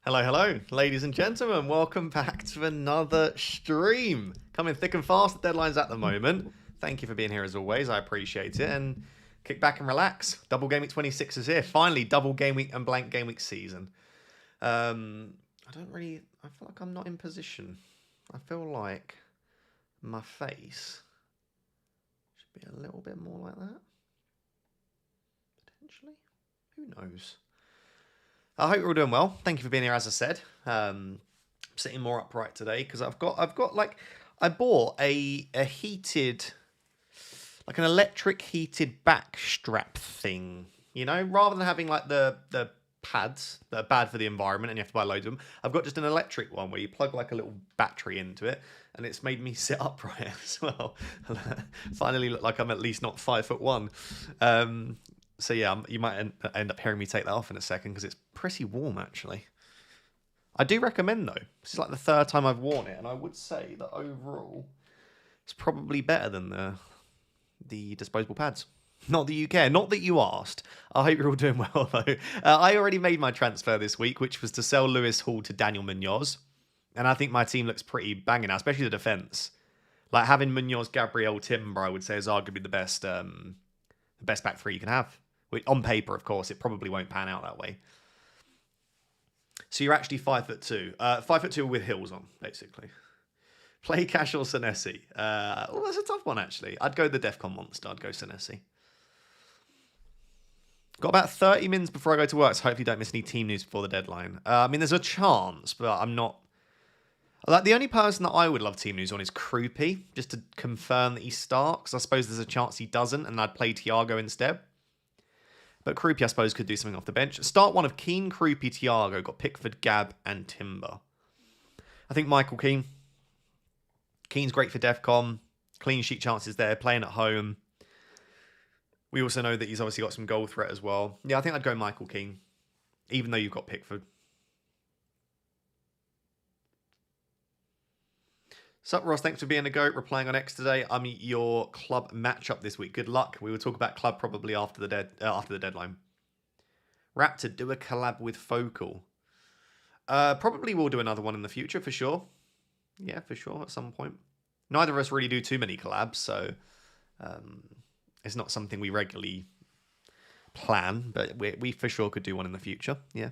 Hello, hello, ladies and gentlemen. Welcome back to another stream. Coming thick and fast. The deadline's at the moment. Thank you for being here as always. I appreciate it. And kick back and relax. Double Game Week 26 is here. Finally, double Game Week and blank Game Week season. I feel like I'm not in position. I feel like my face should be a little bit more like that. Potentially. Who knows? I hope you're all doing well. Thank you for being here, as I said. Sitting more upright today because I bought a heated, like an electric heated back strap thing. You know, rather than having like the pads that are bad for the environment and you have to buy loads of them, I've got just an electric one where you plug like a little battery into it, and it's made me sit upright as well. Finally, look like I'm at least not 5'1". So yeah, you might end up hearing me take that off in a second because it's pretty warm actually. I do recommend though. This is like the third time I've worn it, and I would say that overall it's probably better than the disposable pads. Not that you care, not that you asked. I hope you're all doing well though. I already made my transfer this week, which was to sell Lewis Hall to Daniel Munoz, and I think my team looks pretty banging now, especially the defense. Like having Munoz, Gabriel, Timber, I would say is arguably the best back three you can have. On paper, of course, it probably won't pan out that way. So you're actually 5'2". 5'2" with heels on, basically. Play Cash or Senesi. That's a tough one, actually. I'd go the Defcon Monster. I'd go Senesi. Got about 30 mins before I go to work, so hopefully don't miss any team news before the deadline. I mean, there's a chance, but I'm not... Like, the only person that I would love team news on is Kroopy, just to confirm that he starts. I suppose there's a chance he doesn't, and I'd play Thiago instead. But Kroopy, I suppose, could do something off the bench. Start one of Keane, Kroopy, Thiago. Got Pickford, Gab, and Timber. I think Michael Keane. Keane's great for Defcon. Clean sheet chances there. Playing at home. We also know that he's obviously got some goal threat as well. Yeah, I think I'd go Michael Keane. Even though you've got Pickford. Sup, Ross? Thanks for being a goat. Replying on X today. I'm your club matchup this week. Good luck. We will talk about club probably after the deadline. Raptor, do a collab with Focal. Probably will do another one in the future for sure. Yeah, for sure at some point. Neither of us really do too many collabs, so it's not something we regularly plan, but we for sure could do one in the future. Yeah.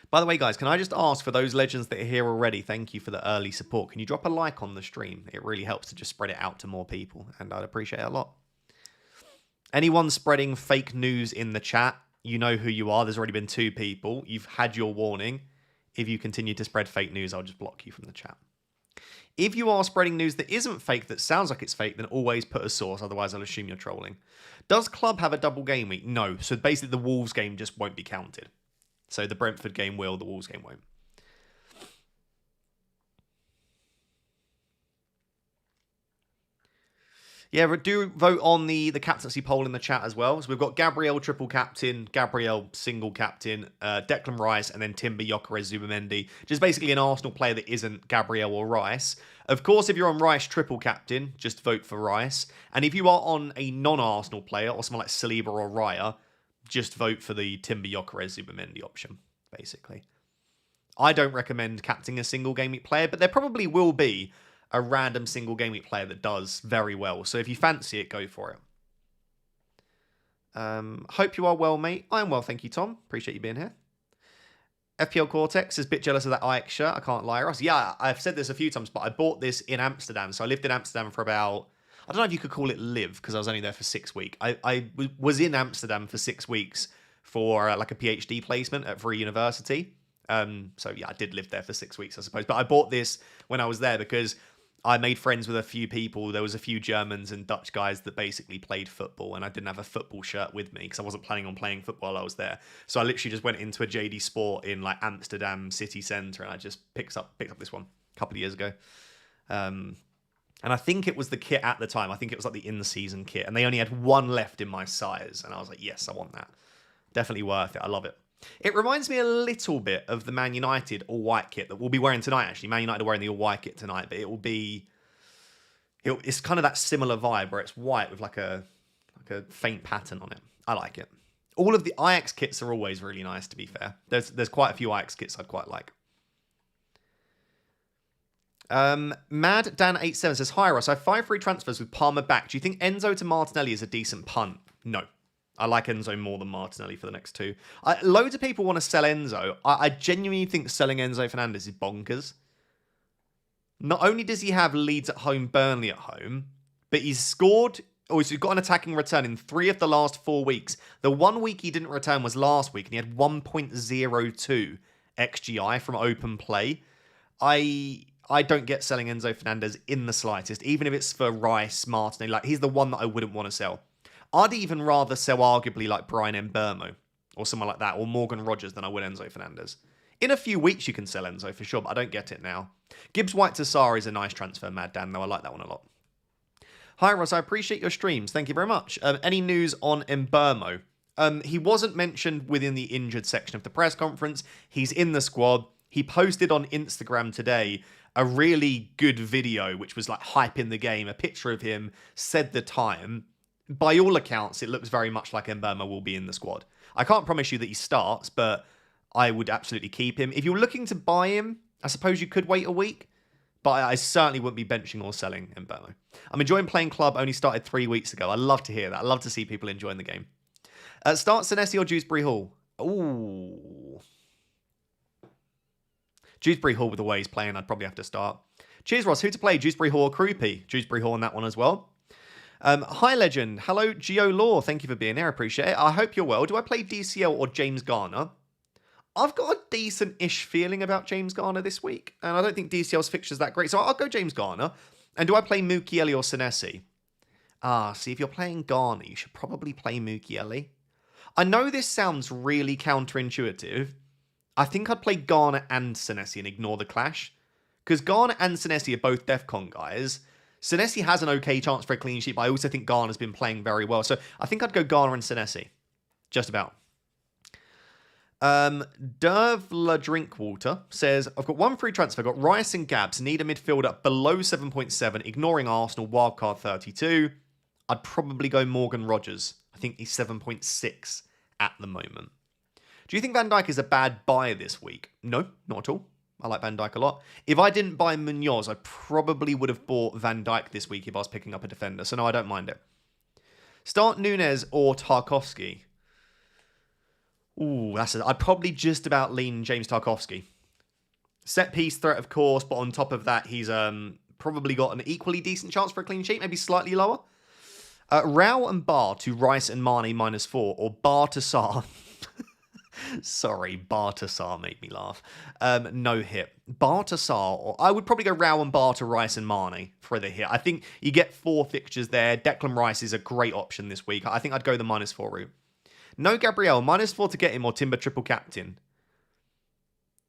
By the way, guys, can I just ask for those legends that are here already, thank you for the early support. Can you drop a like on the stream? It really helps to just spread it out to more people, and I'd appreciate it a lot. Anyone spreading fake news in the chat, you know who you are. There's already been 2 people. You've had your warning. If you continue to spread fake news, I'll just block you from the chat. If you are spreading news that isn't fake, that sounds like it's fake, then always put a source, otherwise I'll assume you're trolling. Does Club have a double game week? No. So basically the Wolves game just won't be counted. So the Brentford game will, the Wolves game won't. Yeah, do vote on the captaincy poll in the chat as well. So we've got Gabriel triple captain, Gabriel single captain, Declan Rice, and then Timber, Gyökeres, Zubimendi. Just basically an Arsenal player that isn't Gabriel or Rice. Of course, if you're on Rice triple captain, just vote for Rice. And if you are on a non-Arsenal player, or someone like Saliba or Raya, just vote for the Timber, Gyökeres, Zubimendi option, basically. I don't recommend captaining a single game week player, but there probably will be a random single game week player that does very well. So if you fancy it, go for it. Hope you are well, mate. I'm well, thank you, Tom. Appreciate you being here. FPL Cortex is a bit jealous of that Ajax shirt. I can't lie, Ross. Yeah, I've said this a few times, but I bought this in Amsterdam. So I lived in Amsterdam for about... I don't know if you could call it live, because I was only there for 6 weeks. I was in Amsterdam for 6 weeks for like a PhD placement at Vrije University. So yeah, I did live there for 6 weeks, I suppose. But I bought this when I was there because I made friends with a few people. There was a few Germans and Dutch guys that basically played football, and I didn't have a football shirt with me because I wasn't planning on playing football while I was there. So I literally just went into a JD Sport in like Amsterdam city centre, and I just picked up this one a couple of years ago. And I think it was the kit at the time. I think it was like the in-season kit, and they only had one left in my size, and I was like, yes, I want that. Definitely worth it. I love it. It reminds me a little bit of the Man United all-white kit that we'll be wearing tonight, actually. Man United are wearing the all-white kit tonight, but it's kind of that similar vibe where it's white with like a faint pattern on it. I like it. All of the Ajax kits are always really nice, to be fair. There's quite a few Ajax kits I'd quite like. Mad Dan 87 says, hi Ross, I have 5 free transfers with Palmer back. Do you think Enzo to Martinelli is a decent punt? No. I like Enzo more than Martinelli for the next 2. Loads of people want to sell Enzo. I genuinely think selling Enzo Fernandez is bonkers. Not only does he have Leeds at home, Burnley at home, but he's scored, or he's got an attacking return in 3 of the last 4 weeks. The 1 week he didn't return was last week, and he had 1.02 XGI from open play. I don't get selling Enzo Fernandez in the slightest, even if it's for Rice, Martinelli. Like, he's the one that I wouldn't want to sell. I'd even rather sell arguably like Brian Mbermo or someone like that, or Morgan Rogers, than I would Enzo Fernandez. In a few weeks you can sell Enzo for sure, but I don't get it now. Gibbs White to Sarr is a nice transfer, Mad Dan, though. I like that one a lot. Hi Ross, I appreciate your streams. Thank you very much. Any news on Mbermo? He wasn't mentioned within the injured section of the press conference. He's in the squad. He posted on Instagram today a really good video, which was like hyping the game, a picture of him, said the time. By all accounts, it looks very much like Mbermo will be in the squad. I can't promise you that he starts, but I would absolutely keep him. If you're looking to buy him, I suppose you could wait a week, but I certainly wouldn't be benching or selling Mbermo. I'm enjoying playing club, only started 3 weeks ago. I love to hear that. I love to see people enjoying the game. Start Senesi or Dewsbury Hall? Ooh. Dewsbury Hall with the way he's playing, I'd probably have to start. Cheers, Ross. Who to play, Dewsbury Hall or Croupy? Dewsbury Hall on that one as well. Hi, Legend. Hello, Geo Law. Thank you for being here. I appreciate it. I hope you're well. Do I play DCL or James Garner? I've got a decent-ish feeling about James Garner this week, and I don't think DCL's fixture's that great, so I'll go James Garner. And do I play Mukiele or Senesi? See, if you're playing Garner, you should probably play Mukiele. I know this sounds really counterintuitive. I think I'd play Garner and Senesi and ignore the clash, because Garner and Senesi are both DEFCON guys. Senesi has an okay chance for a clean sheet, but I also think Garner's been playing very well. So I think I'd go Garner and Senesi. Just about. Dervla Drinkwater says, I've got 1 free transfer. I've got Rice and Gabs. Need a midfielder below 7.7, ignoring Arsenal, wildcard 32. I'd probably go Morgan Rogers. I think he's 7.6 at the moment. Do you think Van Dijk is a bad buy this week? No, not at all. I like Van Dijk a lot. If I didn't buy Munoz, I probably would have bought Van Dijk this week if I was picking up a defender. So no, I don't mind it. Start Nunes or Tarkowski. Ooh, I'd probably just about lean James Tarkowski. Set piece threat, of course, but on top of that, he's probably got an equally decent chance for a clean sheet, maybe slightly lower. Rao and Bar to Rice and Mane -4, or Bar to Sarr. Sorry, Bar to Sarr made me laugh. No hit. Bar to Sarr, or I would probably go Rao and Bar to Rice and Mane for the hit. I think you get 4 fixtures there. Declan Rice is a great option this week. I think I'd go the -4 route. No Gabriel, -4 to get him or Timber triple captain.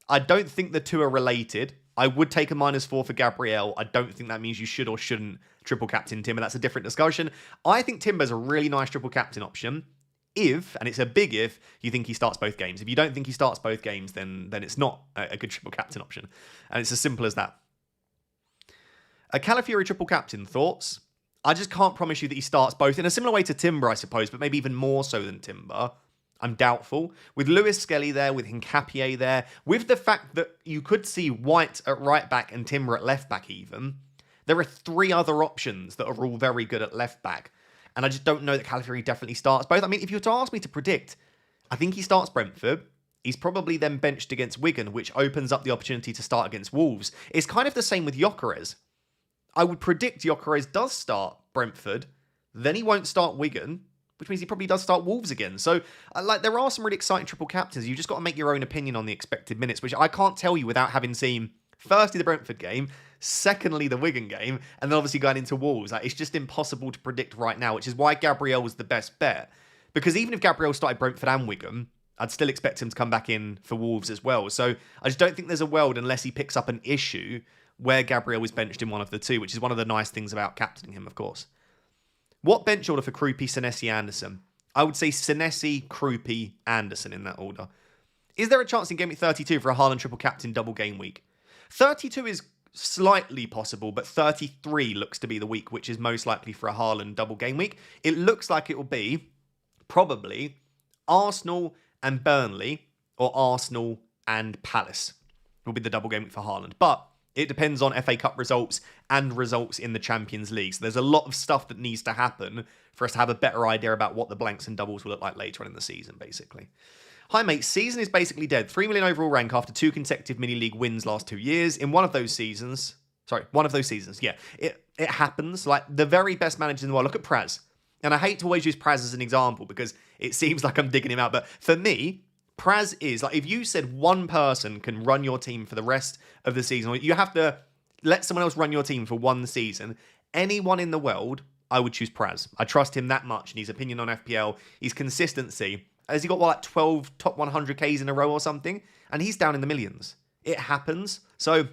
I don't think the two are related. I would take a -4 for Gabriel. I don't think that means you should or shouldn't triple captain Timber. That's a different discussion. I think Timber's a really nice triple captain option. If, and it's a big if, you think he starts both games. If you don't think he starts both games, then it's not a good triple captain option. And it's as simple as that. A Calafiori triple captain, thoughts? I just can't promise you that he starts both in a similar way to Timber, I suppose, but maybe even more so than Timber. I'm doubtful. With Lewis Skelly there, with Hincapié there, with the fact that you could see White at right back and Timber at left back even, there are 3 other options that are all very good at left back. And I just don't know that Calafiori definitely starts both. I mean, if you were to ask me to predict, I think he starts Brentford. He's probably then benched against Wigan, which opens up the opportunity to start against Wolves. It's kind of the same with Gyökeres. I would predict Gyökeres does start Brentford, then he won't start Wigan, which means he probably does start Wolves again. So, there are some really exciting triple captains. You just got to make your own opinion on the expected minutes, which I can't tell you without having seen, firstly, the Brentford game, secondly, the Wigan game, and then obviously going into Wolves. It's just impossible to predict right now, which is why Gabriel was the best bet. Because even if Gabriel started Brentford and Wigan, I'd still expect him to come back in for Wolves as well. So I just don't think there's a world, unless he picks up an issue, where Gabriel is benched in one of the two, which is one of the nice things about captaining him, of course. What bench order for Croupy, Senesi, Anderson? I would say Senesi, Croupy, Anderson in that order. Is there a chance in Game Week 32 for a Haaland triple captain double game week? 32 is slightly possible, but 33 looks to be the week which is most likely for a Haaland double game week. It looks like it will be, probably, Arsenal and Burnley or Arsenal and Palace will be the double game week for Haaland. But it depends on FA Cup results and results in the Champions League. So there's a lot of stuff that needs to happen for us to have a better idea about what the blanks and doubles will look like later on in the season, basically. Hi, mate. Season is basically dead. 3 million overall rank after 2 consecutive mini-league wins last 2 years. In one of those seasons, yeah, it happens. Like, the very best managers in the world. Look at Praz. And I hate to always use Praz as an example because it seems like I'm digging him out. But for me, Praz is, like, if you said one person can run your team for the rest of the season, or you have to let someone else run your team for one season, anyone in the world, I would choose Praz. I trust him that much and his opinion on FPL, his consistency. Has he got, like 12 top 100Ks in a row or something? And he's down in the millions. It happens. So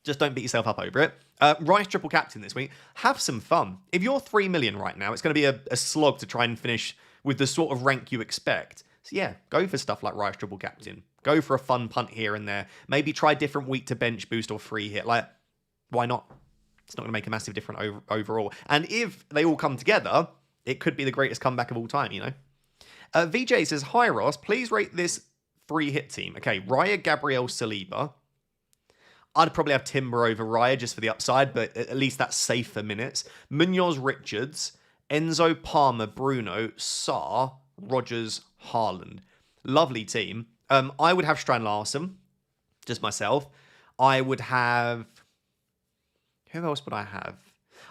just don't beat yourself up over it. Rice triple captain this week. Have some fun. If you're 3 million right now, it's going to be a slog to try and finish with the sort of rank you expect. So yeah, go for stuff like Rice triple captain. Go for a fun punt here and there. Maybe try different week to bench boost or free hit. Like, why not? It's not going to make a massive difference overall. And if they all come together, it could be the greatest comeback of all time, you know? VJ says, hi Ross, please rate this 3-hit team. Okay, Raya, Gabriel, Saliba. I'd probably have Timber over Raya just for the upside, but at least that's safe for minutes. Munoz, Richards, Enzo, Palmer, Bruno, Sarr, Rogers, Haaland. Lovely team. I would have Strand Larsen, just myself. I would have... Who else would I have?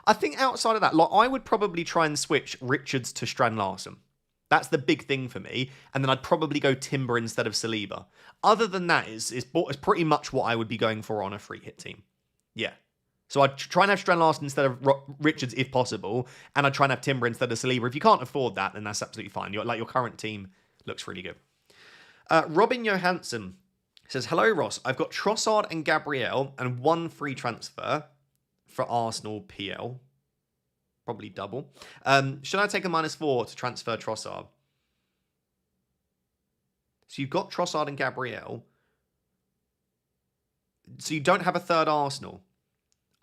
I think outside of that, like, I would probably try and switch Richards to Strand Larsen. That's the big thing for me. And then I'd probably go Timber instead of Saliba. Other than that, it's pretty much what I would be going for on a free hit team. Yeah. So I'd try and have Strand Larsen instead of Richards if possible. And I'd try and have Timber instead of Saliba. If you can't afford that, then that's absolutely fine. Your current team looks really good. Robin Johansson says, hello, Ross. I've got Trossard and Gabriel and 1 free transfer for Arsenal PL. Probably double. Should I take a -4 to transfer Trossard? So you've got Trossard and Gabriel. So you don't have a third Arsenal.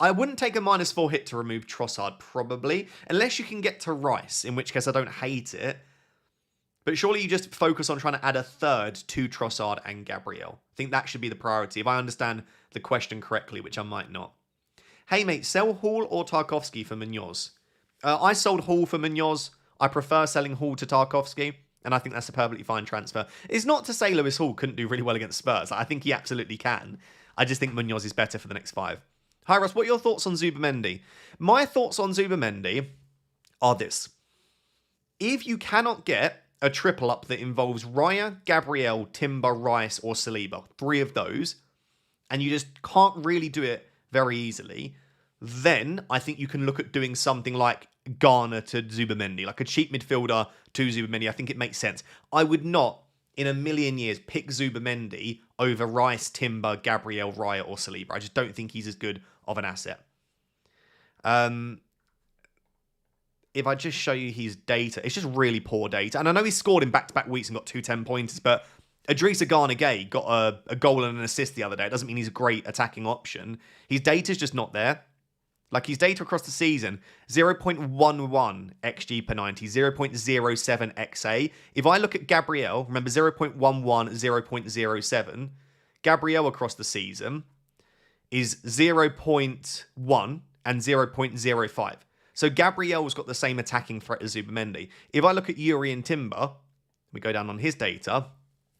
I wouldn't take a -4 hit to remove Trossard, probably. Unless you can get to Rice, in which case I don't hate it. But surely you just focus on trying to add a third to Trossard and Gabriel. I think that should be the priority, if I understand the question correctly, which I might not. Hey mate, sell Hall or Tarkovsky for Munoz? I sold Hall for Munoz. I prefer selling Hall to Tarkovsky, and I think that's a perfectly fine transfer. It's not to say Lewis Hall couldn't do really well against Spurs. I think he absolutely can. I just think Munoz is better for the next 5. Hi Ross, what are your thoughts on Zubimendi? My thoughts on Zubimendi are this. If you cannot get a triple up that involves Raya, Gabriel, Timber, Rice, or Saliba, 3 of those, and you just can't really do it very easily, then I think you can look at doing something like Garner to Zubimendi, like a cheap midfielder to Zubimendi. I think it makes sense. I would not, in a million years, pick Zubimendi over Rice, Timber, Gabriel, Raya, or Saliba. I just don't think he's as good of an asset. If I just show you his data, it's just really poor data. And I know he scored in back-to-back weeks and got 2 10-pointers, but Idrissa Gana Gay got a goal and an assist the other day. It doesn't mean he's a great attacking option. His data's just not there. Like, his data across the season, 0.11 XG per 90, 0.07 XA. If I look at Gabriel, remember 0.11, 0.07, Gabriel across the season is 0.1 and 0.05. So Gabriel's got the same attacking threat as Zubimendi. If I look at Yuri and Timber, we go down on his data,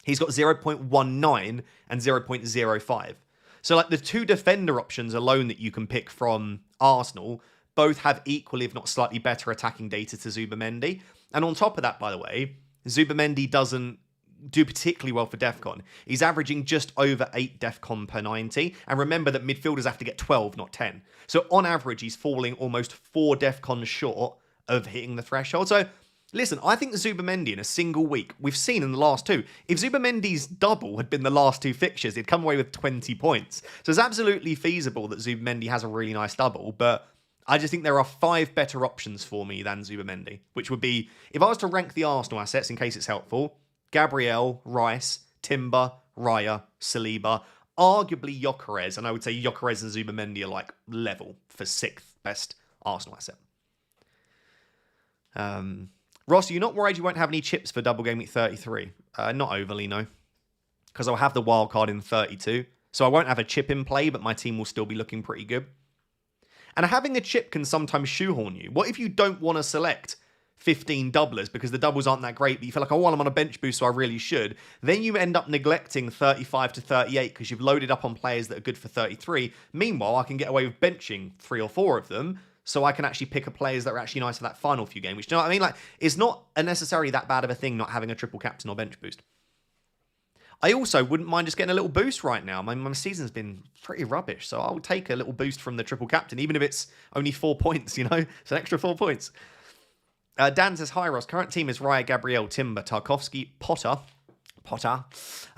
he's got 0.19 and 0.05. So, like, the 2 defender options alone that you can pick from Arsenal both have equal, if not slightly better, attacking data to Zubimendi. And on top of that, by the way, Zubimendi doesn't do particularly well for DEFCON. He's averaging just over 8 DEFCON per 90. And remember that midfielders have to get 12, not 10. So on average, he's falling almost 4 DEFCON short of hitting the threshold. So listen, I think Zubimendi in a single week, we've seen in the last 2, if Zubimendi's double had been the last 2 fixtures, he'd come away with 20 points. So it's absolutely feasible that Zubimendi has a really nice double, but I just think there are 5 better options for me than Zubimendi, which would be, if I was to rank the Arsenal assets in case it's helpful, Gabriel, Rice, Timber, Raya, Saliba, arguably Gyökeres, and I would say Gyökeres and Zubimendi are like level for 6th best Arsenal asset. Ross, you're not worried you won't have any chips for double game week 33? Not overly, no. Because I'll have the wild card in 32. So I won't have a chip in play, but my team will still be looking pretty good. And having a chip can sometimes shoehorn you. What if you don't want to select 15 doublers because the doubles aren't that great, but you feel like, oh, well, I'm on a bench boost, so I really should. Then you end up neglecting 35 to 38 because you've loaded up on players that are good for 33. Meanwhile, I can get away with benching 3 or 4 of them, so I can actually pick up players that are actually nice for that final few games. Which, you know what I mean? Like, it's not necessarily that bad of a thing not having a triple captain or bench boost. I also wouldn't mind just getting a little boost right now. My season's been pretty rubbish, so I'll take a little boost from the triple captain, even if it's only 4 points, you know? It's an extra 4 points. Dan says, hi, Ross. Current team is Raya, Gabriel, Timber, Tarkovsky, Potter,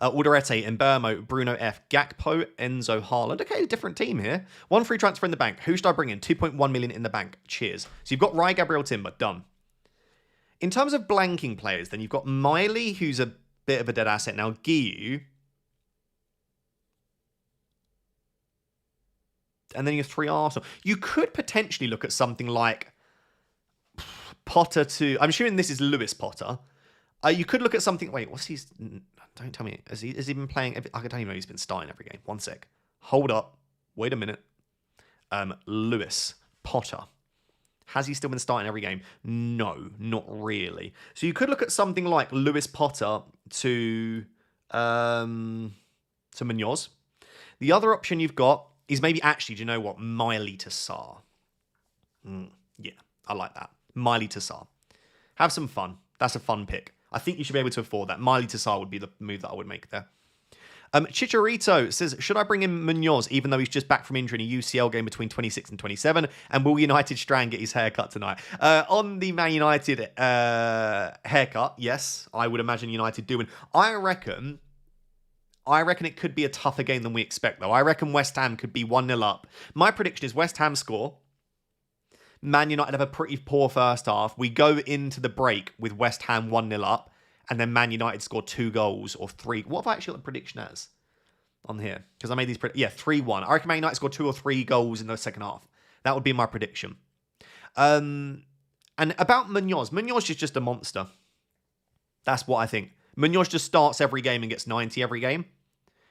Alderete, Mbermo, Bruno F, Gakpo, Enzo, Haaland. Okay, different team here. 1 free transfer in the bank. Who should I bring in? 2.1 million in the bank. Cheers. So you've got Raya, Gabriel, Timber. Done. In terms of blanking players, then you've got Miley, who's a bit of a dead asset now. Guiu. And then you have 3 Arsenal. You could potentially look at something like Potter to... I'm assuming this is Lewis Potter. You could look at something... Wait, what's his... Don't tell me. Has he been playing... I don't even know he's been starting every game. 1 sec. Hold up. Wait a minute. Lewis Potter. Has he still been starting every game? No, not really. So you could look at something like Lewis Potter to Munoz. The other option you've got is maybe actually, do you know what? Miley to Sarr. Yeah, I like that. Miley to Sarr. Have some fun. That's a fun pick. I think you should be able to afford that. Miley to Sarr would be the move that I would make there. Chicharito says, should I bring in Munoz even though he's just back from injury in a UCL game between 26 and 27? And will United Strand get his haircut tonight? On the Man United haircut, yes, I would imagine United do. And I reckon it could be a tougher game than we expect, though. I reckon West Ham could be 1-0 up. My prediction is West Ham score. Man United have a pretty poor first half. We go into the break with West Ham 1-0 up, and then Man United score 2 goals or 3. What have I actually got the prediction as on here? Because I made these... 3-1. I reckon Man United score 2 or 3 goals in the second half. That would be my prediction. And about Munoz. Munoz is just a monster. That's what I think. Munoz just starts every game and gets 90 every game.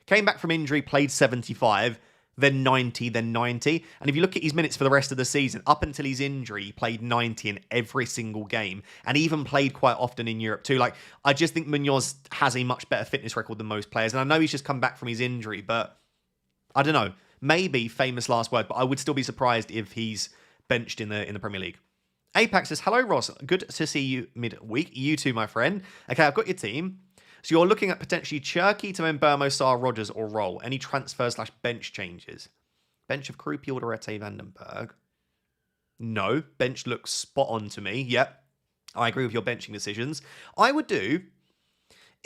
Came back from injury, played 75, then 90, then 90. And if you look at his minutes for the rest of the season, up until his injury, he played 90 in every single game. And even played quite often in Europe too. Like, I just think Munoz has a much better fitness record than most players. And I know he's just come back from his injury, but I don't know. Maybe famous last word, but I would still be surprised if he's benched in the Premier League. Apex says, hello, Ross. Good to see you midweek. You too, my friend. Okay, I've got your team. So you're looking at potentially Cherky to Mbermo, Sarr, Rogers, or Roll. Any transfer/bench changes? Bench of Krupi, Alderete, Vandenberg. No. Bench looks spot on to me. Yep. I agree with your benching decisions. I would do...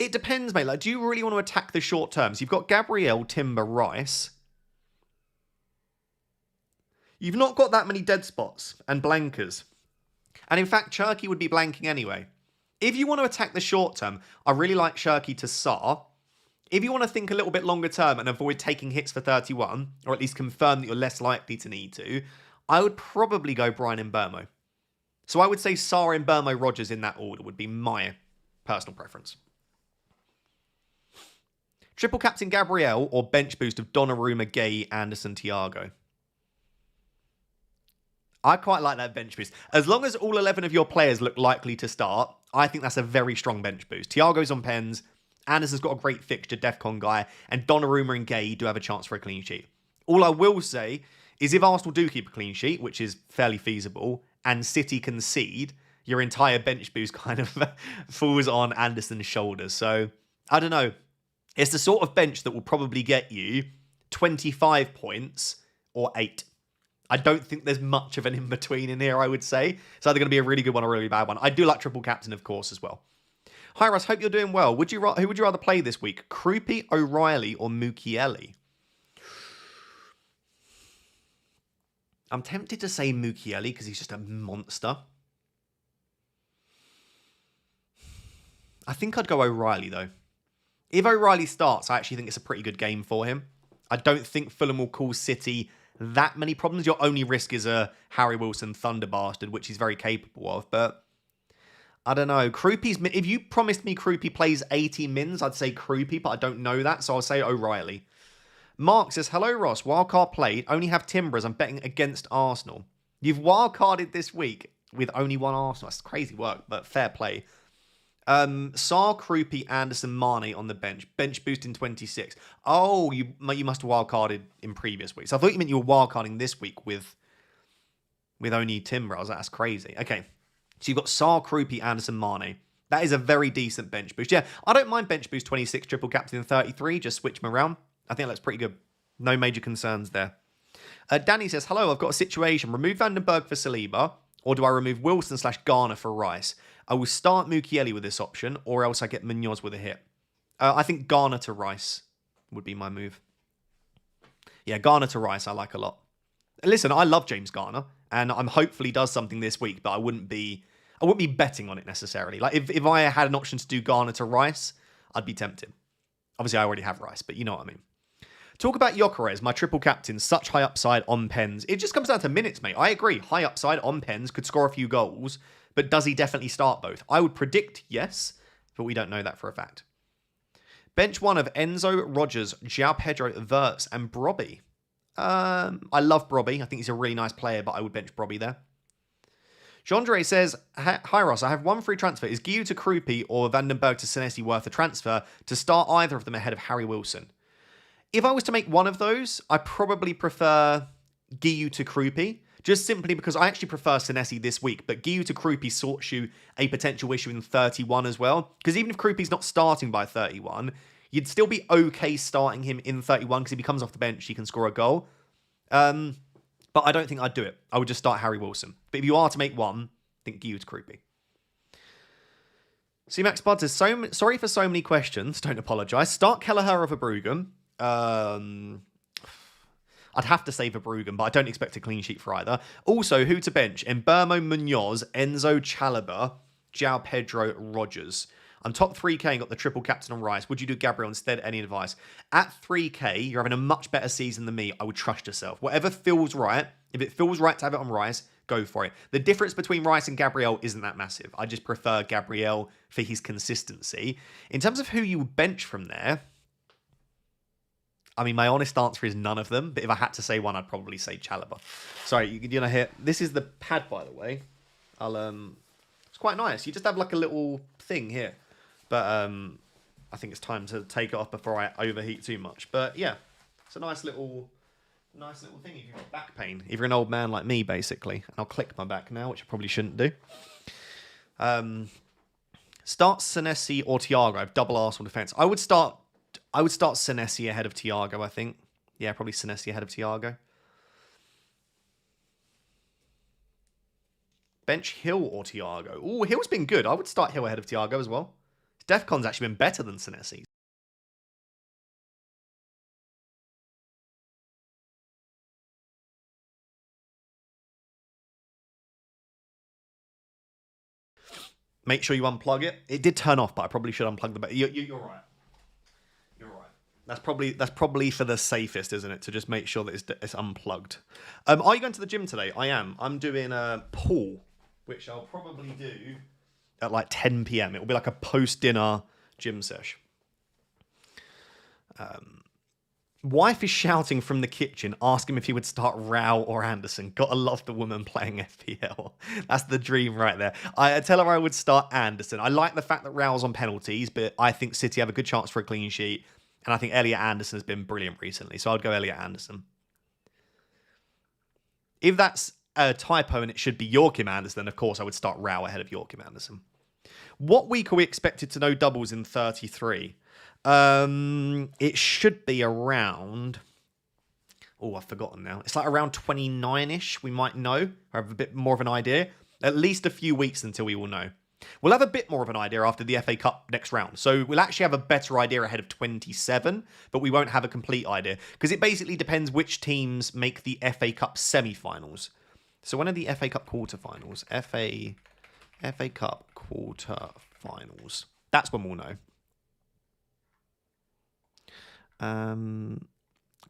It depends, mate. Like, do you really want to attack the short terms? You've got Gabriel, Timber, Rice. You've not got that many dead spots and blankers. And in fact, Cherky would be blanking anyway. If you want to attack the short term, I really like Cherky to Sarr. If you want to think a little bit longer term and avoid taking hits for 31, or at least confirm that you're less likely to need to, I would probably go Brian and Mbermo. So I would say Sarr, Mbermo, Rogers in that order would be my personal preference. Triple captain Gabriel or bench boost of Donnarumma, Gay, Anderson, Thiago. I quite like that bench boost. As long as all 11 of your players look likely to start, I think that's a very strong bench boost. Thiago's on pens, Anderson's got a great fixture, Defcon guy, and Donnarumma and Gay do have a chance for a clean sheet. All I will say is if Arsenal do keep a clean sheet, which is fairly feasible, and City concede, your entire bench boost kind of falls on Anderson's shoulders. So, I don't know. It's the sort of bench that will probably get you 25 points or 8. I don't think there's much of an in-between in here, I would say. It's either going to be a really good one or a really bad one. I do like triple captain, of course, as well. Hi, Russ. Hope you're doing well. Who would you rather play this week? Krupi, O'Reilly, or Mukiele? I'm tempted to say Mukiele because he's just a monster. I think I'd go O'Reilly, though. If O'Reilly starts, I actually think it's a pretty good game for him. I don't think Fulham will cause City that many problems. Your only risk is a Harry Wilson Thunder Bastard, which he's very capable of. But I don't know. Croupie's... If you promised me Croupie plays 80 mins, I'd say Croupie, but I don't know that, so I'll say O'Reilly. Mark says, hello, Ross. Wildcard played. Only have Timbers. I'm betting against Arsenal. You've wildcarded this week with only one Arsenal. That's crazy work, but fair play. Sarr, Croupie, Anderson, Mane on the bench. Bench boost in 26. Oh, you must have wildcarded in previous weeks. I thought you meant you were wildcarding this week with only Timber. I was like, that's crazy. Okay. So you've got Sarr, Croupie, Anderson, Mane. That is a very decent bench boost. Yeah, I don't mind bench boost 26, triple captain 33. Just switch them around. I think that's pretty good. No major concerns there. Danny says, hello, I've got a situation. Remove Vandenberg for Saliba, or do I remove Wilson/Garner for Rice? I will start Mukiele with this option, or else I get Munoz with a hit. I think Garner to Rice would be my move. Yeah, Garner to Rice I like a lot. Listen, I love James Garner, and I'm hopefully does something this week, but I wouldn't be betting on it necessarily. Like if I had an option to do Garner to Rice, I'd be tempted. Obviously, I already have Rice, but you know what I mean. Talk about Gyökeres, my triple captain, such high upside on pens. It just comes down to minutes, mate. I agree. High upside on pens, could score a few goals, but does he definitely start both? I would predict yes, but we don't know that for a fact. Bench one of Enzo, Rogers, João Pedro, Wirtz, and Brobby. I love Brobby. I think he's a really nice player, but I would bench Brobby there. Jandre says, hi Ross, I have one free transfer. Is Guiu to Croupie or Vandenberg to Senesi worth a transfer to start either of them ahead of Harry Wilson? If I was to make one of those, I probably prefer Guiu to Croupie, just simply because I actually prefer Senesi this week, but Guiu to Croupie sorts you a potential issue in 31 as well, because even if Croupie's not starting by 31, you'd still be okay starting him in 31, because if he comes off the bench, he can score a goal. But I don't think I'd do it. I would just start Harry Wilson. But if you are to make one, think Guiu to Croupie. C-Max Bud says, sorry for so many questions. Don't apologise. Start Kelleher over Bruggen. I'd have to say Verbruggen, but I don't expect a clean sheet for either. Also, who to bench? Mbermo, Munoz, Enzo, Chalobah, João Pedro, Rogers. I'm top 3k and got the triple captain on Rice. Would you do Gabriel instead? Any advice? At 3k, you're having a much better season than me. I would trust yourself. Whatever feels right, if it feels right to have it on Rice, go for it. The difference between Rice and Gabriel isn't that massive. I just prefer Gabriel for his consistency. In terms of who you would bench from there, I mean, my honest answer is none of them. But if I had to say one, I'd probably say Chalobah. Sorry, you know, here. This is the pad, by the way. It's quite nice. You just have like a little thing here. But I think it's time to take it off before I overheat too much. But yeah, it's a nice little thing if you've got back pain. If you're an old man like me, basically. And I'll click my back now, which I probably shouldn't do. Start Senesi or Thiago. I have double Arsenal defence. I would start Senesi ahead of Thiago, I think. Yeah, probably Senesi ahead of Thiago. Bench Hill or Thiago. Oh, Hill's been good. I would start Hill ahead of Thiago as well. Defcon's actually been better than Senesi. Make sure you unplug it. It did turn off, but I probably should unplug the battery. You're right. You're right. That's probably for the safest, isn't it? To just make sure that it's unplugged. Are you going to the gym today? I am. I'm doing a pool, which I'll probably do at like 10 p.m. It will be like a post-dinner gym sesh. Wife is shouting from the kitchen, asking if he would start Rao or Anderson. Gotta love the woman playing FPL. That's the dream right there. I tell her I would start Anderson. I like the fact that Rao's on penalties, but I think City have a good chance for a clean sheet. And I think Elliot Anderson has been brilliant recently. So I'd go Elliot Anderson. If that's a typo and it should be Joachim Anderson, then of course I would start Rao ahead of Joachim Anderson. What week are we expected to know doubles in 33? It should be around... Oh, I've forgotten now. It's like around 29-ish. We might know, or have a bit more of an idea. At least a few weeks until we will know. We'll have a bit more of an idea after the FA Cup next round. So we'll actually have a better idea ahead of 27, but we won't have a complete idea. Because it basically depends which teams make the FA Cup semi-finals. So when are the FA Cup quarter-finals? FA Cup quarter-finals. That's when we'll know.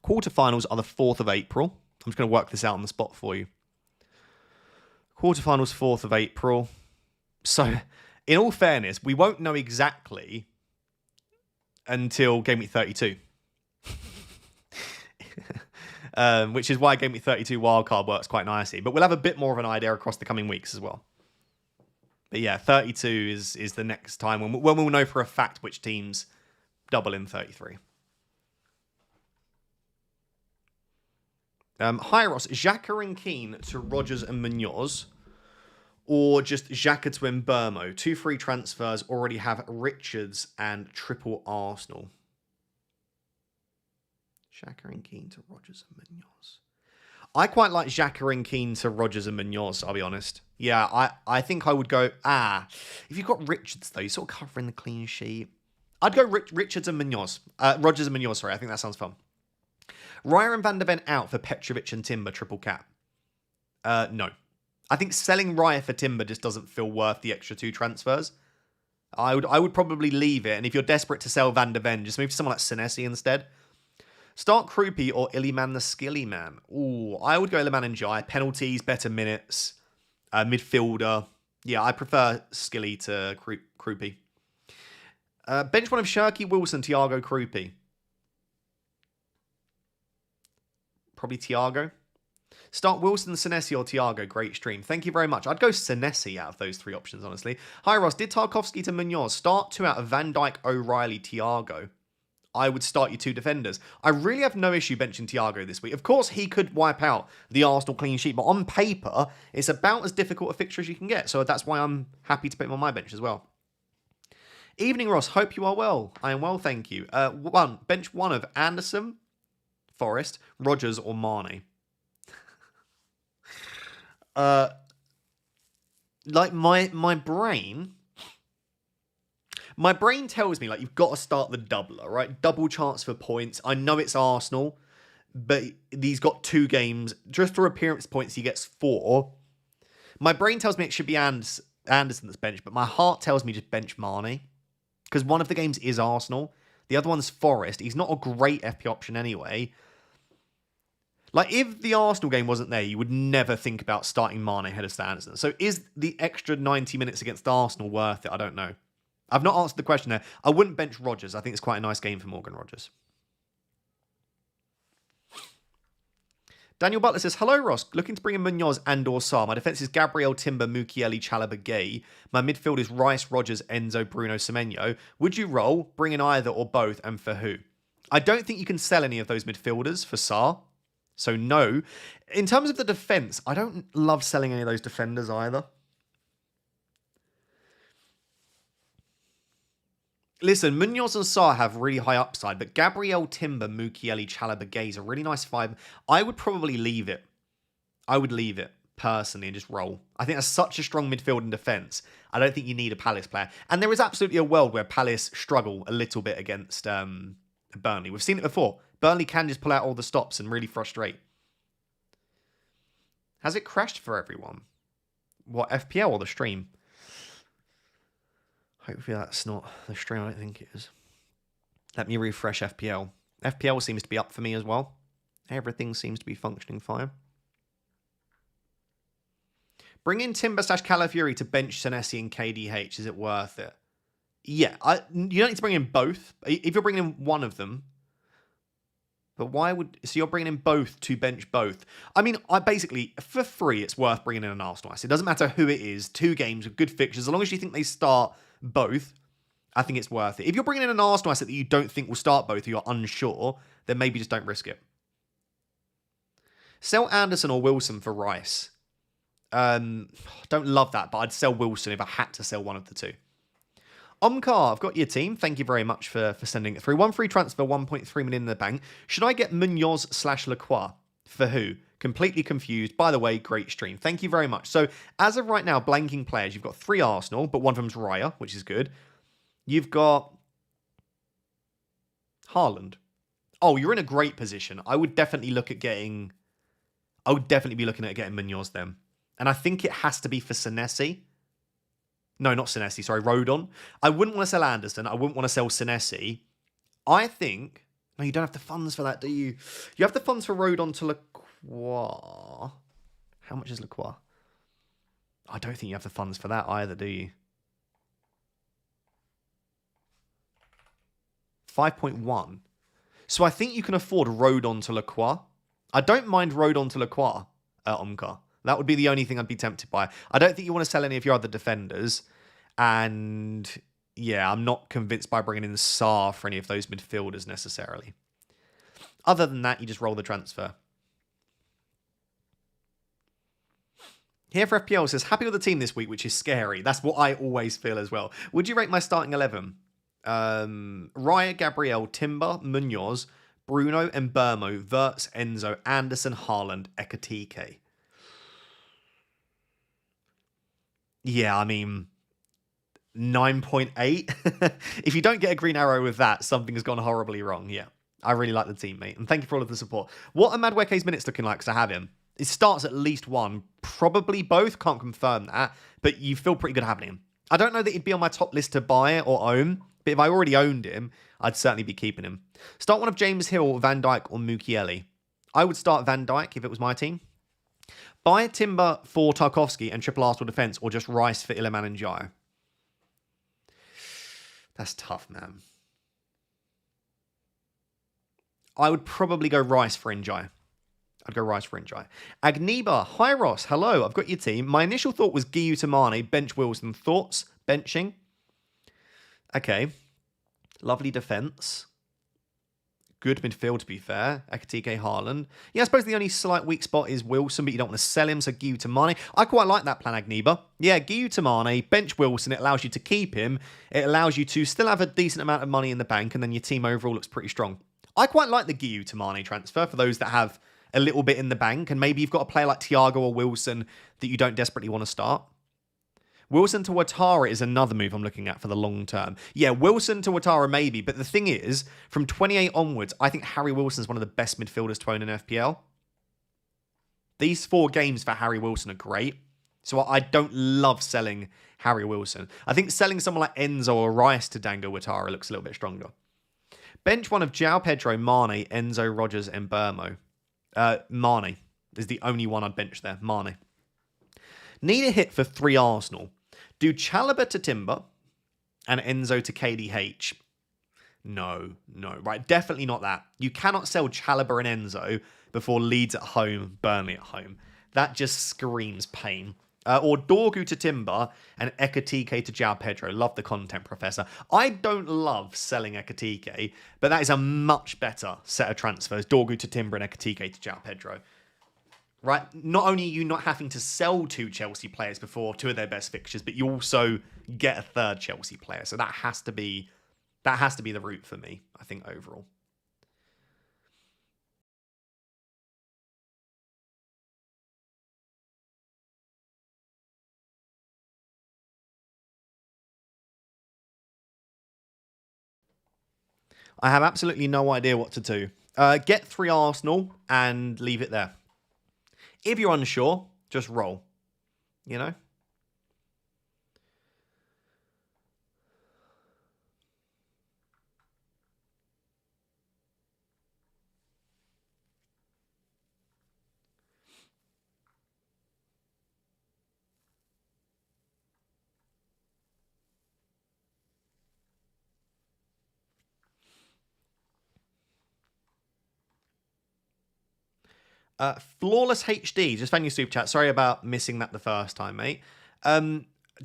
Quarterfinals are the 4th of April. I'm just going to work this out on the spot for you. Quarterfinals 4th of April. So In all fairness, we won't know exactly until Game Week 32. Which is why Game Week 32 wildcard works quite nicely. But we'll have a bit more of an idea across the coming weeks as well. But yeah, 32 is the next time when we'll know for a fact which teams double in 33. Hi Ross, Xhaka and Keane to Rodgers and Munoz, or just Xhaka to Mbermo? 2 free transfers already have Richards and triple Arsenal. Xhaka and Keane to Rodgers and Munoz. I quite like Xhaka and Keane to Rodgers and Munoz, I'll be honest. Yeah, I think I would go... if you've got Richards, though, you're sort of covering the clean sheet. I'd go Richards and Munoz. Rodgers and Munoz, sorry. I think that sounds fun. Raya and Van der Ven out for Petrovic and Timber, triple cap. No. I think selling Raya for Timber just doesn't feel worth the extra 2 transfers. I would probably leave it, and if you're desperate to sell Van der Ven, just move to someone like Senesi instead. Start Krupi or Illiman the Skilly Man. Ooh, I would go Illiman and Jai. Penalties, better minutes, midfielder. Yeah, I prefer Skilly to Krupi. Bench one of Shirky, Wilson, Thiago, Krupi. Probably Thiago. Start Wilson, Senesi or Thiago. Great stream. Thank you very much. I'd go Senesi out of those 3 options, honestly. Hi, Ross. Did Tarkovsky to Munoz. Start 2 out of Van Dijk, O'Reilly, Thiago. I would start your 2 defenders. I really have no issue benching Thiago this week. Of course, he could wipe out the Arsenal clean sheet, but on paper, it's about as difficult a fixture as you can get. So that's why I'm happy to put him on my bench as well. Evening, Ross. Hope you are well. I am well, thank you. Bench 1 of Anderson, Forrest, Rodgers, or Mane. Like my brain tells me, like, you've got to start the doubler, right? Double chance for points. I know it's Arsenal, but he's got 2 games. Just for appearance points, he gets 4. My brain tells me it should be Anderson that's benched, but my heart tells me just bench Mane. Because one of the games is Arsenal. The other one's Forest. He's not a great FP option anyway. Like, if the Arsenal game wasn't there, you would never think about starting Mane ahead of Anderson. So is the extra 90 minutes against Arsenal worth it? I don't know. I've not answered the question there. I wouldn't bench Rodgers. I think it's quite a nice game for Morgan Rodgers. Daniel Butler says, hello, Ross. Looking to bring in Munoz and or Sarr. My defence is Gabriel, Timber, Mukiele, Chalobah, Gay. My midfield is Rice, Rodgers, Enzo, Bruno, Semenyo. Would you roll, bring in either or both, and for who? I don't think you can sell any of those midfielders for Sarr. So no. In terms of the defence, I don't love selling any of those defenders either. Listen, Munoz and Sarr have really high upside, but Gabriel, Timber, Mukiele, Chalobah, Gay is a really nice 5. I would probably leave it. I would leave it, personally, and just roll. I think that's such a strong midfield and defence. I don't think you need a Palace player. And there is absolutely a world where Palace struggle a little bit against Burnley. We've seen it before. Burnley can just pull out all the stops and really frustrate. Has it crashed for everyone? What, FPL or the stream? Hopefully that's not the stream. I don't think it is. Let me refresh FPL. FPL seems to be up for me as well. Everything seems to be functioning fine. Bring in Timber / Calafiori to bench Senesi and KDH. Is it worth it? Yeah, you don't need to bring in both. If you're bringing in one of them, but why would... So you're bringing in both to bench both. I mean, basically, for free, it's worth bringing in an Arsenal asset. It doesn't matter who it is. 2 games with good fixtures. As long as you think they start both, I think it's worth it. If you're bringing in an Arsenal asset that you don't think will start both, or you're unsure, then maybe just don't risk it. Sell Anderson or Wilson for Rice. Don't love that, but I'd sell Wilson if I had to sell one of the 2. Omcar, I've got your team. Thank you very much for sending it through. 1 free transfer, 1.3 million in the bank. Should I get Munoz / Lacroix? For who? Completely confused. By the way, great stream. Thank you very much. So, as of right now, blanking players. You've got 3 Arsenal, but one of them's Raya, which is good. You've got Haaland. Oh, you're in a great position. I would definitely look at getting... I would definitely be looking at getting Munoz then. And I think it has to be for Senesi. No, not Senesi. Sorry, Rodon. I wouldn't want to sell Anderson. I wouldn't want to sell Senesi. I think... No, you don't have the funds for that, do you? You have the funds for Rodon to Lacroix. How much is Lacroix? I don't think you have the funds for that either, do you? 5.1. So I think you can afford Rodon to Lacroix. I don't mind Rodon to Lacroix at Omcar. That would be the only thing I'd be tempted by. I don't think you want to sell any of your other defenders. And yeah, I'm not convinced by bringing in Saar for any of those midfielders necessarily. Other than that, you just roll the transfer. Here for FPL says, happy with the team this week, which is scary. That's what I always feel as well. Would you rate my starting 11? Raya, Gabriel, Timber, Munoz, Bruno, Mbermo, Wirtz, Enzo, Anderson, Haaland, Ekatike. Yeah, I mean, 9.8. If you don't get a green arrow with that, something has gone horribly wrong. Yeah, I really like the team, mate. And thank you for all of the support. What are Madueke's minutes looking like? Because I have him. It starts at least one, probably both. Can't confirm that, but you feel pretty good having him. I don't know that he'd be on my top list to buy or own, but if I already owned him, I'd certainly be keeping him. Start one of James Hill, Van Dijk, or Mukiele. I would start Van Dijk if it was my team. Buy Timber for Tarkovsky and triple Arsenal defence, or just Rice for Iliman and Jai. That's tough, man. I would probably go Rice for Njai. I'd go Rice for Njai. Agniba, hi Ross, hello, I've got your team. My initial thought was Guiu Tamane, bench Wilson. Thoughts? Benching? Okay. Lovely defence. Good midfield, to be fair. Ekatike, Haaland. Yeah, I suppose the only slight weak spot is Wilson, but you don't want to sell him, so Guiu Tamane. I quite like that plan, Agniba. Yeah, Guiu Tamane, bench Wilson. It allows you to keep him. It allows you to still have a decent amount of money in the bank, and then your team overall looks pretty strong. I quite like the Guiu Tamane transfer for those that have a little bit in the bank, and maybe you've got a player like Thiago or Wilson that you don't desperately want to start. Wilson to Ouattara is another move I'm looking at for the long term. Yeah, Wilson to Ouattara maybe, but the thing is, from 28 onwards, I think Harry Wilson is one of the best midfielders to own in FPL. These 4 games for Harry Wilson are great, so I don't love selling Harry Wilson. I think selling someone like Enzo or Rice to Dango Ouattara looks a little bit stronger. Bench one of João Pedro, Mane, Enzo, Rogers, and Mbermo. Mane is the only one I'd bench there. Mane. Need a hit for 3 Arsenal. Do Chalobah to Timber and Enzo to KDH. No. Right, definitely not that. You cannot sell Chalobah and Enzo before Leeds at home, Burnley at home. That just screams pain. Or Dorgu to Timber and Ekatike to João Pedro. Love the content, Professor. I don't love selling Ekatike, but that is a much better set of transfers. Dorgu to Timber and Ekatike to João Pedro. Right? Not only are you not having to sell 2 Chelsea players before 2 of their best fixtures, but you also get a 3rd Chelsea player. So that has to be the route for me, I think, overall. I have absolutely no idea what to do. Get 3 Arsenal and leave it there. If you're unsure, just roll. You know? Flawless HD, just found your super chat. Sorry about missing that the first time, mate.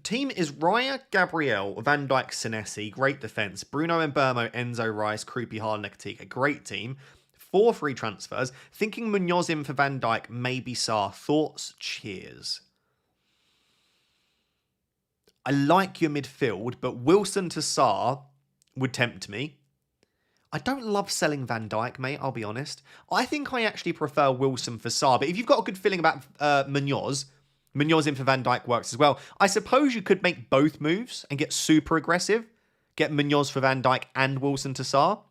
Team is Raya, Gabriel, Van Dijk, Senesi. Great defense. Bruno Mbermo, Enzo, Rice, Krupi, Haaland, Ekatike. Great team. 4 free transfers. Thinking Munoz in for Van Dijk, maybe Saar. Thoughts? Cheers. I like your midfield, but Wilson to Saar would tempt me. I don't love selling Van Dijk, mate, I'll be honest. I think I actually prefer Wilson for Saar, but if you've got a good feeling about Munoz in for Van Dijk works as well. I suppose you could make both moves and get super aggressive. Get Munoz for Van Dijk and Wilson to Saar.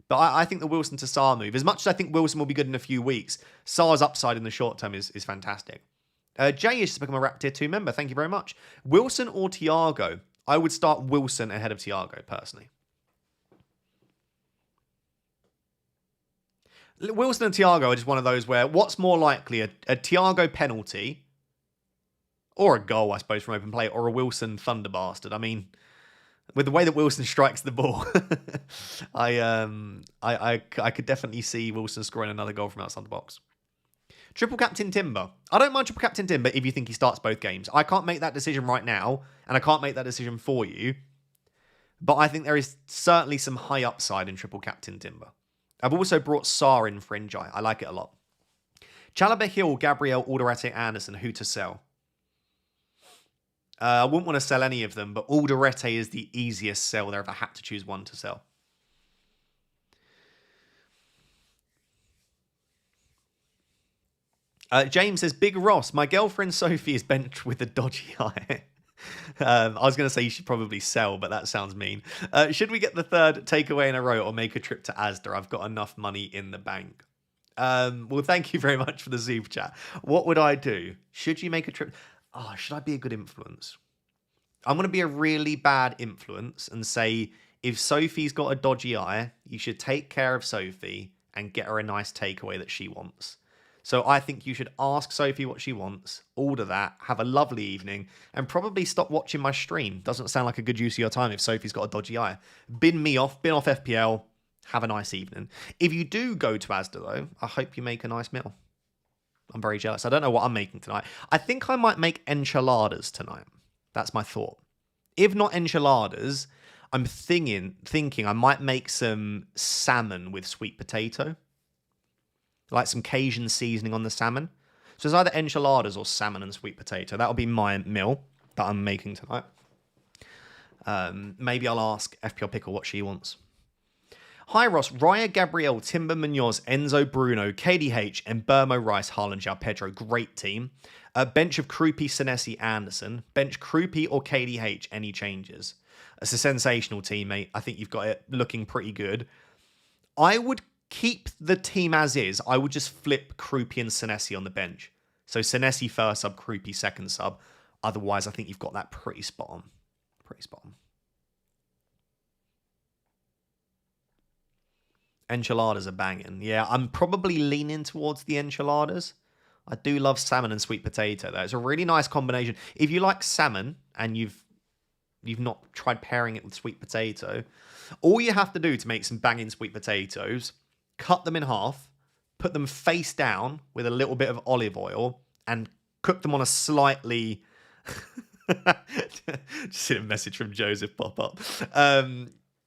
But I think the Wilson to Saar move, as much as I think Wilson will be good in a few weeks, Saar's upside in the short term is fantastic. Jay has just become a Rap Tier 2 member. Thank you very much. Wilson or Thiago? I would start Wilson ahead of Thiago, personally. Wilson and Thiago are just one of those where what's more likely, a Thiago penalty or a goal, I suppose, from open play, or a Wilson thunder bastard? I mean, With the way that Wilson strikes the ball, I could definitely see Wilson scoring another goal from outside the box. Triple Captain Timber. I don't mind Triple Captain Timber if you think he starts both games. I can't make that decision right now, and I can't make that decision for you. But I think there is certainly some high upside in Triple Captain Timber. I've also brought Saar in for Njai. I like it a lot. Chalobah, Hill, Gabriel, Alderete, Anderson. Who to sell? I wouldn't want to sell any of them, but Alderete is the easiest sell there if I had to choose one to sell. James says, Big Ross, my girlfriend Sophie is benched with a dodgy eye. I was going to say you should probably sell, but that sounds mean. Should we get the third takeaway in a row or make a trip to Asda? I've got enough money in the bank. Well, thank you very much for the Zoom chat. What would I do? Should you make a trip? Oh, should I be a good influence? I'm going to be a really bad influence and say, if Sophie's got a dodgy eye, you should take care of Sophie and get her a nice takeaway that she wants. So I think you should ask Sophie what she wants, order that, have a lovely evening, and probably stop watching my stream. Doesn't sound like a good use of your time if Sophie's got a dodgy eye. Bin off FPL, have a nice evening. If you do go to Asda, though, I hope you make a nice meal. I'm very jealous. I don't know what I'm making tonight. I think I might make enchiladas tonight. That's my thought. If not enchiladas, I'm thinking I might make some salmon with sweet potato. Like some Cajun seasoning on the salmon. So it's either enchiladas or salmon and sweet potato. That'll be my meal that I'm making tonight. Maybe I'll ask FPL Pickle what she wants. Hi Ross, Raya, Gabriel, Timber, Munoz, Enzo, Bruno, KDH, and Burmo, Rice, Haaland, João Pedro. Great team. Bench of Krupi, Senesi, Anderson. Bench Krupi or KDH, any changes? It's a sensational team, mate. I think you've got it looking pretty good. I would keep the team as is. I would just flip Krupi and Senesi on the bench. So Senesi first sub, Krupi second sub. Otherwise, I think you've got that pretty spot on. Pretty spot on. Enchiladas are banging. Yeah, I'm probably leaning towards the enchiladas. I do love salmon and sweet potato, though. It's a really nice combination. If you like salmon and you've not tried pairing it with sweet potato, all you have to do to make some banging sweet potatoes, cut them in half, put them face down with a little bit of olive oil, and cook them on a slightly... Just see a message from Joseph pop up.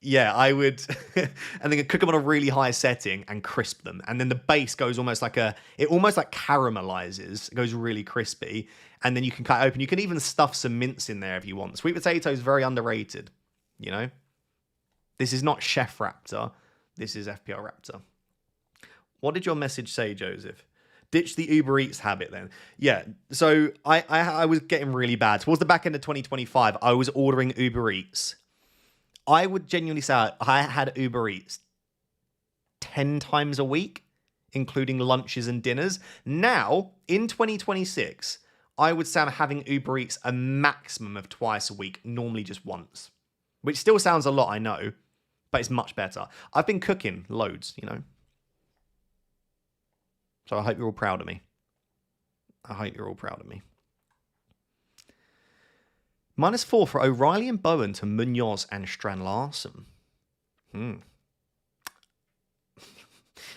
Yeah, I would... and then cook them on a really high setting and crisp them. And then the base goes almost like it almost like caramelizes. It goes really crispy. And then you can cut it open. You can even stuff some mince in there if you want. Sweet potato is very underrated, you know? This is not Chef Raptor. This is FPL Raptor. What did your message say, Joseph? Ditch the Uber Eats habit then. Yeah, so I was getting really bad. Towards the back end of 2025, I was ordering Uber Eats. I would genuinely say I had Uber Eats 10 times a week, including lunches and dinners. Now, in 2026, I would say I'm having Uber Eats a maximum of twice a week, normally just once. Which still sounds a lot, I know, but it's much better. I've been cooking loads, you know. So I hope you're all proud of me. I hope you're all proud of me. -4 for O'Reilly and Bowen to Munoz and Strand Larsen.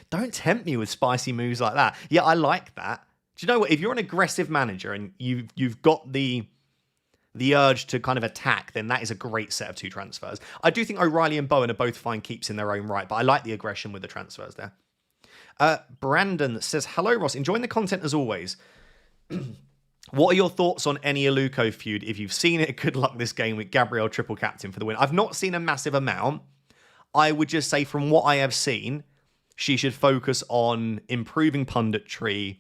Don't tempt me with spicy moves like that. Yeah, I like that. Do you know what? If you're an aggressive manager and you've got the urge to kind of attack, then that is a great set of two transfers. I do think O'Reilly and Bowen are both fine keeps in their own right, but I like the aggression with the transfers there. Brandon says, hello, Ross. Enjoying the content as always. What are your thoughts on any Aluko feud? If you've seen it, good luck this game with Gabriel triple captain for the win. I've not seen a massive amount. I would just say from what I have seen, she should focus on improving punditry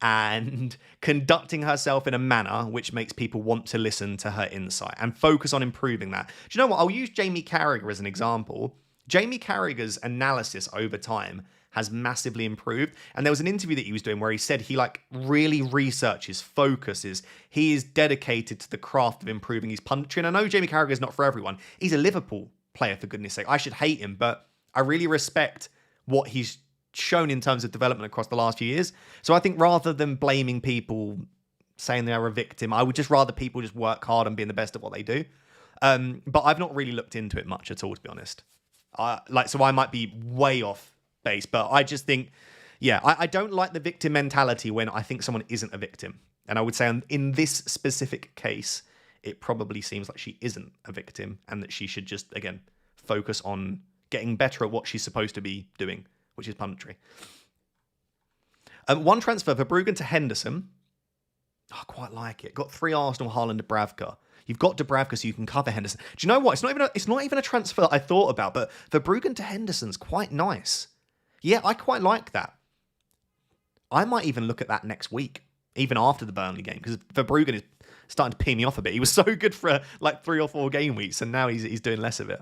and conducting herself in a manner which makes people want to listen to her insight and focus on improving that. Do you know what? I'll use Jamie Carragher as an example. Jamie Carragher's analysis over time has massively improved. And there was an interview that he was doing where he said he really researches, focuses. He is dedicated to the craft of improving his punditry. And I know Jamie Carragher is not for everyone. He's a Liverpool player, for goodness sake. I should hate him, but I really respect what he's shown in terms of development across the last few years. So I think rather than blaming people, saying they are a victim, I would just rather people just work hard and being the best at what they do. But I've not really looked into it much at all, to be honest. So I might be way off base, but I just think, yeah, I don't like the victim mentality when I think someone isn't a victim. And I would say in this specific case, it probably seems like she isn't a victim and that she should just, again, focus on getting better at what she's supposed to be doing, which is punditry. One transfer for Bruggen to Henderson. I quite like it. Got 3 Arsenal, Haaland, Dubravka. You've got Dubravka so you can cover Henderson. Do you know what? It's not even a transfer that I thought about, but for Bruggen to Henderson's quite nice. Yeah, I quite like that. I might even look at that next week, even after the Burnley game, because Verbruggen is starting to pee me off a bit. He was so good for like 3 or 4 game weeks, and now he's doing less of it.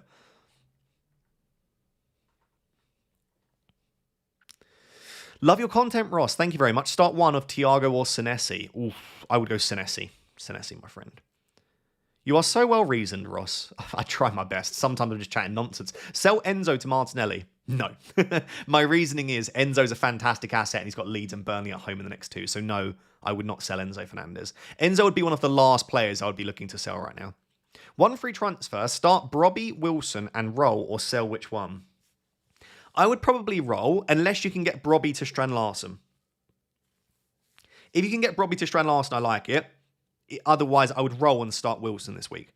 Love your content, Ross. Thank you very much. Start 1 of Thiago or Senesi. Oof, I would go Senesi. Senesi, my friend. You are so well reasoned, Ross. I try my best. Sometimes I'm just chatting nonsense. Sell Enzo to Martinelli. No. My reasoning is Enzo's a fantastic asset and he's got Leeds and Burnley at home in the next 2. So no, I would not sell Enzo Fernandez. Enzo would be one of the last players I would be looking to sell right now. 1 free transfer. Start Brobby, Wilson and roll, or sell which one? I would probably roll unless you can get Brobby to Strand Larsen. If you can get Brobby to Strand Larsen, I like it. Otherwise, I would roll and start Wilson this week.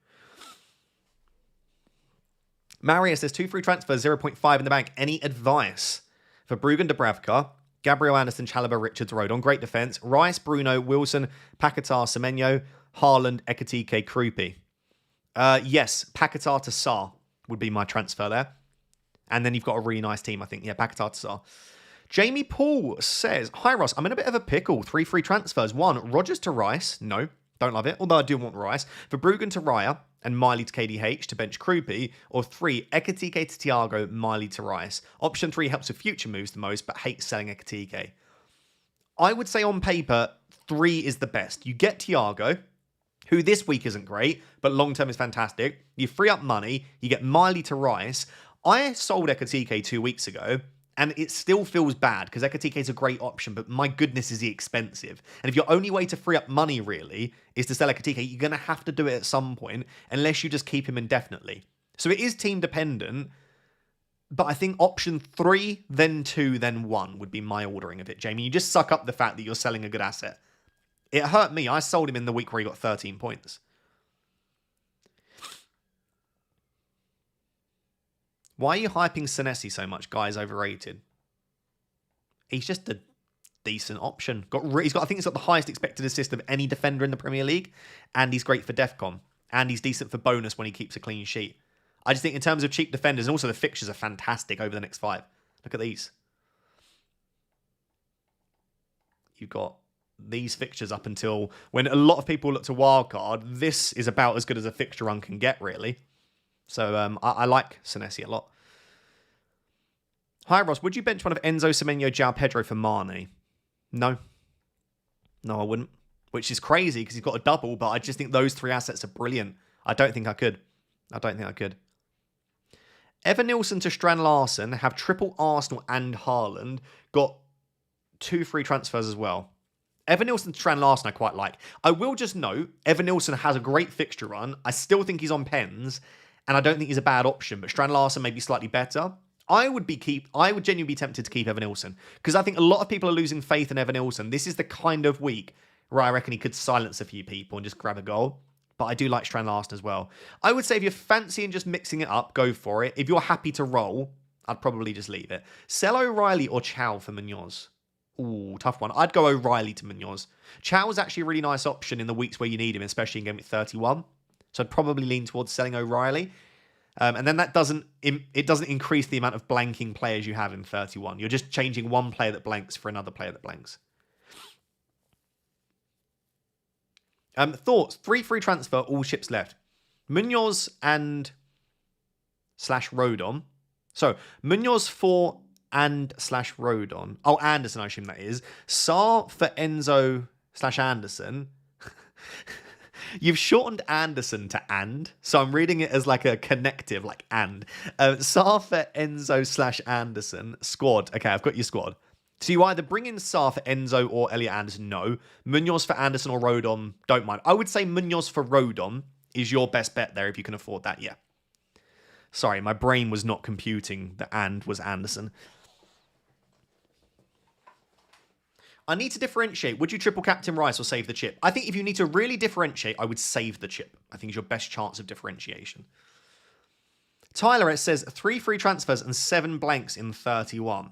Marius, there's 2 free transfers, 0.5 in the bank. Any advice for Bruggen, Dubravka, Gabriel Anderson, Chalobah, Richards, Rodon? Great defence. Rice, Bruno, Wilson, Paquetá, Semenyo, Haaland, Ekitike, Krupi. Yes, Paquetá to Sarr would be my transfer there. And then you've got a really nice team, I think. Yeah, Paquetá to Sarr. Jamie Paul says, hi Ross, I'm in a bit of a pickle. 3 free transfers. 1, Rodgers to Rice. No, don't love it. Although I do want Rice. For Bruggen to Raya and Miley to KDH to bench Krupi. Or 3, Ekitike to Thiago, Miley to Rice. Option 3 helps with future moves the most, but hates selling Ekitike. I would say on paper, 3 is the best. You get Thiago, who this week isn't great, but long-term is fantastic. You free up money. You get Miley to Rice. I sold Ekitike 2 weeks ago, and it still feels bad because Ekitike is a great option, but my goodness, is he expensive. And if your only way to free up money, really, is to sell Ekitike, you're going to have to do it at some point, unless you just keep him indefinitely. So it is team-dependent, but I think option 3, then 2, then 1 would be my ordering of it, Jamie. You just suck up the fact that you're selling a good asset. It hurt me. I sold him in the week where he got 13 points. Why are you hyping Senesi so much? Guy's overrated. He's just a decent option. I think he's got the highest expected assist of any defender in the Premier League, and he's great for DEFCON, and he's decent for bonus when he keeps a clean sheet. I just think in terms of cheap defenders, and also the fixtures are fantastic over the next 5. Look at these. You've got these fixtures up until when a lot of people look to wildcard. This is about as good as a fixture run can get, really. So I like Senesi a lot. Hi, Ross. Would you bench one of Enzo, Semenyo, João Pedro for Mane? No. No, I wouldn't. Which is crazy because he's got a double, but I just think those 3 assets are brilliant. I don't think I could. Evan Nilsson to Strand Larsen have triple Arsenal and Haaland. Got 2 free transfers as well. Evan Nilsson to Strand Larsen I quite like. I will just note, Evan Nilsson has a great fixture run. I still think he's on pens. And I don't think he's a bad option, but Strand Larsen may be slightly better. I would genuinely be tempted to keep Evan Nilsson because I think a lot of people are losing faith in Evan Nilsson. This is the kind of week where I reckon he could silence a few people and just grab a goal. But I do like Strand Larsen as well. I would say if you're fancying just mixing it up, go for it. If you're happy to roll, I'd probably just leave it. Sell O'Reilly or Chow for Munoz? Ooh, tough one. I'd go O'Reilly to Munoz. Chow's actually a really nice option in the weeks where you need him, especially in game week 31. So I'd probably lean towards selling O'Reilly. And then that doesn't increase the amount of blanking players you have in 31. You're just changing one player that blanks for another player that blanks. Thoughts? 3 free transfer, all ships left. Munoz and /Rodon. So, Munoz for and /Rodon. Oh, Anderson, I assume that is. Sarr for Enzo /Anderson. You've shortened Anderson to and, so I'm reading it as like a connective, like and. Sarr for Enzo /Anderson. Squad. Okay, I've got your squad. So you either bring in Sarr for Enzo or Elliot Anderson, no. Munoz for Anderson or Rodon, don't mind. I would say Munoz for Rodon, is your best bet there if you can afford that. Yeah. Sorry, my brain was not computing that and was Anderson. I need to differentiate. Would you triple captain Rice or save the chip? I think if you need to really differentiate, I would save the chip. I think it's your best chance of differentiation. Tyler, it says 3 free transfers and 7 blanks in 31.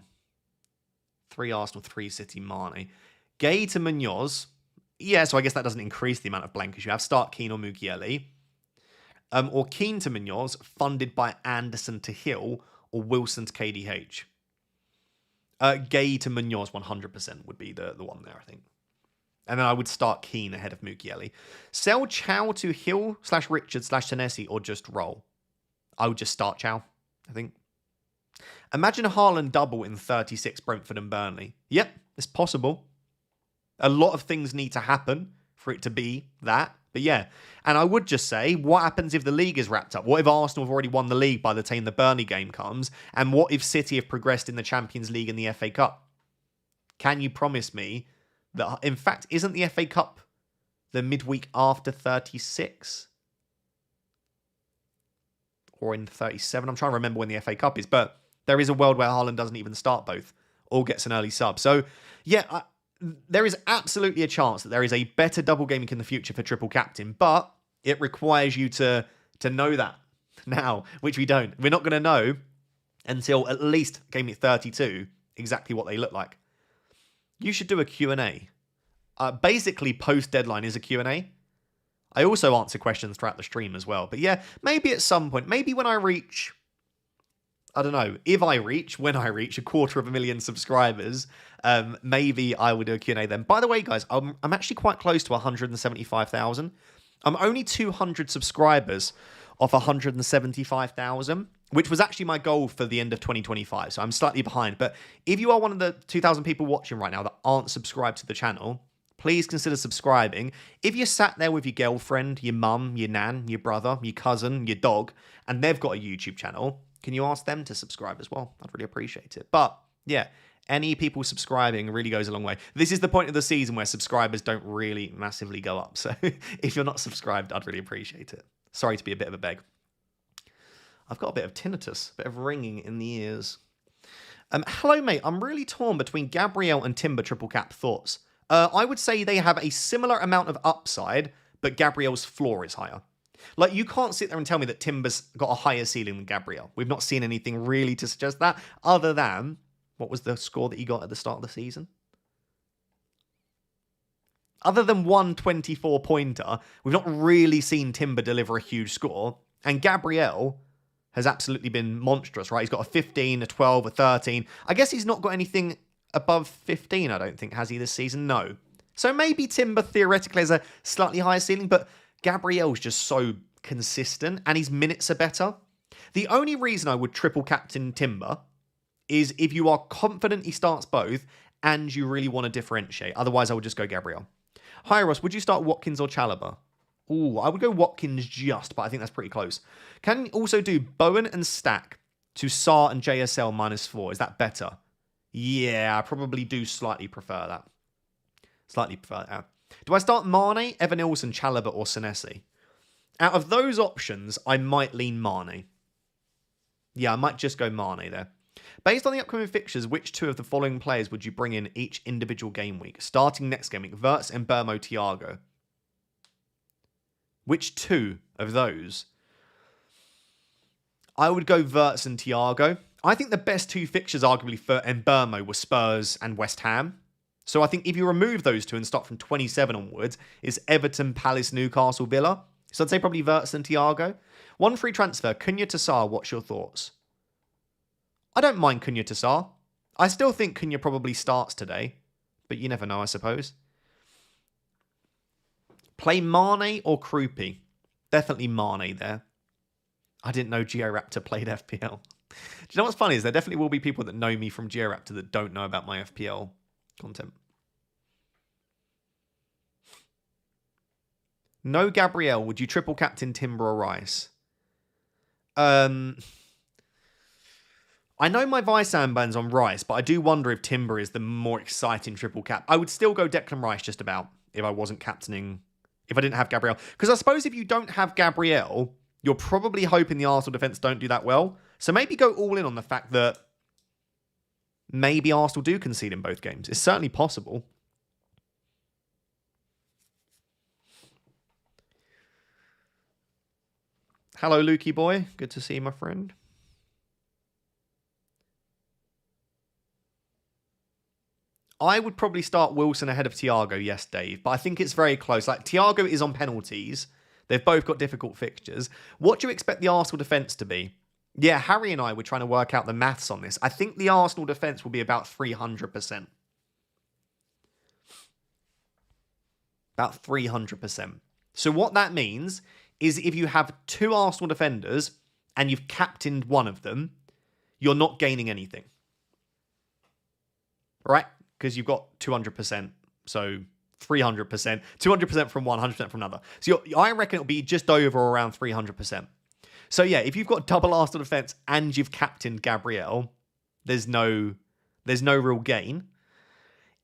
3 Arsenal, 3 City, Mane. Gay to Munoz. Yeah, so I guess that doesn't increase the amount of blankers you have. Start Keane or Mugielli. Or Keane to Munoz, funded by Anderson to Hill, or Wilson to KDH. Gay to Munoz 100% would be the one there, I think. And then I would start Keane ahead of Mugielli. Sell Chow to Hill / Richard / Senesi, or just roll. I would just start Chow, I think. Imagine a Haaland double in 36 Brentford and Burnley. Yep, it's possible. A lot of things need to happen for it to be that. But yeah, and I would just say, what happens if the league is wrapped up? What if Arsenal have already won the league by the time the Burnley game comes? And what if City have progressed in the Champions League and the FA Cup? Can you promise me that, in fact, isn't the FA Cup the midweek after 36? Or in 37? I'm trying to remember when the FA Cup is, but there is a world where Haaland doesn't even start both or gets an early sub. So, yeah, there is absolutely a chance that there is a better double game week in the future for triple captain, but it requires you to know that now, which we don't. We're not going to know until at least game week 32 exactly what they look like. You should do a Q&A. Basically, post-deadline is a Q&A. I also answer questions throughout the stream as well. But yeah, maybe at some point, maybe when I reach, I don't know, when I reach 250,000 subscribers, maybe I will do a Q&A then. By the way, guys, I'm actually quite close to 175,000. I'm only 200 subscribers off 175,000, which was actually my goal for the end of 2025. So I'm slightly behind. But if you are one of the 2,000 people watching right now that aren't subscribed to the channel, please consider subscribing. If you're sat there with your girlfriend, your mum, your nan, your brother, your cousin, your dog, and they've got a YouTube channel, can you ask them to subscribe as well? I'd really appreciate it. But yeah, any people subscribing really goes a long way. This is the point of the season where subscribers don't really massively go up. So if you're not subscribed, I'd really appreciate it. Sorry to be a bit of a beg. I've got a bit of tinnitus, a bit of ringing in the ears. Hello, mate. I'm really torn between Gabriel and Timber triple cap. Thoughts? I would say they have a similar amount of upside, but Gabriel's floor is higher. Like, you can't sit there and tell me that Timber's got a higher ceiling than Gabriel. We've not seen anything really to suggest that, other than, what was the score that he got at the start of the season? Other than one 24-pointer, we've not really seen Timber deliver a huge score, and Gabriel has absolutely been monstrous, right? He's got a 15, a 12, a 13. I guess he's not got anything above 15, I don't think, has he this season? No. So maybe Timber theoretically has a slightly higher ceiling, but Gabriel's just so consistent and his minutes are better. The only reason I would triple captain Timber is if you are confident he starts both and you really want to differentiate. Otherwise, I would just go Gabriel. Hi, Ross. Would you start Watkins or Chalobah? Ooh, I would go Watkins just, but I think that's pretty close. Can you also do Bowen and Stack to Sar and JSL -4? Is that better? Yeah, I probably do slightly prefer that. Slightly prefer that. Do I start Mane, Evan Ilson, Chalobah, or Senesi? Out of those options, I might lean Mane. Yeah, I might just go Mane there. Based on the upcoming fixtures, which 2 of the following players would you bring in each individual game week? Starting next game week, Wirtz, Mbeumo, Thiago. Which 2 of those? I would go Wirtz and Thiago. I think the best 2 fixtures, arguably, for Mbeumo were Spurs and West Ham. So I think if you remove those 2 and start from 27 onwards, it's Everton, Palace, Newcastle, Villa. So I'd say probably Wirtz and Thiago. 1 free transfer, Cunha to Sarr. What's your thoughts? I don't mind Cunha to Sarr. I still think Cunha probably starts today, but you never know, I suppose. Play Mane or Krupi? Definitely Mane there. I didn't know GeoRaptor played FPL. Do you know what's funny is there definitely will be people that know me from GeoRaptor that don't know about my FPL content. No Gabriel. Would you triple captain Timber or Rice? I know my vice armband's on Rice, but I do wonder if Timber is the more exciting triple cap. I would still go Declan Rice just about if I wasn't captaining if I didn't have Gabriel. Because I suppose if you don't have Gabriel, you're probably hoping the Arsenal defence don't do that well. So maybe go all in on the fact that maybe Arsenal do concede in both games. It's certainly possible. Hello, Lukey boy. Good to see you, my friend. I would probably start Wilson ahead of Thiago, yes, Dave. But I think it's very close. Like, Thiago is on penalties. They've both got difficult fixtures. What do you expect the Arsenal defence to be? Yeah, Harry and I were trying to work out the maths on this. I think the Arsenal defence will be about 300%. About 300%. So what that means is if you have two Arsenal defenders and you've captained one of them, you're not gaining anything. Right? Because you've got 200%. So 300%. 200% from one, 100% from another. So I reckon it'll be just over around 300%. So yeah, if you've got double Arsenal defence and you've captained Gabriel, there's no real gain.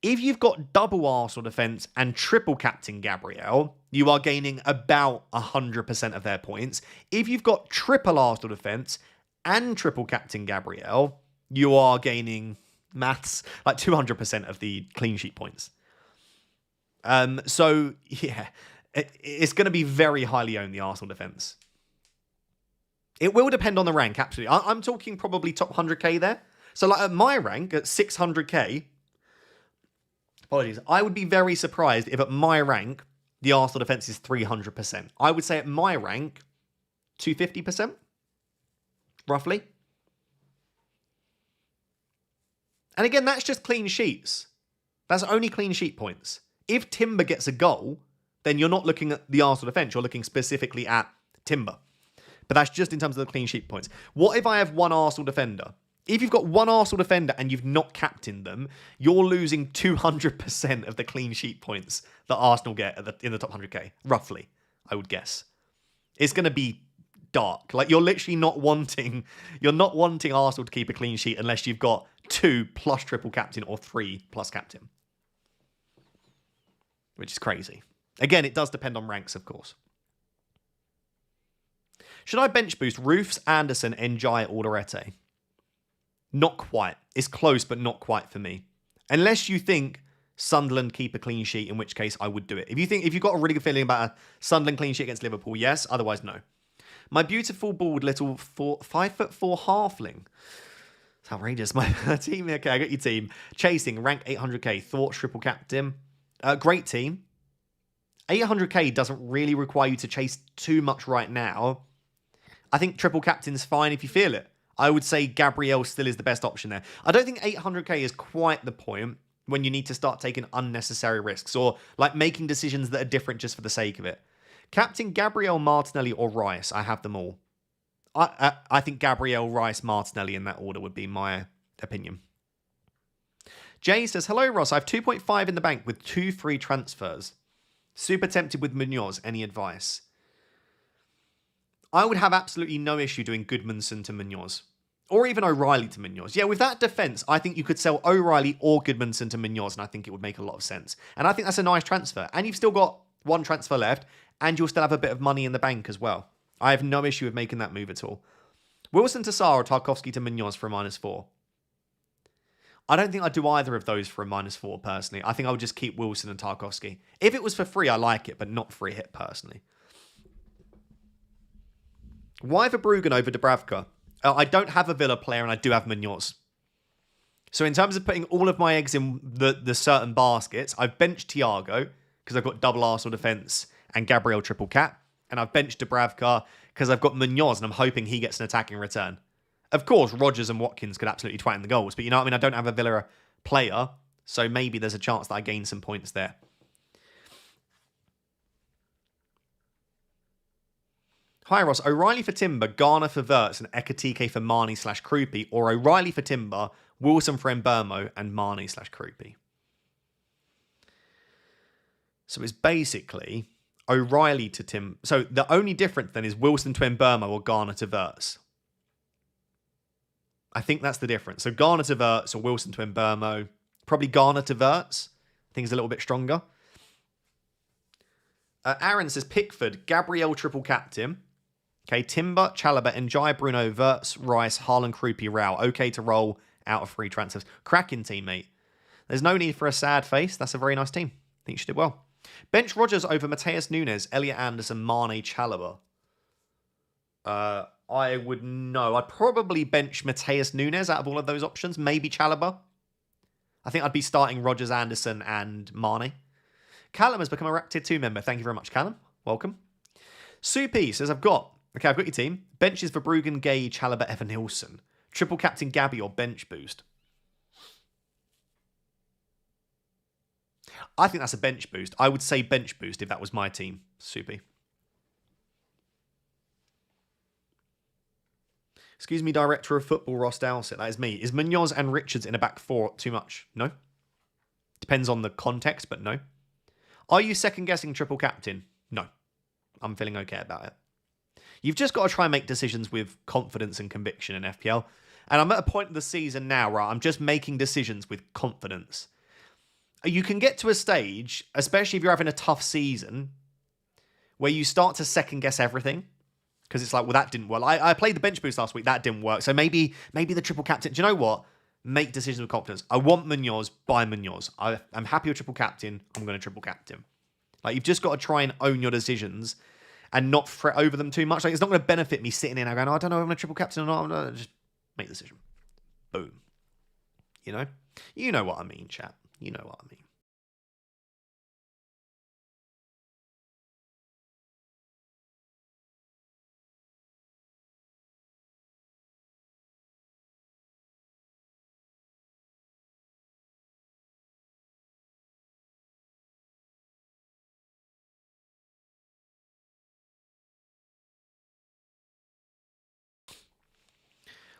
If you've got double Arsenal defence and triple captain Gabriel, you are gaining about 100% of their points. If you've got triple Arsenal defence and triple captain Gabriel, you are gaining maths like 200% of the clean sheet points. So yeah, it's going to be very highly owned, the Arsenal defence. It will depend on the rank, absolutely. I'm talking probably top 100k there. So like at my rank, at 600k, apologies, I would be very surprised if at my rank, the Arsenal defence is 300%. I would say at my rank, 250%, roughly. And again, that's just clean sheets. That's only clean sheet points. If Timber gets a goal, then you're not looking at the Arsenal defence, you're looking specifically at Timber. But that's just in terms of the clean sheet points. What if I have one Arsenal defender? If you've got one Arsenal defender and you've not captained them, you're losing 200% of the clean sheet points that Arsenal get in the top 100k, roughly, I would guess. It's going to be dark. Like, you're literally not wanting Arsenal to keep a clean sheet unless you've got 2 plus triple captain or 3 plus captain. Which is crazy. Again, it does depend on ranks, of course. Should I bench boost Roofs, Anderson, Njai, Alderete? Not quite. It's close, but not quite for me. Unless you think Sunderland keep a clean sheet, in which case I would do it. If you've got a really good feeling about a Sunderland clean sheet against Liverpool, yes. Otherwise, no. My beautiful, bald, little 5'4" halfling. It's outrageous. My team, okay, I got your team. Chasing, rank 800k. Thoughts, triple captain. Great team. 800k doesn't really require you to chase too much right now. I think triple captain's fine if you feel it. I would say Gabriel still is the best option there. I don't think 800k is quite the point when you need to start taking unnecessary risks or like making decisions that are different just for the sake of it. Captain Gabriel, Martinelli, or Rice. I have them all. I think Gabriel, Rice, Martinelli in that order would be my opinion. Jay says, hello Ross, I have 2.5 in the bank with 2 free transfers. Super tempted with Munoz. Any advice? I would have absolutely no issue doing Goodmanson to Munoz. Or even O'Reilly to Munoz. Yeah, with that defence, I think you could sell O'Reilly or Goodmanson to Munoz, and I think it would make a lot of sense. And I think that's a nice transfer. And you've still got 1 transfer left, and you'll still have a bit of money in the bank as well. I have no issue with making that move at all. Wilson to Sarr or Tarkowski to Munoz for a -4. I don't think I'd do either of those for a -4, personally. I think I would just keep Wilson and Tarkowski. If it was for free, I like it, but not for a hit, personally. Why Verbruggen over Dubravka? I don't have a Villa player, and I do have Munoz. So in terms of putting all of my eggs in the certain baskets, I've benched Thiago, because I've got double Arsenal defence and Gabriel triple cap. And I've benched Dubravka because I've got Munoz, and I'm hoping he gets an attacking return. Of course, Rodgers and Watkins could absolutely twat in the goals, but you know what I mean? I don't have a Villa player, so maybe there's a chance that I gain some points there. Hi Ross, O'Reilly for Timber, Garner for Wirtz, and Ekatike for Marnie/Krupi, or O'Reilly for Timber, Wilson for Mbeumo, and Marnie/Krupi. So it's basically O'Reilly to Tim. So the only difference then is Wilson to Mbeumo or Garner to Wirtz. I think that's the difference. So Garner to Wirtz or Wilson to Mbeumo. Probably Garner to Wirtz. I think is a little bit stronger. Aaron says Pickford, Gabriel triple captain. Okay, Timber, Chalobah, Njai, Bruno, Verts, Rice, Haaland, Krupi, Rao. Okay to roll out of free transfers. Cracking team, mate. There's no need for a sad face. That's a very nice team. I think you did well. Bench Rodgers over Mateus Nunes, Elliot Anderson, Mane, Chalobah. I would know. I'd probably bench Mateus Nunes out of all of those options. Maybe Chalobah. I think I'd be starting Rodgers, Anderson, and Mane. Callum has become a Raptid 2 member. Thank you very much, Callum. Welcome. Soupy says, I've got your team. Benches for Bruggen, Gay, Chalobah, Evan Nilsson. Triple captain Gabby or bench boost. I think that's a bench boost. I would say bench boost if that was my team, Soupy. Excuse me, director of football, Ross Dowsett. That is me. Is Munoz and Richards in a back four too much? No. Depends on the context, but no. Are you second guessing triple captain? No. I'm feeling okay about it. You've just got to try and make decisions with confidence and conviction in FPL. And I'm at a point of the season now where I'm just making decisions with confidence. You can get to a stage, especially if you're having a tough season, where you start to second guess everything. Because it's like, well, that didn't work. I played the bench boost last week. That didn't work. So maybe the triple captain. Do you know what? Make decisions with confidence. I want Munoz, buy Munoz. I'm happy with triple captain. I'm going to triple captain. Like, you've just got to try and own your decisions and not fret over them too much. Like, it's not going to benefit me sitting in and going, oh, I don't know if I'm going to triple captain or not. Just make the decision. Boom. You know? You know what I mean, chat. You know what I mean.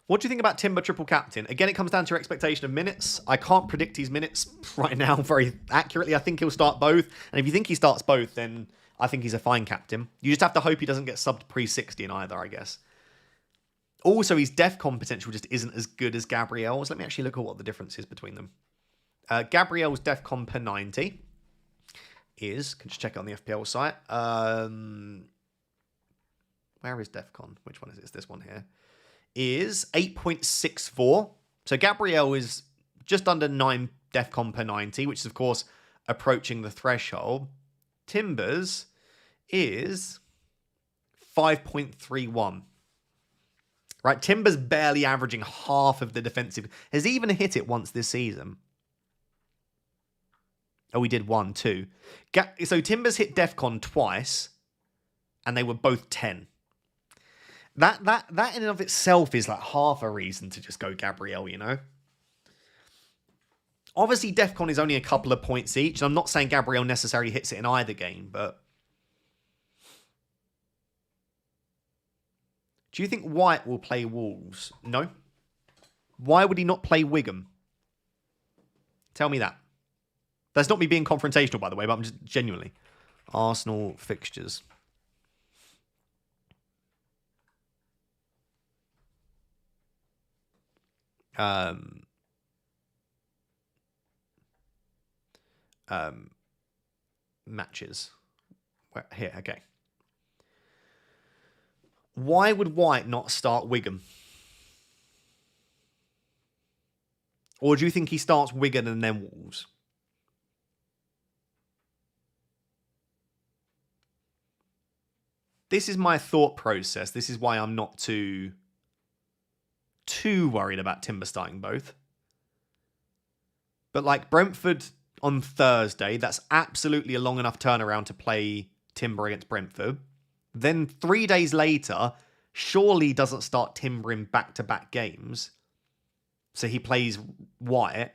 What do you think about Timber triple captain? Again, it comes down to your expectation of minutes. I can't predict his minutes right now very accurately. I think he'll start both. And if you think he starts both, then I think he's a fine captain. You just have to hope he doesn't get subbed pre-60 in either, I guess. Also, his DEFCON potential just isn't as good as Gabriel's. Let me actually look at what the difference is between them. Gabriel's DEFCON per 90 is... Can just check it on the FPL site. Where is DEFCON? Which one is it? It's this one here. Is 8.64. So Gabriel is just under 9 DEFCON per 90, which is, of course, approaching the threshold. Timbers is 5.31. Right, Timbers barely averaging half of the defensive. Has even hit it once this season. Oh, he did 1, 2. So Timbers hit DEFCON twice, and they were both 10. That in and of itself is like half a reason to just go Gabriel, you know? Obviously, DEFCON is only a couple of points each. And I'm not saying Gabriel necessarily hits it in either game, but... Do you think White will play Wolves? No. Why would he not play Wigan? Tell me that. That's not me being confrontational, by the way, but I'm just genuinely. Arsenal fixtures. Matches. Here, okay. Why would White not start Wigan? Or do you think he starts Wigan and then Wolves? This is my thought process. This is why I'm not too worried about Timber starting both. But like Brentford on Thursday, that's absolutely a long enough turnaround to play Timber against Brentford. Then 3 days later, surely doesn't start Timber in back-to-back games. So he plays White.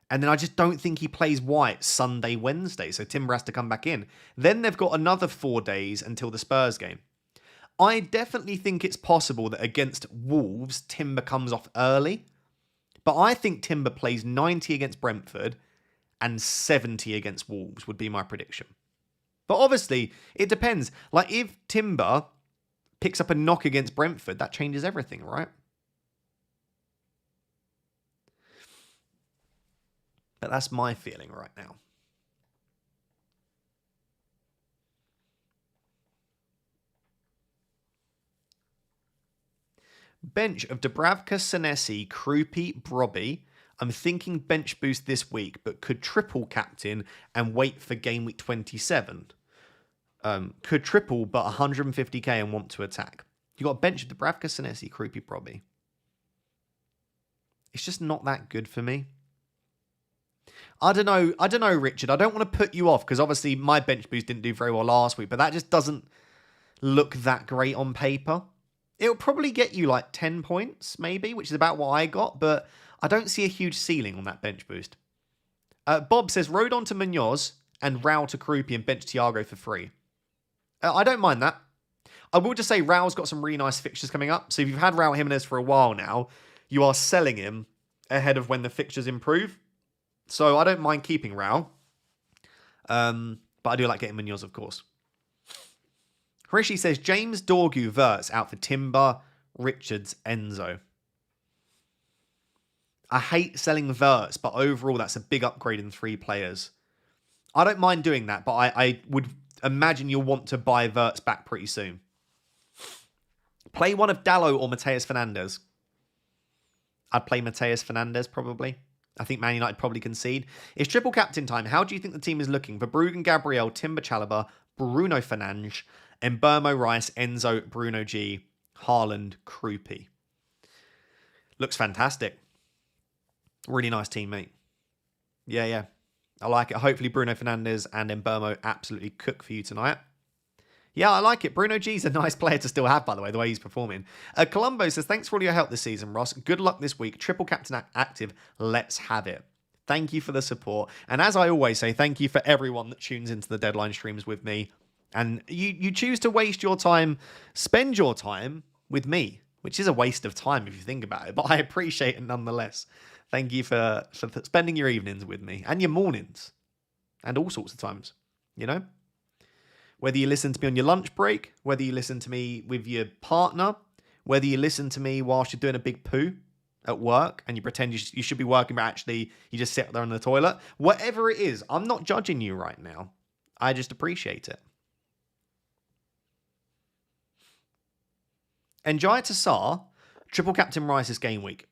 And then I just don't think he plays White Sunday, Wednesday. So Timber has to come back in. Then they've got another 4 days until the Spurs game. I definitely think it's possible that against Wolves, Timber comes off early. But I think Timber plays 90 against Brentford and 70 against Wolves would be my prediction. But obviously, it depends. Like, if Timber picks up a knock against Brentford, that changes everything, right? But that's my feeling right now. Bench of Dubravka, Senesi, Krupi, Brobby. I'm thinking bench boost this week, but could triple captain and wait for game week 27. Could triple, but 150k and want to attack. You got a bench of Dubravka, Senesi, Krupi, Brobby. It's just not that good for me. I don't know, Richard. I don't want to put you off because obviously my bench boost didn't do very well last week, but that just doesn't look that great on paper. It'll probably get you like 10 points, maybe, which is about what I got, but I don't see a huge ceiling on that bench boost. Bob says, Rodon to Munoz and Rao to Krupi and bench Thiago for free. I don't mind that. I will just say Rao's got some really nice fixtures coming up. So if you've had Raul Jimenez for a while now, you are selling him ahead of when the fixtures improve. So I don't mind keeping Raul. But I do like getting Munoz, of course. Hrishi says, James Dorgu Verts out for Timber, Richards, Enzo. I hate selling Verts, but overall that's a big upgrade in 3 players. I don't mind doing that, but I would imagine you'll want to buy Verts back pretty soon. Play one of Dallo or Mateus Fernandes. I'd play Mateus Fernandes probably. I think Man United probably concede. It's triple captain time. How do you think the team is looking? Verbruggen, Gabriel, Timber Chalobah, Bruno Fernandes, Mbermo Rice, Enzo, Bruno G, Haaland, Krupi. Looks fantastic. Really nice team, mate. Yeah. I like it. Hopefully Bruno Fernandes and Mbermo absolutely cook for you tonight. Yeah, I like it. Bruno G's a nice player to still have, by the way he's performing. Colombo says, thanks for all your help this season, Ross. Good luck this week. Triple captain active. Let's have it. Thank you for the support. And as I always say, thank you for everyone that tunes into the deadline streams with me. And you choose to waste your time, spend your time with me, which is a waste of time if you think about it. But I appreciate it nonetheless. Thank you for spending your evenings with me and your mornings and all sorts of times, you know? Whether you listen to me on your lunch break, whether you listen to me with your partner, whether you listen to me whilst you're doing a big poo at work and you pretend you should be working, but actually you just sit there on the toilet. Whatever it is, I'm not judging you right now. I just appreciate it. Enjoy to Sar, triple captain Rice's game week.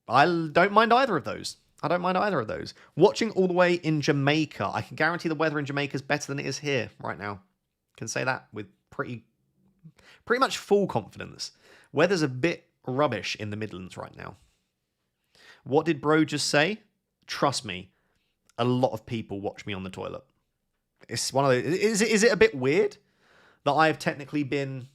I don't mind either of those. Watching all the way in Jamaica. I can guarantee the weather in Jamaica is better than it is here right now. Can say that with pretty much full confidence. Weather's a bit rubbish in the Midlands right now. What did bro just say? Trust me, a lot of people watch me on the toilet. It's one of those. Is it a bit weird that I have technically been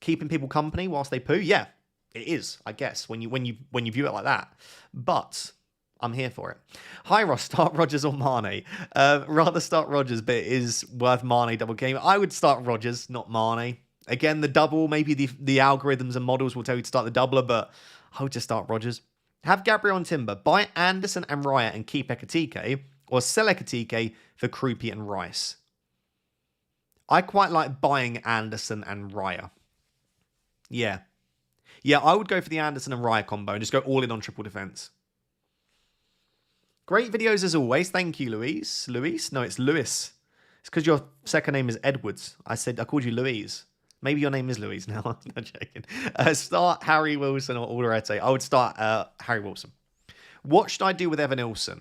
keeping people company whilst they poo? Yeah, it is, I guess, when you view it like that. But I'm here for it. Hi, Ross. Start Rodgers or Mane? Rather start Rodgers, but it is worth Mane double game. I would start Rodgers, not Mane. Again, the double, maybe the algorithms and models will tell you to start the doubler, but I would just start Rodgers. Have Gabriel and Timber. Buy Anderson and Raya and keep Ekatike, or sell Ekatike for Krupi and Rice. I quite like buying Anderson and Raya. Yeah, I would go for the Anderson and Raya combo and just go all in on triple defense. Great videos as always. Thank you, Louise. Louise? No, it's Lewis. It's because your second name is Edwards. I called you Louise. Maybe your name is Louise now. I'm not joking. Start Harry Wilson or Alderete. I would start Harry Wilson. What should I do with Evan Ilson?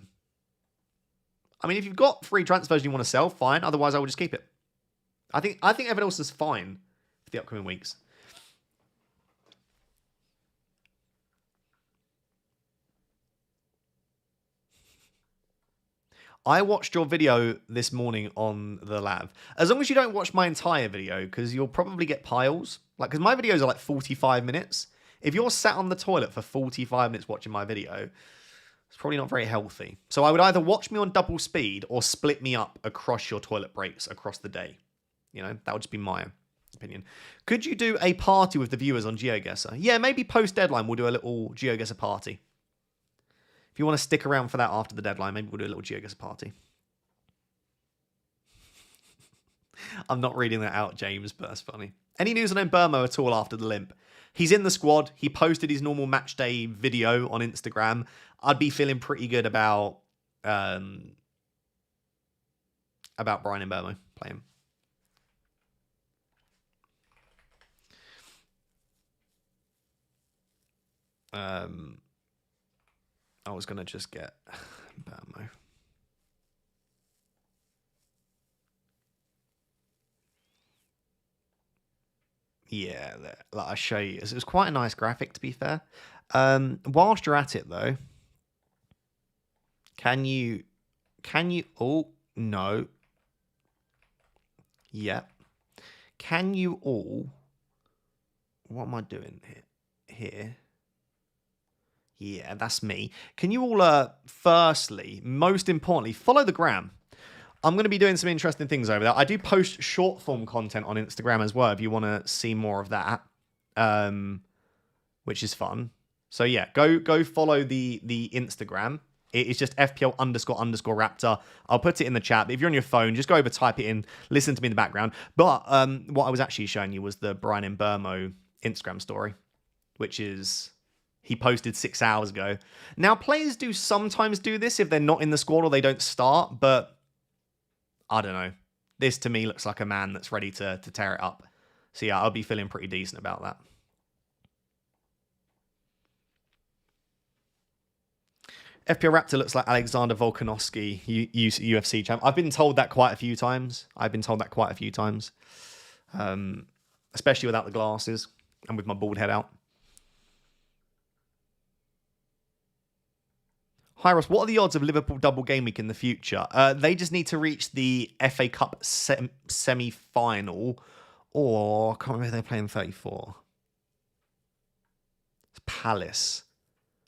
I mean, if you've got free transfers you want to sell, fine. Otherwise, I will just keep it. I think Evan Ilson's fine for the upcoming weeks. I watched your video this morning on the Lav. As long as you don't watch my entire video, because you'll probably get piles. Because my videos are like 45 minutes. If you're sat on the toilet for 45 minutes watching my video, it's probably not very healthy. So I would either watch me on double speed or split me up across your toilet breaks across the day. You know, that would just be my opinion. Could you do a party with the viewers on GeoGuessr? Yeah, maybe post-deadline we'll do a little GeoGuessr party. If you want to stick around for that after the deadline, maybe we'll do a little GeoGuessr party. I'm not reading that out, James, but that's funny. Any news on Mbermo at all after the limp? He's in the squad. He posted his normal match day video on Instagram. I'd be feeling pretty good about Brian Mbermo playing. . I was going to just get Burmo. Yeah, like I show you. It was quite a nice graphic, to be fair. Whilst you're at it, though, can you... Oh, no. Yep. Can you all... What am I doing here? Yeah, that's me. Can you all, firstly, most importantly, follow the gram? I'm going to be doing some interesting things over there. I do post short form content on Instagram as well if you want to see more of that, which is fun. So yeah, go follow the Instagram. It is just FPL__Raptor. I'll put it in the chat. But if you're on your phone, just go over, type it in, listen to me in the background. But what I was actually showing you was the Brian Mbermo Instagram story, which is... He posted 6 hours ago. Now, players do sometimes do this if they're not in the squad or they don't start, but I don't know. This, to me, looks like a man that's ready to tear it up. So, yeah, I'll be feeling pretty decent about that. FPL Raptor looks like Alexander Volkanovski, UFC champ. I've been told that quite a few times. Especially without the glasses and with my bald head out. Hi Ross, what are the odds of Liverpool double game week in the future? They just need to reach the FA Cup semi-final, or I can't remember if they're playing 34. It's Palace.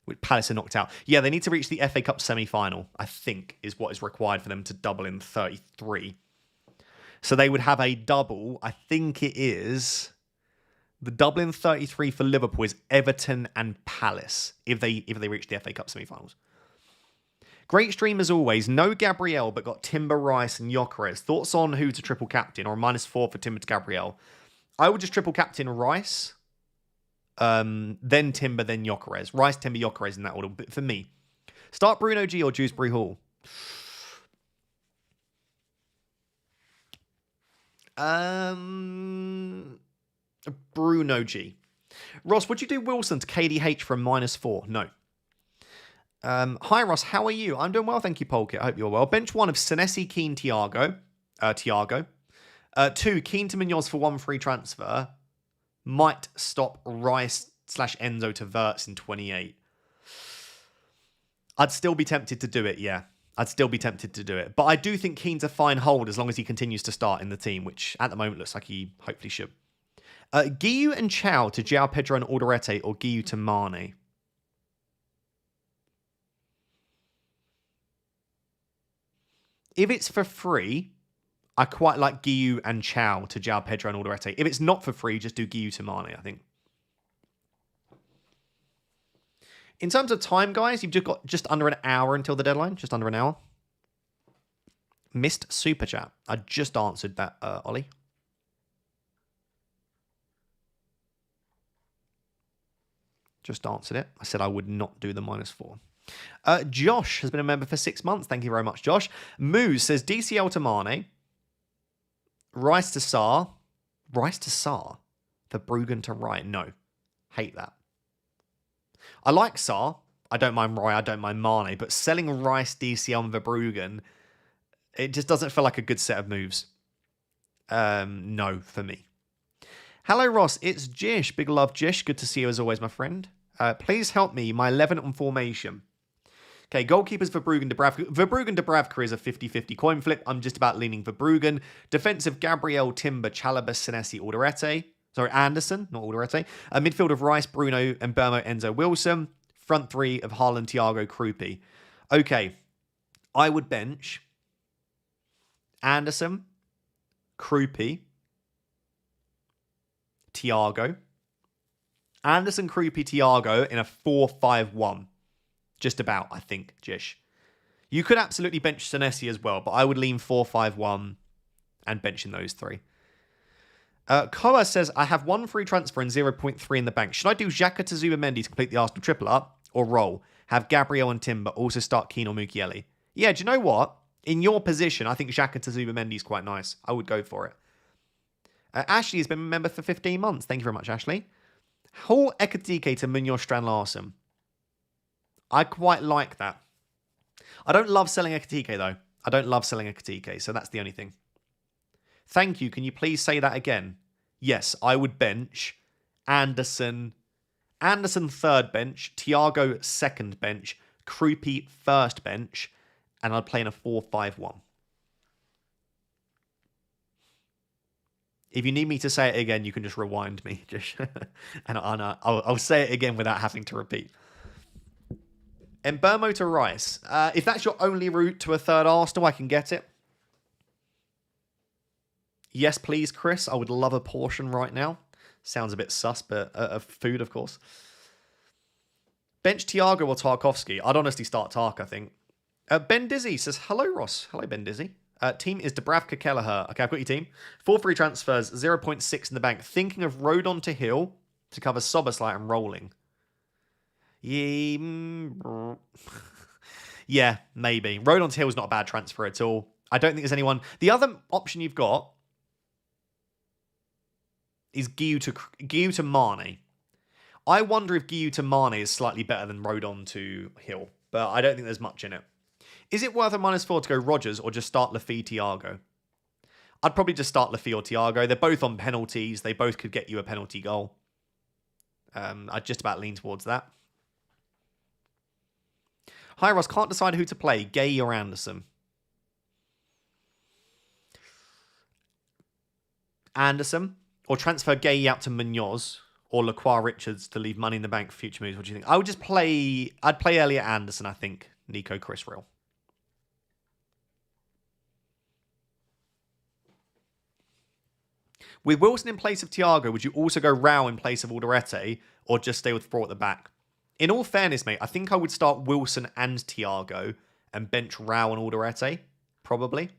With Palace are knocked out. Yeah, they need to reach the FA Cup semi-final, I think, is what is required for them to double in 33. So they would have a double. I think it is... The double in 33 for Liverpool is Everton and Palace, if they reach the FA Cup semi-finals. Great stream as always. No Gabriel, but got Timber, Rice, and Gyökeres. Thoughts on who to triple captain, or -4 for Timber to Gabriel? I would just triple captain Rice, then Timber, then Gyökeres. Rice, Timber, Gyökeres in that order. But for me, start Bruno G or Dewsbury Hall. Bruno G. Ross, would you do Wilson to KDH from -4? No. Hi Ross, how are you? I'm doing well, thank you, Polkit. I hope you're well. Bench 1 of Senesi, Keane, Thiago. 2, Keane to Munoz for 1 free transfer. Might stop Rice/Enzo to Verts in 28. I'd still be tempted to do it, yeah. I'd still be tempted to do it. But I do think Keane's a fine hold as long as he continues to start in the team, which at the moment looks like he hopefully should. Guiu and Chow to João Pedro and Alderete, or Guiu to Mane? If it's for free, I quite like Guiu and Chow to João Pedro and Alderete. If it's not for free, just do Guiu to Mane, I think. In terms of time, guys, you've just got just under an hour until the deadline. Just under an hour. Missed super chat. I just answered that, Ollie. Just answered it. I said I would not do the -4. Josh has been a member for 6 months. Thank you very much, Josh. Moose says DCL to Mane. Rice to Sarr. Rice to Sarr. For Bruggen to Wright. No. Hate that. I like Sarr. I don't mind Roy. I don't mind Mane. But selling Rice, DCL and Verbruggen, it just doesn't feel like a good set of moves. No, for me. Hello, Ross. It's Jish. Big love, Jish. Good to see you as always, my friend. Please help me. My 11 on formation. Okay, goalkeepers for Verbruggen, Dubravka. Verbruggen, Dubravka is a 50-50 coin flip. I'm just about leaning for Verbruggen. Defensive, Gabriel, Timber, Chalobah, Senesi, Alderete. Sorry, Anderson, not Alderete. Midfield of Rice, Bruno, and Mbermo, Enzo, Wilson. Front 3 of Haaland, Thiago, Krupi. Okay, I would bench Anderson, Krupi, Thiago. Anderson, Krupi, Thiago in a 4-5-1. Just about, I think, Jish. You could absolutely bench Senesi as well, but I would lean 4-5-1 and bench in those 3. Koa says, I have 1 free transfer and 0.3 in the bank. Should I do Xhaka to Zubimendi to complete the Arsenal triple up, or roll? Have Gabriel and Timber also start Keane or Mukiele? Yeah, do you know what? In your position, I think Xhaka to Zubimendi is quite nice. I would go for it. Ashley has been a member for 15 months. Thank you very much, Ashley. Hall Ekatike to Munoz Strand Larsen. I quite like that. I don't love selling Ekatike, though. I don't love selling Ekatike, so that's the only thing. Thank you. Can you please say that again? Yes, I would bench Anderson. Anderson third bench. Thiago second bench. Krupi first bench. And I'd play in a 4-5-1. If you need me to say it again, you can just rewind me. And I'll say it again without having to repeat. Mbermo to Rice. If that's your only route to a third Arsenal, I can get it. Yes, please, Chris. I would love a portion right now. Sounds a bit sus, but of food, of course. Bench Thiago or Tarkovsky. I'd honestly start Tark, I think. Ben Dizzy says, hello, Ross. Hello, Ben Dizzy. Team is Dubravka Kelleher. Okay, I've got your team. 4 free transfers, 0.6 in the bank. Thinking of Rodon to Hill to cover Soboslai and rolling. Yeah, maybe. Rodon to Hill is not a bad transfer at all. I don't think there's anyone. The other option you've got is Guiu to Mane. I wonder if Guiu to Mane is slightly better than Rodon to Hill, but I don't think there's much in it. Is it worth a -4 to go Rodgers or just start Lafille Thiago? I'd probably just start Lafille or Thiago. They're both on penalties. They both could get you a penalty goal. I'd just about lean towards that. Hi, Ross. Can't decide who to play, Gay or Anderson. Anderson, or transfer Gay out to Munoz, or Lacroix Richards to leave money in the bank for future moves. What do you think? I'd play Elliot Anderson, I think. Nico Crisrell. With Wilson in place of Thiago, would you also go Rao in place of Alderete, or just stay with 4 at the back? In all fairness, mate, I think I would start Wilson and Thiago and bench Rao and Alderete, probably.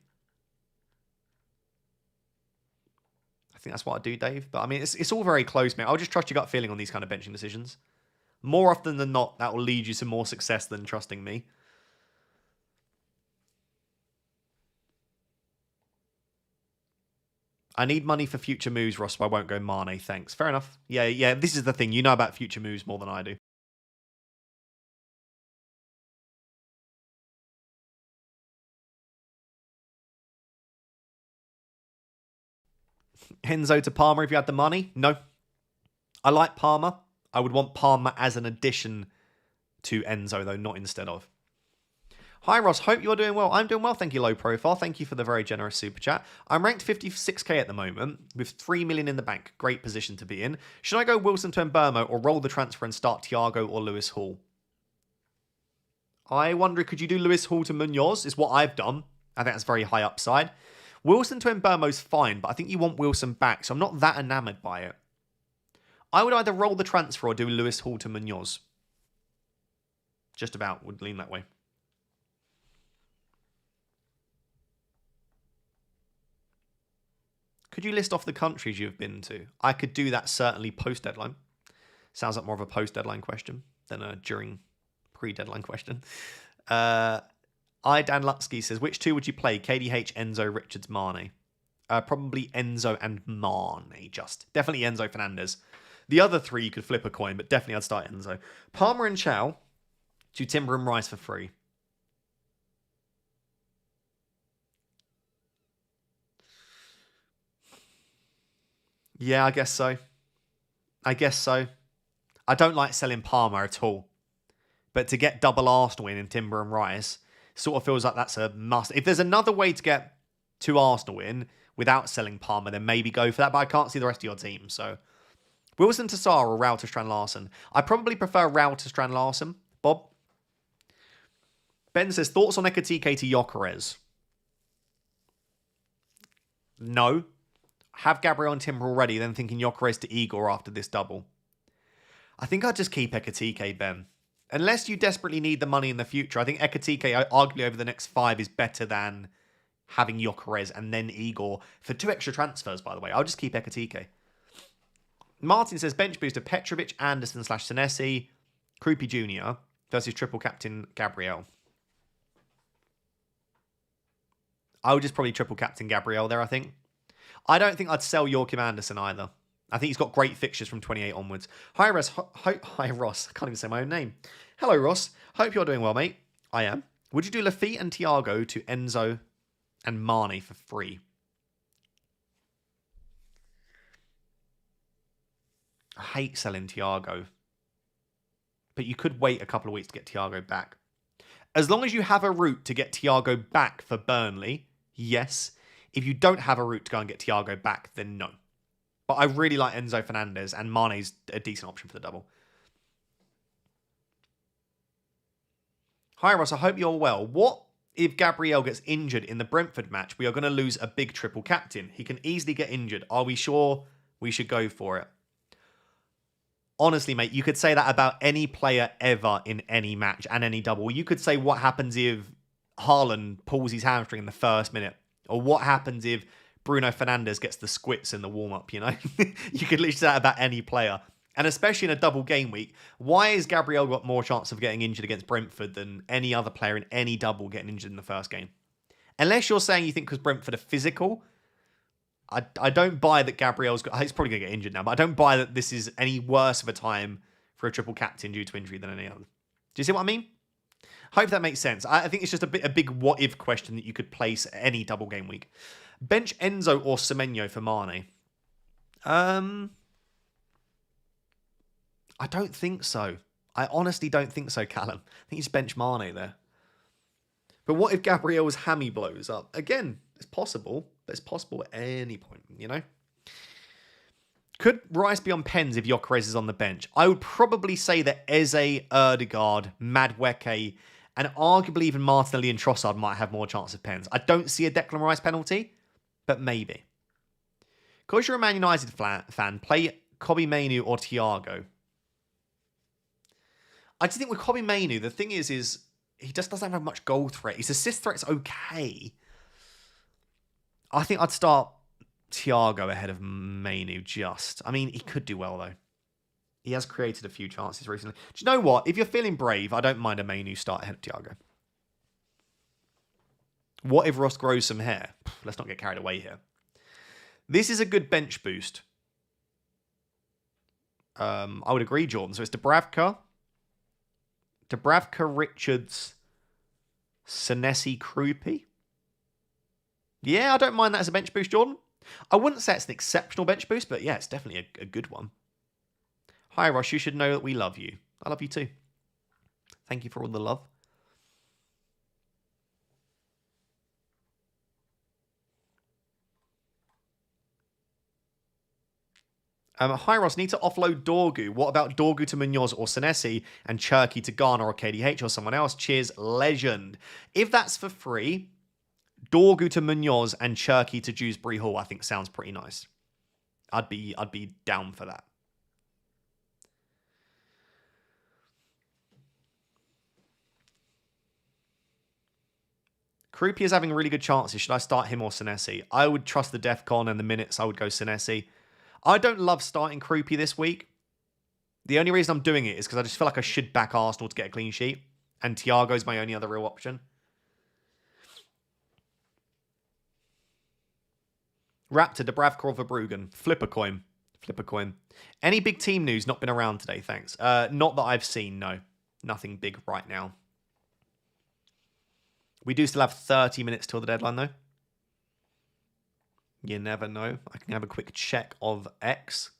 I think that's what I'd do, Dave. But I mean, it's all very close, mate. I'll just trust your gut feeling on these kind of benching decisions. More often than not, that will lead you to more success than trusting me. I need money for future moves, Ross, so I won't go Mane, thanks. Fair enough. Yeah, this is the thing. You know about future moves more than I do. Enzo to Palmer if you had the money? No. I like Palmer. I would want Palmer as an addition to Enzo, though, not instead of. Hi, Ross. Hope you're doing well. I'm doing well, thank you, Low Profile. Thank you for the very generous super chat. I'm ranked 56k at the moment, with 3 million in the bank. Great position to be in. Should I go Wilson to Mbermo or roll the transfer and start Thiago or Lewis Hall? I wonder, could you do Lewis Hall to Munoz? Is what I've done. I think that's very high upside. Wilson to Mbermo's fine, but I think you want Wilson back, so I'm not that enamoured by it. I would either roll the transfer or do Lewis Hall to Munoz. Just about would lean that way. Could you list off the countries you've been to? I could do that certainly post-deadline. Sounds like more of a post-deadline question than a during pre-deadline question. Dan Lutsky says, which 2 would you play? KDH, Enzo, Richards, Mane. Probably Enzo and Mane, just. Definitely Enzo Fernandez. The other 3 you could flip a coin, but definitely I'd start Enzo. Palmer and Chow to Timber and Rice for free. Yeah, I guess so. I don't like selling Palmer at all. But to get double Arsenal in Timber and Rice, sort of feels like that's a must. If there's another way to get 2 Arsenal in without selling Palmer, then maybe go for that. But I can't see the rest of your team. So Wilson to Sarr or Rao to Strand Larsen? I probably prefer Rao to Strand Larsen. Bob? Ben says, thoughts on Ekatike to Gyökeres? No. Have Gabriel and Timber already, then thinking Gyökeres to Igor after this double. I think I'd just keep Ekatike, Ben. Unless you desperately need the money in the future, I think Ekatike, arguably over the next 5, is better than having Gyökeres and then Igor for 2 extra transfers, by the way. I'll just keep Ekatike. Martin says, bench booster Petrovic, Anderson / Senesi, Krupi Jr. versus triple captain Gabriel. I would just probably triple captain Gabriel there, I think. I don't think I'd sell Joachim Anderson either. I think he's got great fixtures from 28 onwards. Hi, Ross. Hi, Ross. I can't even say my own name. Hello, Ross. Hope you're doing well, mate. I am. Would you do Lafitte and Thiago to Enzo and Mane for free? I hate selling Thiago. But you could wait a couple of weeks to get Thiago back. As long as you have a route to get Thiago back for Burnley, yes. If you don't have a route to go and get Thiago back, then no. But I really like Enzo Fernandez, and Mane's a decent option for the double. Hi, Ross. I hope you're well. What if Gabriel gets injured in the Brentford match? We are going to lose a big triple captain. He can easily get injured. Are we sure we should go for it? Honestly, mate, you could say that about any player ever in any match and any double. You could say what happens if Haaland pulls his hamstring in the first minute. Or what happens if Bruno Fernandes gets the squits in the warm-up, you know? You could literally say that about any player. And especially in a double game week, why has Gabriel got more chance of getting injured against Brentford than any other player in any double getting injured in the first game? Unless you're saying you think because Brentford are physical, I don't buy that Gabriel's got... He's probably going to get injured now, but I don't buy that this is any worse of a time for a triple captain due to injury than any other. Do you see what I mean? Hope that makes sense. I think it's just a big what-if question that you could place any double game week. Bench Enzo or Semenyo for Mane? I don't think so. I honestly don't think so, Callum. I think he's bench Mane there. But what if Gabriel's hammy blows up? Again, it's possible. But it's possible at any point, you know? Could Rice be on pens if Gyökeres is on the bench? I would probably say that Eze, Erdegaard, Madueke, and arguably even Martinelli and Trossard might have more chance of pens. I don't see a Declan Rice penalty, but maybe. Because you're a Man United fan, play Kobbie Mainoo or Thiago. I just think with Kobbie Mainoo, the thing is he just doesn't have much goal threat. His assist threat's okay. I think I'd start Thiago ahead of Mainoo just. I mean, he could do well, though. He has created a few chances recently. Do you know what? If you're feeling brave, I don't mind a Mainoo start ahead of Thiago. What if Ross grows some hair? Let's not get carried away here. This is a good bench boost. I would agree, Jordan. So it's Dubravka, Richards, Senesi, Krupi. Yeah, I don't mind that as a bench boost, Jordan. I wouldn't say it's an exceptional bench boost, but yeah, it's definitely a good one. Hi, Ross. You should know that we love you. I love you too. Thank you for all the love. Hi, Ross. Need to offload Dorgu. What about Dorgu to Munoz or Senesi and Cherky to Garner or KDH or someone else? Cheers, legend. If that's for free, Dorgu to Munoz and Cherky to Dewsbury Hall, I think sounds pretty nice. I'd be down for that. Krupi is having really good chances. Should I start him or Senesi? I would trust the DEFCON and the minutes. I would go Senesi. I don't love starting Krupi this week. The only reason I'm doing it is because I just feel like I should back Arsenal to get a clean sheet. And Thiago's my only other real option. Raptor, Dubravka or Verbruggen. Flip a coin. Flip a coin. Any big team news? Not been around today, thanks. Not that I've seen, no. Nothing big right now. We do still have 30 minutes till the deadline, though. You never know. I can have a quick check of X.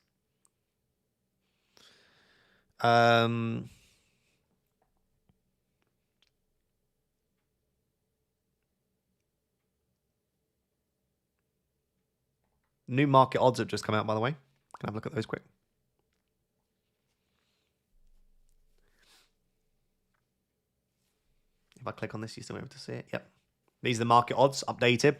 New market odds have just come out, by the way. Can I have a look at those quick? If I click on this, you're still able to see it. Yep. These are the market odds updated.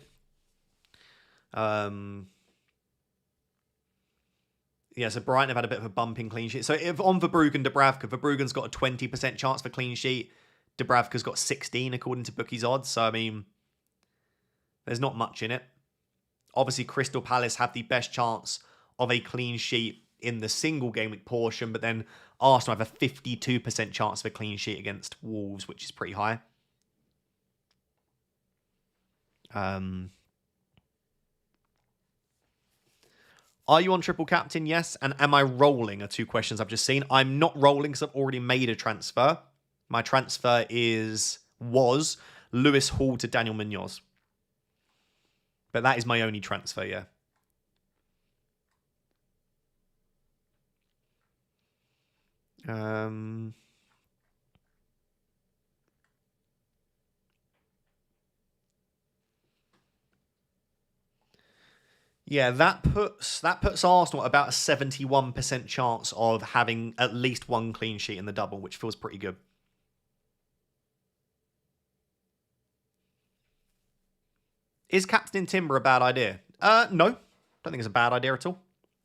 Yeah, so Brighton have had a bit of a bump in clean sheet. So if on Verbruggen, Dubravka, Verbruggen's got a 20% chance for clean sheet. Dubravka's got 16 according to bookies odds. So, I mean, there's not much in it. Obviously, Crystal Palace have the best chance of a clean sheet in the single game week portion, but then Arsenal have a 52% chance of a clean sheet against Wolves, which is pretty high. Are you on triple captain? Yes. And am I rolling are 2 questions I've just seen. I'm not rolling because I've already made a transfer. My transfer was Lewis Hall to Daniel Munoz. But that is my only transfer, yeah. Yeah, that puts Arsenal at about a 71% chance of having at least 1 clean sheet in the double, which feels pretty good. Is captaining Timber a bad idea? No, don't think it's a bad idea at all.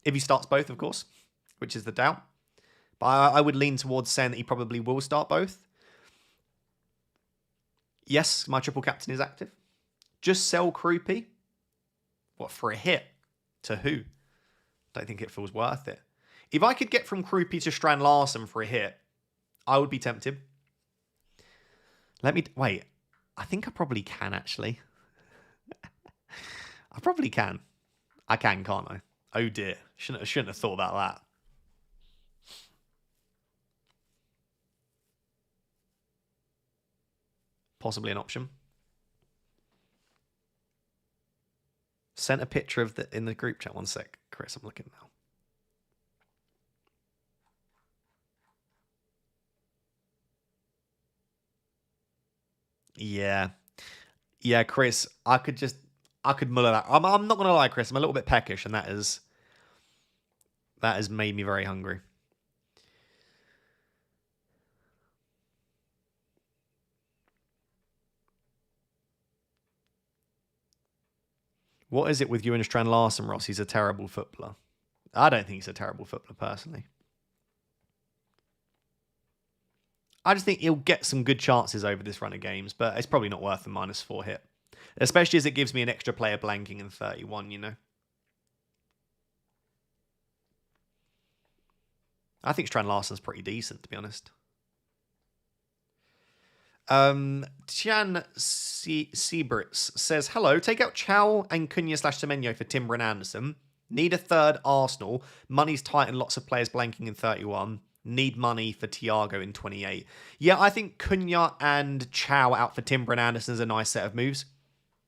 If he starts both, of course, which is the doubt. But I would lean towards saying that he probably will start both. Yes, my triple captain is active. Just sell Kroopy. What, for a hit? To who? Don't think it feels worth it. If I could get from Kroopy to Strand Larsen for a hit, I would be tempted. Wait. I think I probably can, actually. I probably can. I can, can't I? Oh dear. Shouldn't have thought about that. Possibly an option. Sent a picture of in the group chat. 1 sec. Chris, I'm looking now. Yeah. Yeah, Chris, I could muller that. I'm not going to lie, Chris. I'm a little bit peckish, and that has made me very hungry. What is it with you and Strand Larsen, Ross? He's a terrible footballer. I don't think he's a terrible footballer, personally. I just think he'll get some good chances over this run of games, but it's probably not worth the -4 hit. Especially as it gives me an extra player blanking in 31, you know. I think Strand Larsen's pretty decent, to be honest. Tian Sieberts says, hello, take out Chow and Cunha/Semenyo for Timber and Anderson. Need a third Arsenal. Money's tight and lots of players blanking in 31. Need money for Thiago in 28. Yeah, I think Cunha and Chow out for Timber and Anderson is a nice set of moves.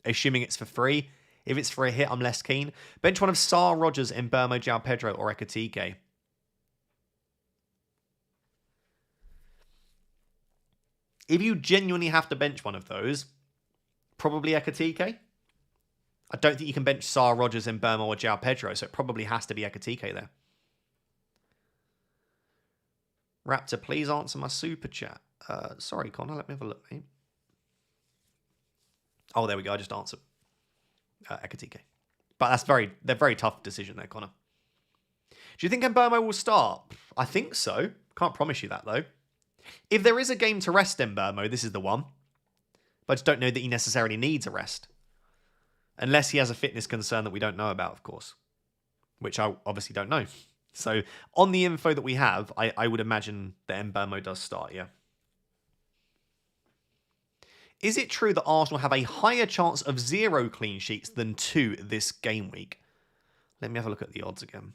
Assuming it's for free. If it's for a hit, I'm less keen. Bench one of Sar, Rogers, Mbeumo, João Pedro, or Ekitike. If you genuinely have to bench one of those, probably Ekitike. I don't think you can bench Sar, Rogers, Mbeumo, or João Pedro, so it probably has to be Ekitike there. Raptor, please answer my super chat. Sorry, Connor, let me have a look, mate. Oh, there we go. I just answered. Ekitike. But they're very tough decision there, Connor. Do you think Mbeumo will start? I think so. Can't promise you that, though. If there is a game to rest Mbeumo, this is the one. But I just don't know that he necessarily needs a rest. Unless he has a fitness concern that we don't know about, of course. Which I obviously don't know. So, on the info that we have, I would imagine that Mbeumo does start, yeah. Is it true that Arsenal have a higher chance of 0 clean sheets than 2 this game week? Let me have a look at the odds again.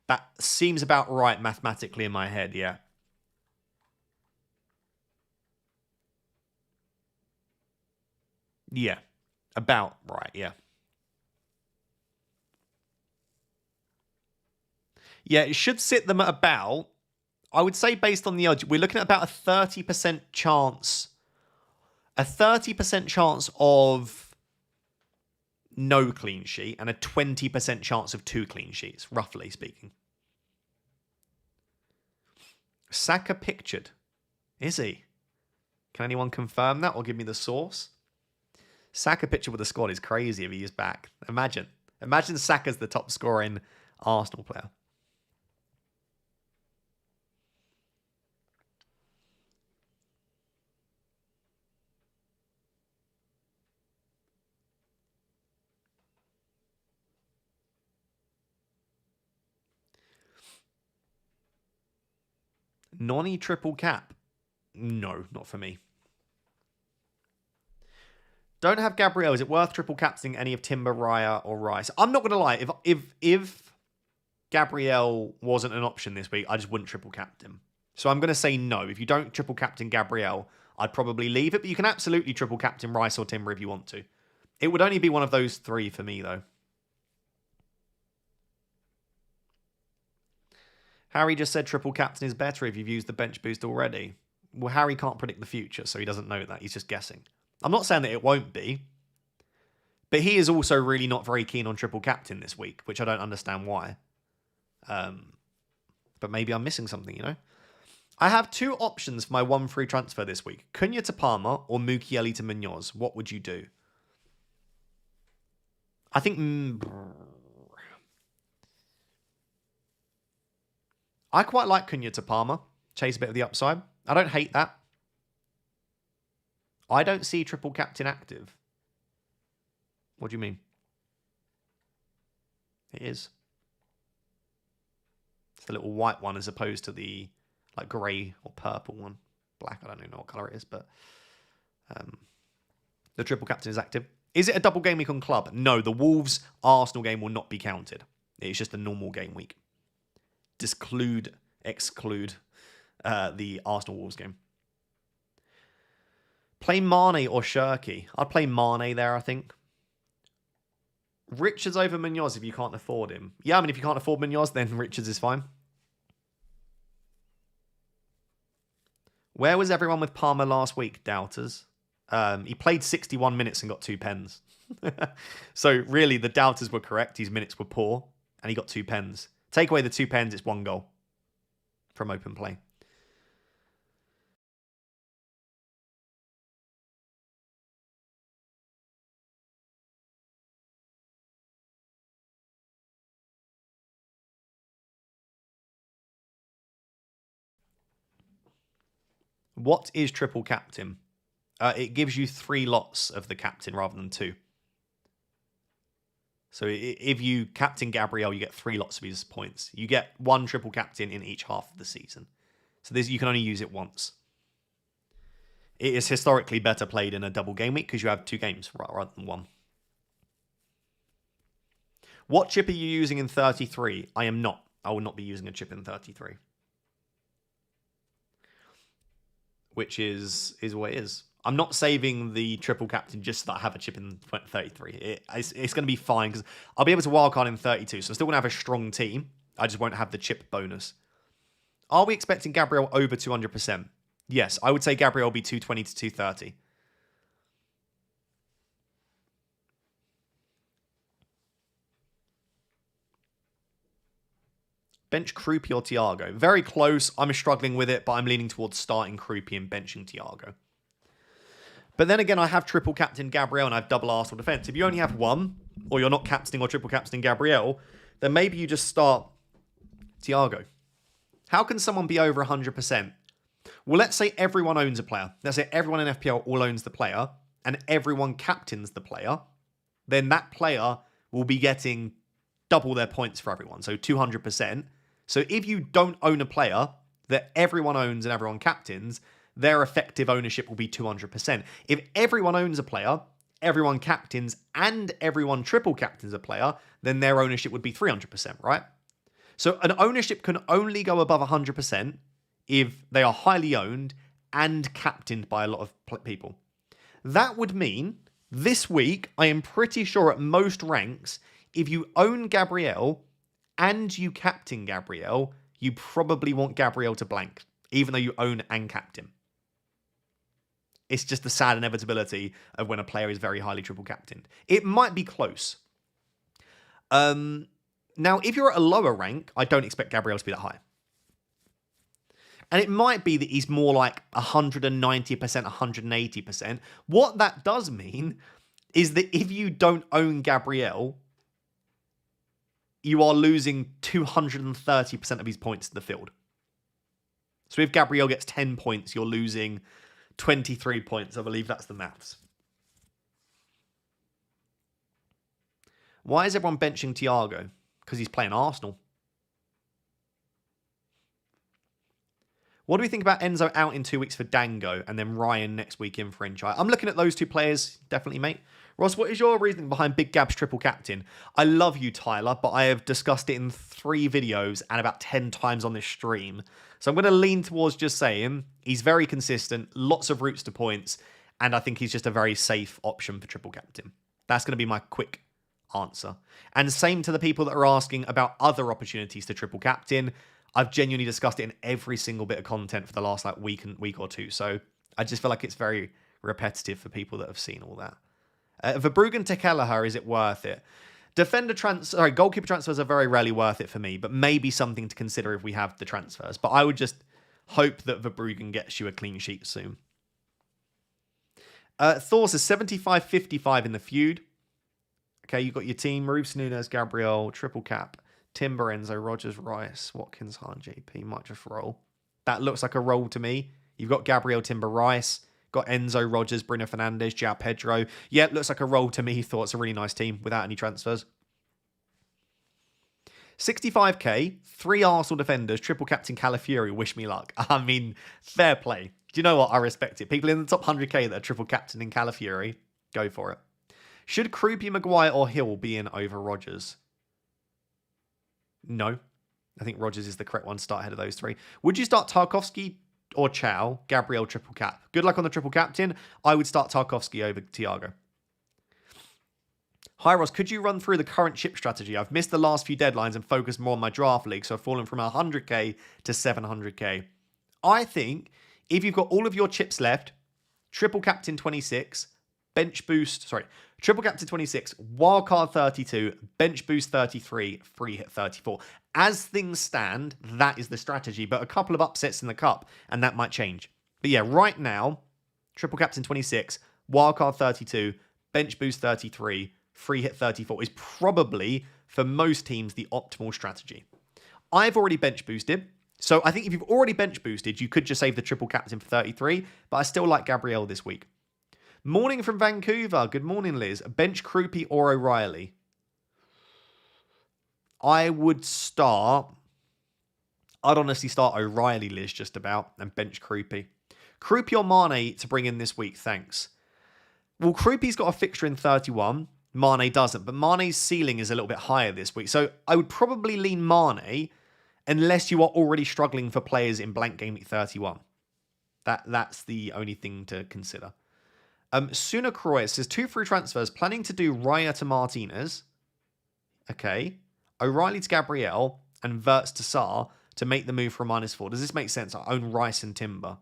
That seems about right mathematically in my head, yeah. Yeah, about right, yeah. Yeah, it should sit them at about, I would say based on the odds, we're looking at about a 30% chance. A 30% chance of no clean sheet and a 20% chance of 2 clean sheets, roughly speaking. Saka pictured. Is he? Can anyone confirm that or give me the source? Saka pictured with the squad is crazy if he is back. Imagine Saka's the top scoring Arsenal player. Noni triple cap? No, not for me. Don't have Gabriel. Is it worth triple captaining any of Timber, Raya, or Rice? I'm not going to lie. If Gabriel wasn't an option this week, I just wouldn't triple captain. So I'm going to say no. If you don't triple captain Gabriel, I'd probably leave it. But you can absolutely triple captain Rice or Timber if you want to. It would only be one of those three for me, though. Harry just said triple captain is better if you've used the bench boost already. Well, Harry can't predict the future, so he doesn't know that. He's just guessing. I'm not saying that it won't be. But he is also really not very keen on triple captain this week, which I don't understand why. But maybe I'm missing something, you know? I have two options for my 1 free transfer this week. Cunha to Parma or Mukiele to Munoz. What would you do? I think... I quite like Cunha to Parma. Chase a bit of the upside. I don't hate that. I don't see triple captain active. What do you mean? It is. It's the little white one as opposed to the like grey or purple one. Black, I don't even know what colour it is, but the triple captain is active. Is it a double game week on club? No, the Wolves Arsenal game will not be counted. It's just a normal game week. Exclude the Arsenal Wolves game. Play Mane or Shirky. I'd play Mane there, I think. Richards over Munoz if you can't afford him. Yeah, I mean, if you can't afford Munoz, then Richards is fine. Where was everyone with Palmer last week, doubters? He played 61 minutes and got 2 pens. So really, the doubters were correct. His minutes were poor, and he got 2 pens. Take away the 2 pens, it's 1 goal from open play. What is triple captain? It gives you 3 lots of the captain rather than 2. So if you captain Gabriel, you get 3 lots of his points. You get 1 triple captain in each half of the season. So you can only use it once. It is historically better played in a double game week because you have 2 games rather than 1. What chip are you using in 33? I am not. I will not be using a chip in 33. Which is what it is. I'm not saving the triple captain just so that I have a chip in 33. It's going to be fine because I'll be able to wildcard in 32. So I'm still going to have a strong team. I just won't have the chip bonus. Are we expecting Gabriel over 200%? Yes, I would say Gabriel will be 220 to 230. Bench Krupi or Thiago? Very close. I'm struggling with it, but I'm leaning towards starting Krupi and benching Thiago. But then again, I have triple captain Gabriel and I have double Arsenal defence. If you only have 1, or you're not captaining or triple captaining Gabriel, then maybe you just start Thiago. How can someone be over 100%? Well, let's say everyone owns a player. Let's say everyone in FPL all owns the player, and everyone captains the player. Then that player will be getting double their points for everyone, so 200%. So if you don't own a player that everyone owns and everyone captains, their effective ownership will be 200%. If everyone owns a player, everyone captains, and everyone triple captains a player, then their ownership would be 300%, right? So an ownership can only go above 100% if they are highly owned and captained by a lot of people. That would mean this week, I am pretty sure at most ranks, if you own Gabriel and you captain Gabriel, you probably want Gabriel to blank, even though you own and captain. It's just the sad inevitability of when a player is very highly triple captained. It might be close. Now, if you're at a lower rank, I don't expect Gabriel to be that high. And it might be that he's more like 190%, 180%. What that does mean is that if you don't own Gabriel, you are losing 230% of his points to the field. So if Gabriel gets 10 points, you're losing 23 points. I believe that's the maths. Why is everyone benching Thiago? Because he's playing Arsenal. What do we think about Enzo out in 2 weeks for Dango and then Ryan next week in for Enchai? I'm looking at those two players, definitely, mate. Ross, what is your reasoning behind Big Gab's triple captain? I love you, Tyler, but I have discussed it in 3 videos and about 10 times on this stream. So I'm going to lean towards just saying he's very consistent, lots of routes to points, and I think he's just a very safe option for triple captain. That's going to be my quick answer. And same to the people that are asking about other opportunities to triple captain. I've genuinely discussed it in every single bit of content for the last week or two. So I just feel like it's very repetitive for people that have seen all that. Verbruggen to Kelleher, is it worth it? Goalkeeper transfers are very rarely worth it for me, but maybe something to consider if we have the transfers. But I would just hope that Verbruggen gets you a clean sheet soon. Thor says 75-55 in the feud. Okay, you've got your team. Rubes, Nunes, Gabriel, triple cap. Timber, Enzo, Rogers, Rice, Watkins, Hahn, JP. Might just roll. That looks like a roll to me. You've got Gabriel, Timber, Rice. Got Enzo, Rogers, Bruno Fernandes, João Pedro. Yeah, looks like a roll to me. Thought it's a really nice team without any transfers. 65k, 3 Arsenal defenders, triple captain Calafiori. Wish me luck. I mean, fair play. Do you know what? I respect it. People in the top 100k that are triple captain in Calafiori, go for it. Should Krupke, Maguire, or Hill be in over Rogers? No. I think Rogers is the correct one to start ahead of those 3. Would you start Tarkowski or Chow? Gabriel triple cap. Good luck on the triple captain. I would start Tarkowski over Thiago. Hi Ross, could you run through the current chip strategy? I've missed the last few deadlines and focused more on my draft league, so I've fallen from 100k to 700k. I think if you've got all of your chips left, triple captain 26, triple captain 26, wildcard 32, bench boost 33, free hit 34. As things stand, that is the strategy, but a couple of upsets in the cup, and that might change. But yeah, right now, triple captain 26, wildcard 32, bench boost 33, free hit 34 is probably, for most teams, the optimal strategy. I've already bench boosted, so I think if you've already bench boosted, you could just save the triple captain for 33, but I still like Gabriel this week. Morning from Vancouver. Good morning, Liz. Bench Krupke or O'Reilly? I'd honestly start O'Reilly, Liz, just about, and bench Krupke. Krupke or Mane to bring in this week, thanks. Well, Krupke's got a fixture in 31. Mane doesn't, but Mane's ceiling is a little bit higher this week. So I would probably lean Mane unless you are already struggling for players in blank game week 31. That's the only thing to consider. Suna Croy says 2 free transfers. Planning to do Raya to Martinez. Okay. O'Reilly to Gabriel and Wirtz to Sarr to make the move for a -4. Does this make sense? I own Rice and Timber.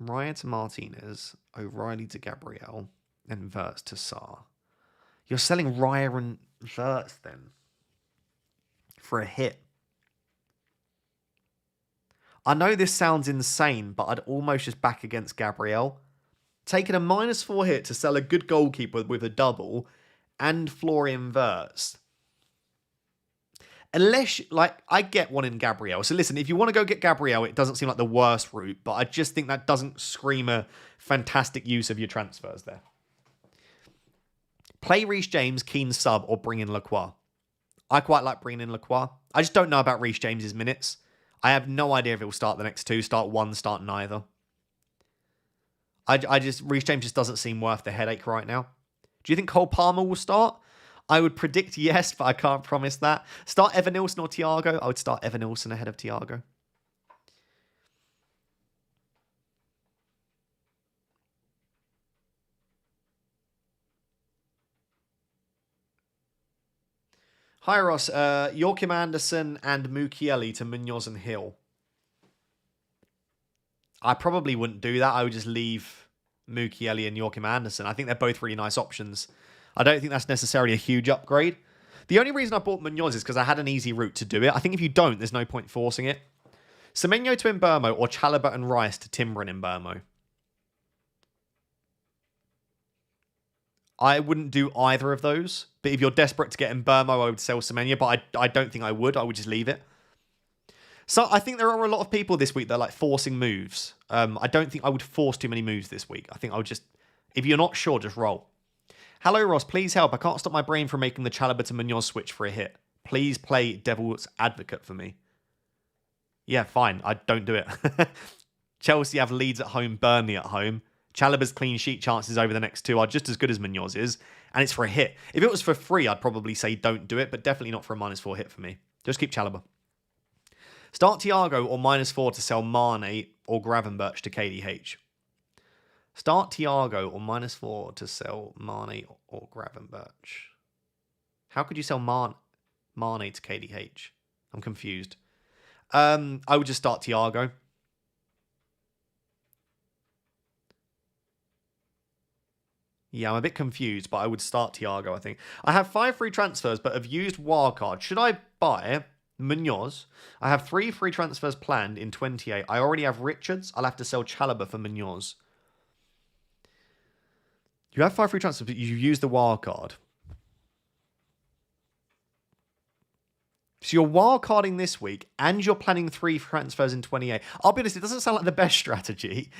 Raya to Martinez. O'Reilly to Gabriel and Wirtz to Sarr. You're selling Raya and Wirtz then for a hit. I know this sounds insane, but I'd almost just back against Gabriel. Taking a -4 hit to sell a good goalkeeper with a double and Florian Wirtz. Unless, I get one in Gabriel. So listen, if you want to go get Gabriel, it doesn't seem like the worst route, but I just think that doesn't scream a fantastic use of your transfers there. Play Reece James, Keane sub, or bring in Lacroix. I quite like bringing in Lacroix. I just don't know about Reece James's minutes. I have no idea if it will start the next 2, start 1, start neither. Reece James just doesn't seem worth the headache right now. Do you think Cole Palmer will start? I would predict yes, but I can't promise that. Start Evan Nilsson or Thiago? I would start Evan Nilsson ahead of Thiago. Hi Ross, Joachim Anderson and Mukiele to Munoz and Hill. I probably wouldn't do that. I would just leave Mukiele and Joachim Anderson. I think they're both really nice options. I don't think that's necessarily a huge upgrade. The only reason I bought Munoz is because I had an easy route to do it. I think if you don't, there's no point forcing it. Semenyo to Mbeumo or Chalobah and Rice to Timber and Mbeumo. I wouldn't do either of those. But if you're desperate to get Mbeumo, I would sell Semenyo. But I don't think I would. I would just leave it. So I think there are a lot of people this week that are like forcing moves. I don't think I would force too many moves this week. I think I would just, if you're not sure, just roll. Hello, Ross. Please help. I can't stop my brain from making the Chalobah to Munoz switch for a hit. Please play Devil's Advocate for me. Yeah, fine. I don't do it. Chelsea have Leeds at home, Burnley at home. Chalobah's clean sheet chances over the next two are just as good as Munoz's, and it's for a hit. If it was for free, I'd probably say don't do it, but definitely not for a -4 hit for me. Just keep Chalobah. Start Thiago or -4 to sell Mane or Gravenberch to KDH. Start Thiago or -4 to sell Mane or Gravenberch. How could you sell Mane to KDH? I'm confused. I would just start Thiago. Yeah, I'm a bit confused, but I would start Thiago, I think. I have 5 free transfers, but have used wildcard. Should I buy Munoz? I have 3 free transfers planned in 28. I already have Richards. I'll have to sell Chalobah for Munoz. You have 5 free transfers, but you use the wildcard. So you're wildcarding this week, and you're planning 3 transfers in 28. I'll be honest, it doesn't sound like the best strategy.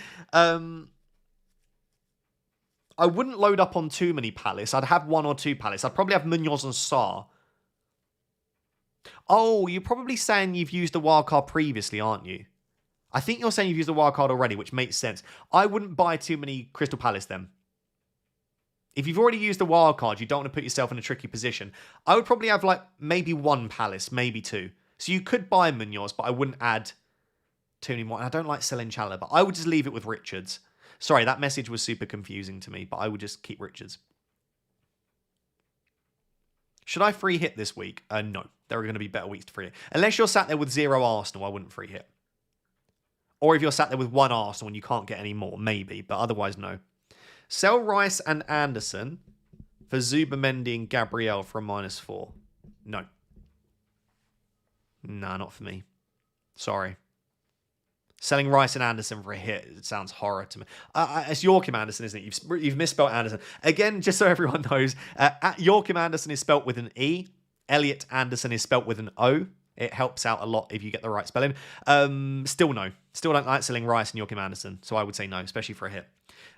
I wouldn't load up on too many Palace. I'd have 1 or 2 Palace. I'd probably have Munoz and Sarr. Oh, you're probably saying you've used the wildcard previously, aren't you? I think you're saying you've used the wildcard already, which makes sense. I wouldn't buy too many Crystal Palace then. If you've already used the wildcard, you don't want to put yourself in a tricky position. I would probably have like maybe 1 Palace, maybe 2. So you could buy Munoz, but I wouldn't add too many more. And I don't like selling Chalobah. I would just leave it with Richards. Sorry, that message was super confusing to me, but I would just keep Richards. Should I free hit this week? No. There are going to be better weeks to free hit. Unless you're sat there with 0 Arsenal, I wouldn't free hit. Or if you're sat there with 1 Arsenal and you can't get any more, maybe. But otherwise, no. Sell Rice and Anderson for Zubimendi and Gabriel for a -4. No. Nah, not for me. Sorry. Selling Rice and Anderson for a hit, it sounds horror to me. It's Joachim Anderson, isn't it? You've misspelled Anderson. Again, just so everyone knows, Joachim Anderson is spelt with an E. Elliot Anderson is spelt with an O. It helps out a lot if you get the right spelling. Still no. Still don't like selling Rice and Joachim Anderson, so I would say no, especially for a hit.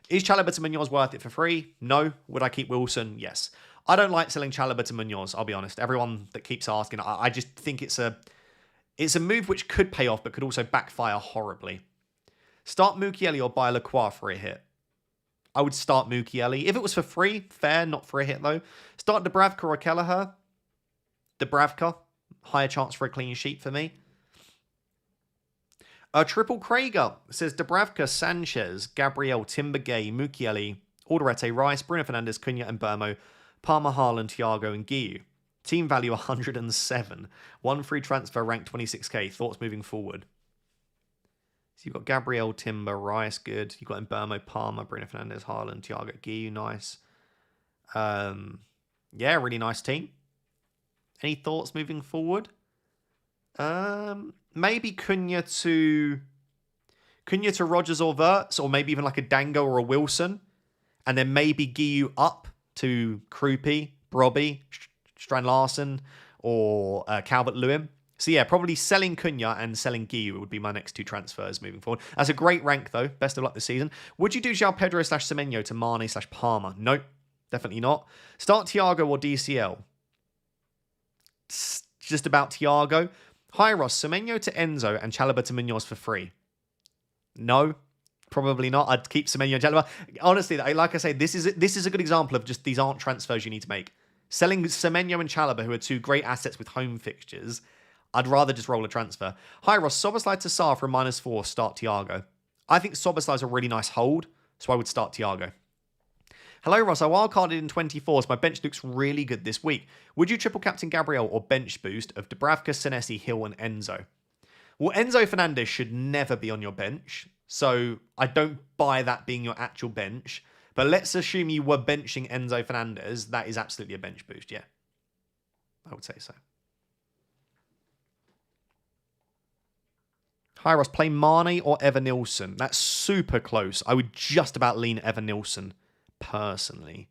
Is Chalobah to Munoz worth it for free? No. Would I keep Wilson? Yes. I don't like selling Chalobah to Munoz, I'll be honest. Everyone that keeps asking, I just think it's a move which could pay off, but could also backfire horribly. Start Mukiele or buy Lacroix for a hit. I would start Mukiele. If it was for free, fair, not for a hit though. Start Dubravka or Kelleher. Dubravka, higher chance for a clean sheet for me. Triple Krager says Dubravka, Sanchez, Gabriel, Timber Gay, Mukiele, Alderete, Rice, Bruno Fernandes, Cunha and Burmo, Palmer, Haaland, Thiago and Guiu. Team value 107. 1 free transfer ranked 26k. Thoughts moving forward? So you've got Gabriel, Timber, Rice, good. You've got Burmo, Palmer, Bruno Fernandes, Haaland, Thiago, Guiu, nice. Yeah, really nice team. Any thoughts moving forward? Maybe Cunha to Rodgers or Wirtz, or maybe even like a Dango or a Wilson. And then maybe Guiu up to Krupi, Brobby, Strand Larson, or Calvert-Lewin. So yeah, probably selling Cunha and selling Guiu would be my next 2 transfers moving forward. That's a great rank though. Best of luck this season. Would you do João Pedro / Semenyo to Mane / Palmer? Nope, definitely not. Start Thiago or DCL? It's just about Thiago. Hi Ross, Semenyo to Enzo and Chalobah to Munoz for free. No, probably not. I'd keep Semenyo and Chalobah. Honestly, like I say, this is a good example of just these aren't transfers you need to make. Selling Semenyo and Chalobah, who are 2 great assets with home fixtures, I'd rather just roll a transfer. Hi Ross, Szoboszlai to Sarr for a -4, start Thiago. I think Szoboszlai's a really nice hold, so I would start Thiago. Hello Ross, I wildcarded in 24, so my bench looks really good this week. Would you triple captain Gabriel or bench boost of Dubravka, Senesi, Hill and Enzo? Well, Enzo Fernandez should never be on your bench, so I don't buy that being your actual bench. But let's assume you were benching Enzo Fernandez. That is absolutely a bench boost, yeah. I would say so. Hi Ross, play Mane or Evan Nilsson? That's super close. I would just about lean Evan Nilsson, personally.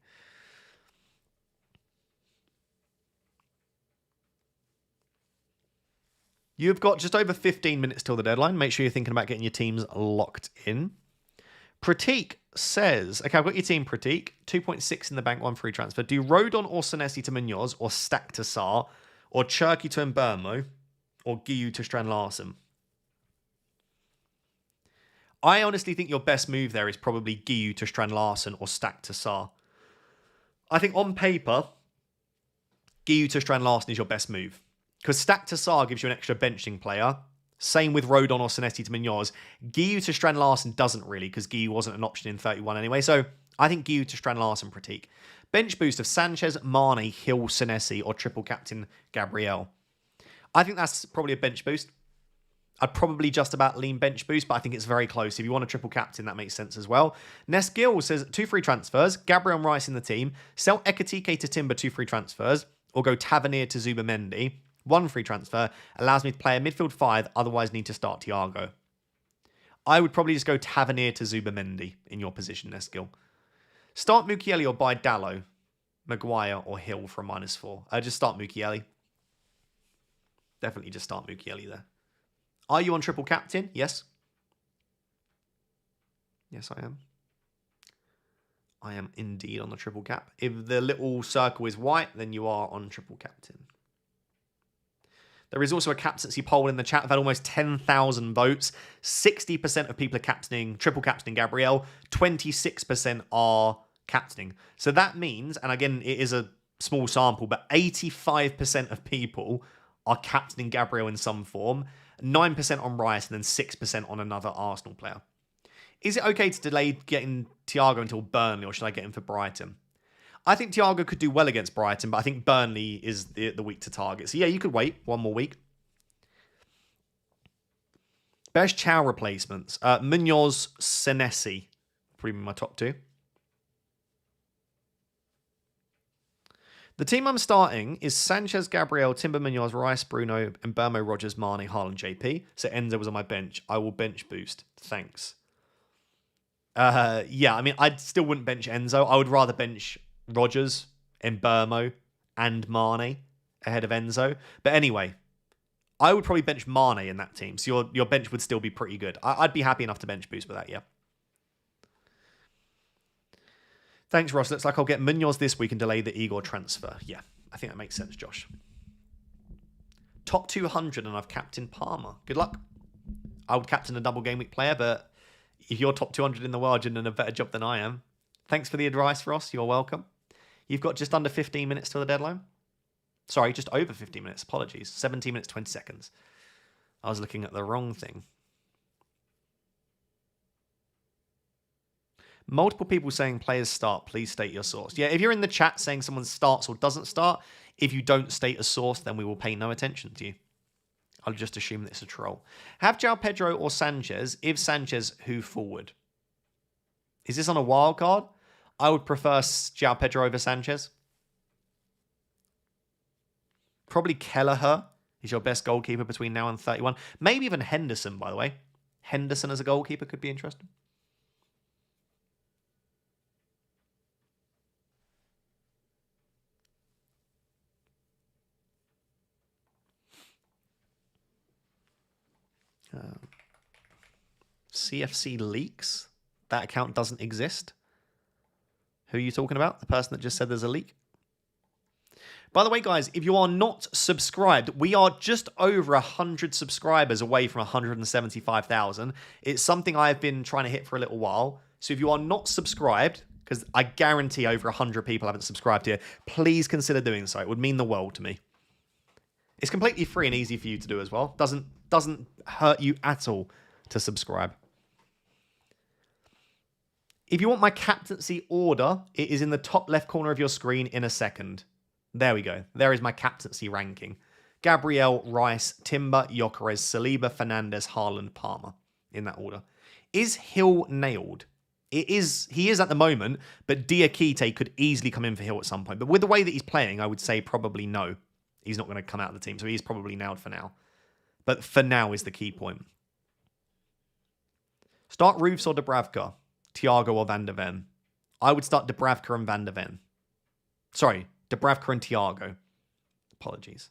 You've got just over 15 minutes till the deadline. Make sure you're thinking about getting your teams locked in. Pratik says, okay, I've got your team, Pratik. 2.6 in the bank, 1 free transfer. Do Rodon or Senesi to Munoz, or Stack to Sarr, or Cherky to Mbermo, or Guiu to Strand Larsen? I honestly think your best move there is probably Guillou to Strand Larsen or Stack to Saar. I think on paper, Guillou to Strand Larsen is your best move. Because Stack to Saar gives you an extra benching player. Same with Rodon or Senesi to Munoz. Guillou to Strand Larsen doesn't really, because Guillou wasn't an option in 31 anyway. So I think Guillou to Strand Larsen Pratik. Bench boost of Sanchez, Mane, Hill, Senesi, or triple captain Gabriel. I think that's probably a bench boost. I'd probably just about lean bench boost, but I think it's very close. If you want a triple captain, that makes sense as well. Ness Gill says 2 free transfers, Gabriel and Rice in the team, sell Ekatike to Timber 2 free transfers, or go Tavernier to Zubimendi. 1 free transfer allows me to play a midfield 5, otherwise need to start Thiago. I would probably just go Tavernier to Zubimendi in your position, Ness Gill. Start Mukiele or buy Dallo, Maguire or Hill for a -4. Just start Mukiele. Definitely just start Mukiele there. Are you on triple captain? Yes. Yes, I am. I am indeed on the triple cap. If the little circle is white, then you are on triple captain. There is also a captaincy poll in the chat. I've had almost 10,000 votes. 60% of people are triple captaining Gabriel. 26% are captaining. So that means, and again, it is a small sample, but 85% of people are captaining Gabriel in some form. 9% on Rice, and then 6% on another Arsenal player. Is it okay to delay getting Thiago until Burnley, or should I get him for Brighton? I think Thiago could do well against Brighton, but I think Burnley is the week to target. So yeah, you could wait 1 more week. Best Chow replacements. Munoz, Senesi. Probably my top 2. The team I'm starting is Sanchez, Gabriel, Timber, Munoz, Rice, Bruno, and Burmo, Rogers, Mane, Haaland, JP. So Enzo was on my bench. I will bench boost. Thanks. Yeah, I mean, I still wouldn't bench Enzo. I would rather bench Rogers and Burmo and Mane ahead of Enzo. But anyway, I would probably bench Mane in that team. So your bench would still be pretty good. I'd be happy enough to bench boost with that, yeah. Thanks, Ross. Looks like I'll get Munoz this week and delay the Igor transfer. Yeah, I think that makes sense, Josh. Top 200 and I've captained Palmer. Good luck. I would captain a double game week player, but if you're top 200 in the world, you're doing a better job than I am. Thanks for the advice, Ross. You're welcome. You've got just under 15 minutes till the deadline. Sorry, just over 15 minutes. Apologies. 17 minutes, 20 seconds. I was looking at the wrong thing. Multiple people saying players start. Please state your source. Yeah, if you're in the chat saying someone starts or doesn't start, if you don't state a source, then we will pay no attention to you. I'll just assume that it's a troll. Have João Pedro or Sanchez? If Sanchez, who forward? Is this on a wild card? I would prefer João Pedro over Sanchez. Probably Kelleher is your best goalkeeper between now and 31. Maybe even Henderson, by the way. Henderson as a goalkeeper could be interesting. CFC leaks? That account doesn't exist. Who are you talking about? The person that just said there's a leak? By the way, guys, if you are not subscribed, we are just over 100 subscribers away from 175,000. It's something I've been trying to hit for a little while. So if you are not subscribed, because I guarantee over 100 people haven't subscribed here, please consider doing so. It would mean the world to me. It's completely free and easy for you to do as well. Doesn't hurt you at all to subscribe. If you want my captaincy order, it is in the top left corner of your screen in a second. There we go. There is my captaincy ranking. Gabriel, Rice, Timber, Gyökeres, Saliba, Fernandes, Haaland, Palmer. In that order. Is Hill nailed? He is at the moment, but Diakite could easily come in for Hill at some point. But with the way that he's playing, I would say probably no. He's not going to come out of the team, so he's probably nailed for now. But for now is the key point. Start Roofs or Dubravka? Thiago or Van der Ven? I would start Dubravka and Van der Ven. Sorry, Dubravka and Thiago. Apologies.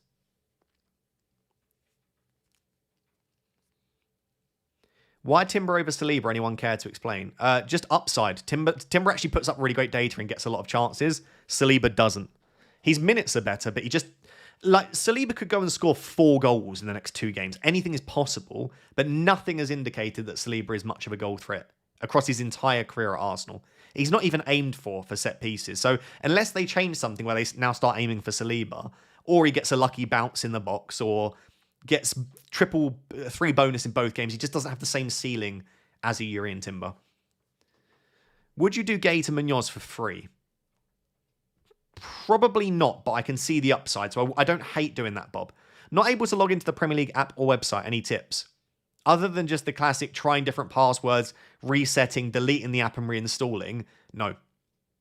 Why Timber over Saliba? Anyone care to explain? Just upside. Timber actually puts up really great data and gets a lot of chances. Saliba doesn't. His minutes are better, but he just... Like, Saliba could go and score 4 goals in the next 2 games. Anything is possible, but nothing has indicated that Saliba is much of a goal threat across his entire career at Arsenal. He's not even aimed for set pieces. So unless they change something where they now start aiming for Saliba, or he gets a lucky bounce in the box, or gets 3 bonus in both games, he just doesn't have the same ceiling as a Urian Timber. Would you do Gay to Munoz for free? Probably not, but I can see the upside, so I don't hate doing that, Bob. Not able to log into the Premier League app or website. Any tips? Other than just the classic trying different passwords, resetting, deleting the app and reinstalling, no.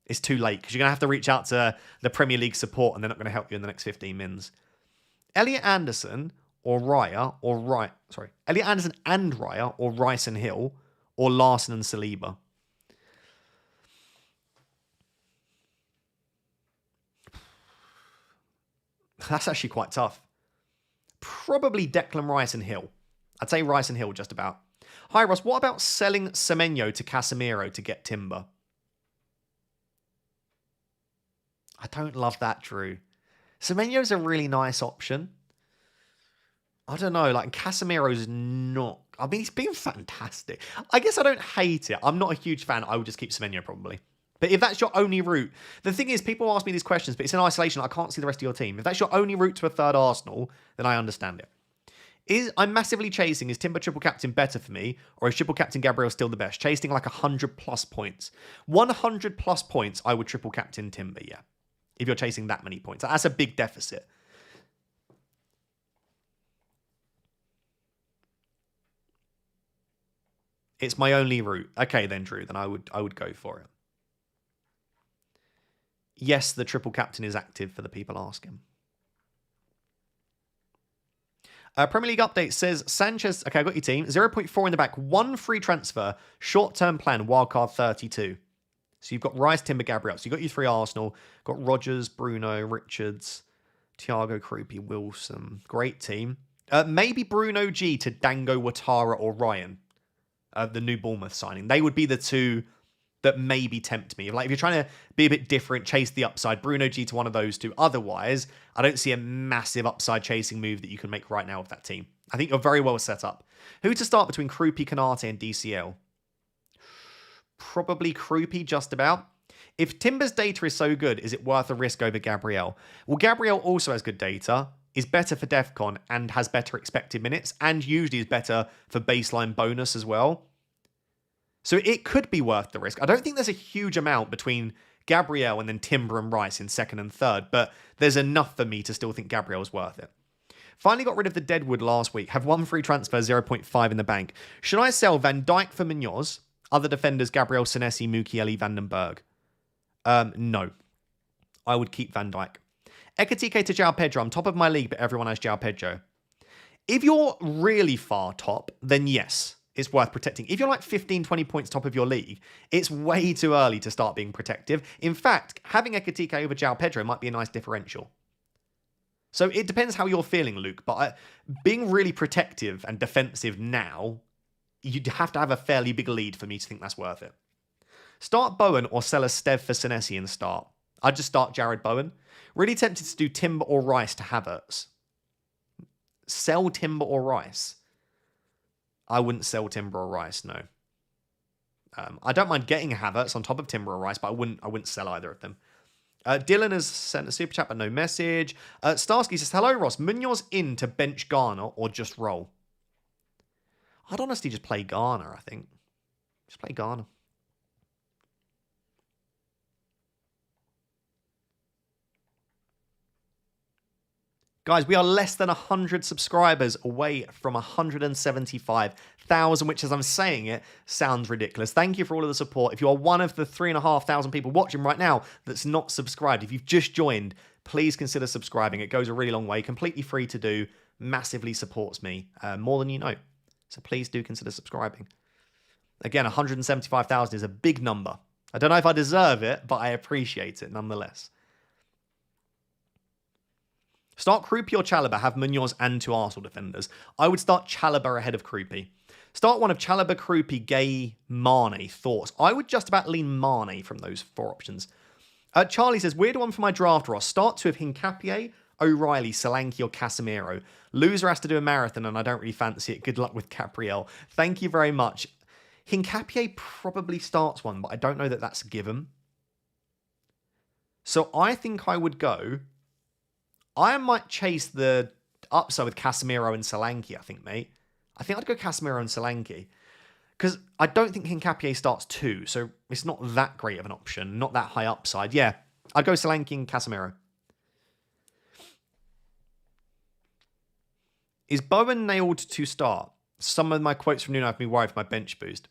It's too late, because you're going to have to reach out to the Premier League support, and they're not going to help you in the next 15 mins. Elliot Anderson or Raya, or Elliot Anderson and Raya, or Rice and Hill, or Larson and Saliba. That's actually quite tough. Probably Declan Rice and Hill. I'd say Rice and Hill just about. Hi Ross, what about selling Semenyo to Casemiro to get Timber? I don't love that, Drew. Semenyo's a really nice option. I don't know, like Casemiro's not... I mean, he's been fantastic. I guess I don't hate it. I'm not a huge fan. I would just keep Semenyo probably. But if that's your only route... The thing is, people ask me these questions, but it's in isolation. I can't see the rest of your team. If that's your only route to a third Arsenal, then I understand it. I'm massively chasing. Is Timber triple captain better for me? Or is triple captain Gabriel still the best? Chasing like 100 plus points. 100 plus points, I would triple captain Timber, yeah. If you're chasing that many points. That's a big deficit. It's my only route. Okay then, Drew. Then I would go for it. Yes, the triple captain is active for the people asking. Premier League update says Sanchez... Okay, I got your team. 0.4 in the back. 1 free transfer. Short-term plan. Wildcard 32. So you've got Rice, Timber, Gabriel. So you've got your 3 Arsenal. Got Rodgers, Bruno, Richards, Thiago, Krupi, Wilson. Great team. Maybe Bruno G to Dango, Ouattara, or Ryan. The new Bournemouth signing. They would be the 2 that maybe tempt me. Like if you're trying to be a bit different, chase the upside, Bruno G to one of those 2. Otherwise, I don't see a massive upside chasing move that you can make right now with that team. I think you're very well set up. Who to start between Krupi, Kanate, and DCL? Probably Krupi, just about. If Timber's data is so good, is it worth a risk over Gabriel? Well, Gabriel also has good data, is better for DEFCON, and has better expected minutes, and usually is better for baseline bonus as well. So it could be worth the risk. I don't think there's a huge amount between Gabriel and then Timber and Rice in second and third, but there's enough for me to still think Gabriel's worth it. Finally got rid of the Deadwood last week. Have 1 free transfer, 0.5 in the bank. Should I sell Van Dijk for Munoz? Other defenders, Gabriel, Senesi, Mukiele, Vandenberg. No. I would keep Van Dijk. Ekatike to João Pedro. I'm top of my league, but everyone has João Pedro. If you're really far top, then yes, it's worth protecting. If you're like 15, 20 points top of your league, it's way too early to start being protective. In fact, having Ekatike over João Pedro might be a nice differential. So it depends how you're feeling, Luke. But being really protective and defensive now, you'd have to have a fairly big lead for me to think that's worth it. Start Bowen or sell a Stev for Senesi and start. I'd just start Jared Bowen. Really tempted to do Timber or Rice to Havertz. Sell Timber or Rice. I wouldn't sell Timber or Rice, no. I don't mind getting Havertz on top of Timber or Rice, but I wouldn't sell either of them. Dylan has sent a super chat, but no message. Starsky says, hello, Ross. Munoz in to bench Garner or just roll? I'd honestly just play Garner, I think. Just play Garner. Guys, we are less than 100 subscribers away from 175,000, which, as I'm saying it, sounds ridiculous. Thank you for all of the support. If you are one of the 3,500 people watching right now that's not subscribed, if you've just joined, please consider subscribing. It goes a really long way. Completely free to do. Massively supports me. More than you know. So please do consider subscribing. Again, 175,000 is a big number. I don't know if I deserve it, but I appreciate it nonetheless. Start Krupi or Chalobah, have Munoz and 2 Arsenal defenders. I would start Chalobah ahead of Krupi. Start one of Chalobah, Krupi, Gay, Mane. Thoughts? I would just about lean Mane from those 4 options. Charlie says, weird one for my draft, Ross. Start 2 of Hincapié, O'Reilly, Solanke, or Casemiro. Loser has to do a marathon, and I don't really fancy it. Good luck with Gabriel. Thank you very much. Hincapié probably starts one, but I don't know that that's a given. So I think I would go... I might chase the upside with Casemiro and Solanke, I think, mate. I think I'd go Casemiro and Solanke. Because I don't think Hincapié starts 2, so it's not that great of an option. Not that high upside. Yeah, I'd go Solanke and Casemiro. Is Bowen nailed to start? Some of my quotes from Nuno have me worried for my bench boost.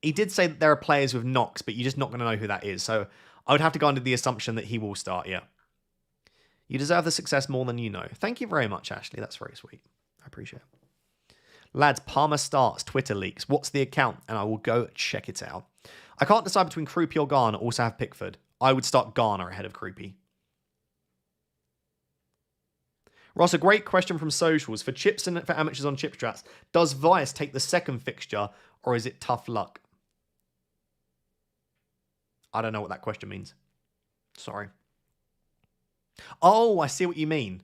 He did say that there are players with knocks, but you're just not going to know who that is. So I would have to go under the assumption that he will start, yeah. You deserve the success more than you know. Thank you very much, Ashley. That's very sweet. I appreciate it. Lads, Palmer starts. Twitter leaks. What's the account? And I will go check it out. I can't decide between Kroupy or Garner. Also have Pickford. I would start Garner ahead of Kroupy. Ross, a great question from socials. For chips and for amateurs on chip strats, does Vice take the second fixture or is it tough luck? I don't know what that question means. Sorry. Oh, I see what you mean.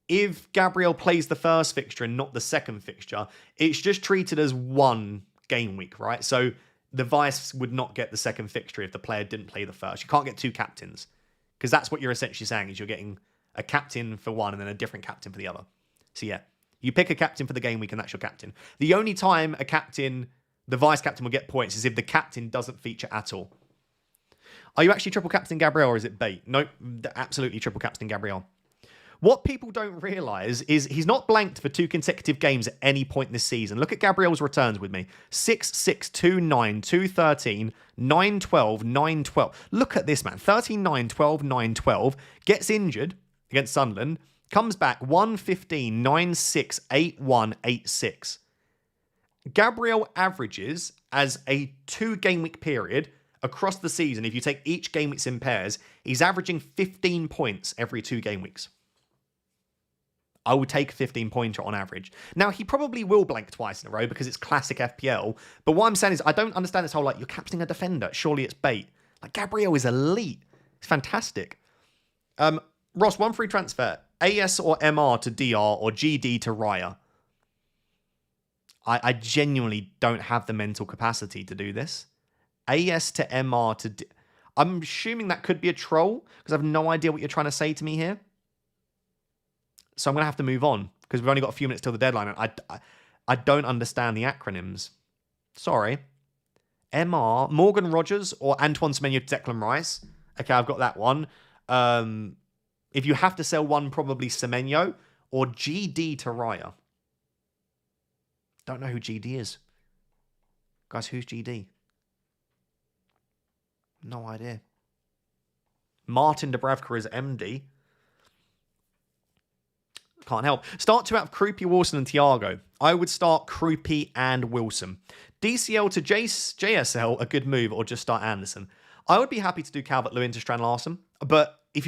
If Gabriel plays the first fixture and not the second fixture, it's just treated as one game week, right? So the Vice would not get the second fixture if the player didn't play the first. You can't get 2 captains because that's what you're essentially saying is you're getting a captain for one and then a different captain for the other. So yeah, you pick a captain for the game week and that's your captain. The only time a captain, the vice captain will get points is if the captain doesn't feature at all. Are you actually triple captain Gabriel or is it bait? Nope, absolutely triple captain Gabriel. What people don't realise is he's not blanked for 2 consecutive games at any point this season. Look at Gabriel's returns with me. 6, 6, 2, 9, 2, 13, 9, 12, 9, 12. Look at this, man. 13, 9, 12, 9, 12. Gets injured against Sunderland. Comes back 1, 15, 9, 6, 8, 1, 8, 6. Gabriel averages as a 2-game week period across the season. If you take each game weeks in pairs, he's averaging 15 points every 2 game weeks. I would take a 15-pointer on average. Now, he probably will blank twice in a row because it's classic FPL. But what I'm saying is I don't understand this whole, like, you're captaining a defender. Surely it's bait. Like, Gabriel is elite. It's fantastic. Ross, 1 free transfer. AS or MR to DR or GD to Raya. I genuinely don't have the mental capacity to do this. AS to MR to... I'm assuming that could be a troll because I have no idea what you're trying to say to me here. So I'm going to have to move on because we've only got a few minutes till the deadline. And I don't understand the acronyms. Sorry. MR, Morgan Rogers or Antoine Semenyo to Declan Rice. Okay, I've got that one. If you have to sell one, probably Semenyo or GD to Raya. Don't know who GD is. Guys, who's GD? No idea. Martin Dubravka is MD. Can't help. Start 2 out of Kroupy, Wilson and Thiago. I would start Kroupy and Wilson. DCL to JSL, a good move, or just start Anderson. I would be happy to do Calvert-Lewin to Strand Larsen, but if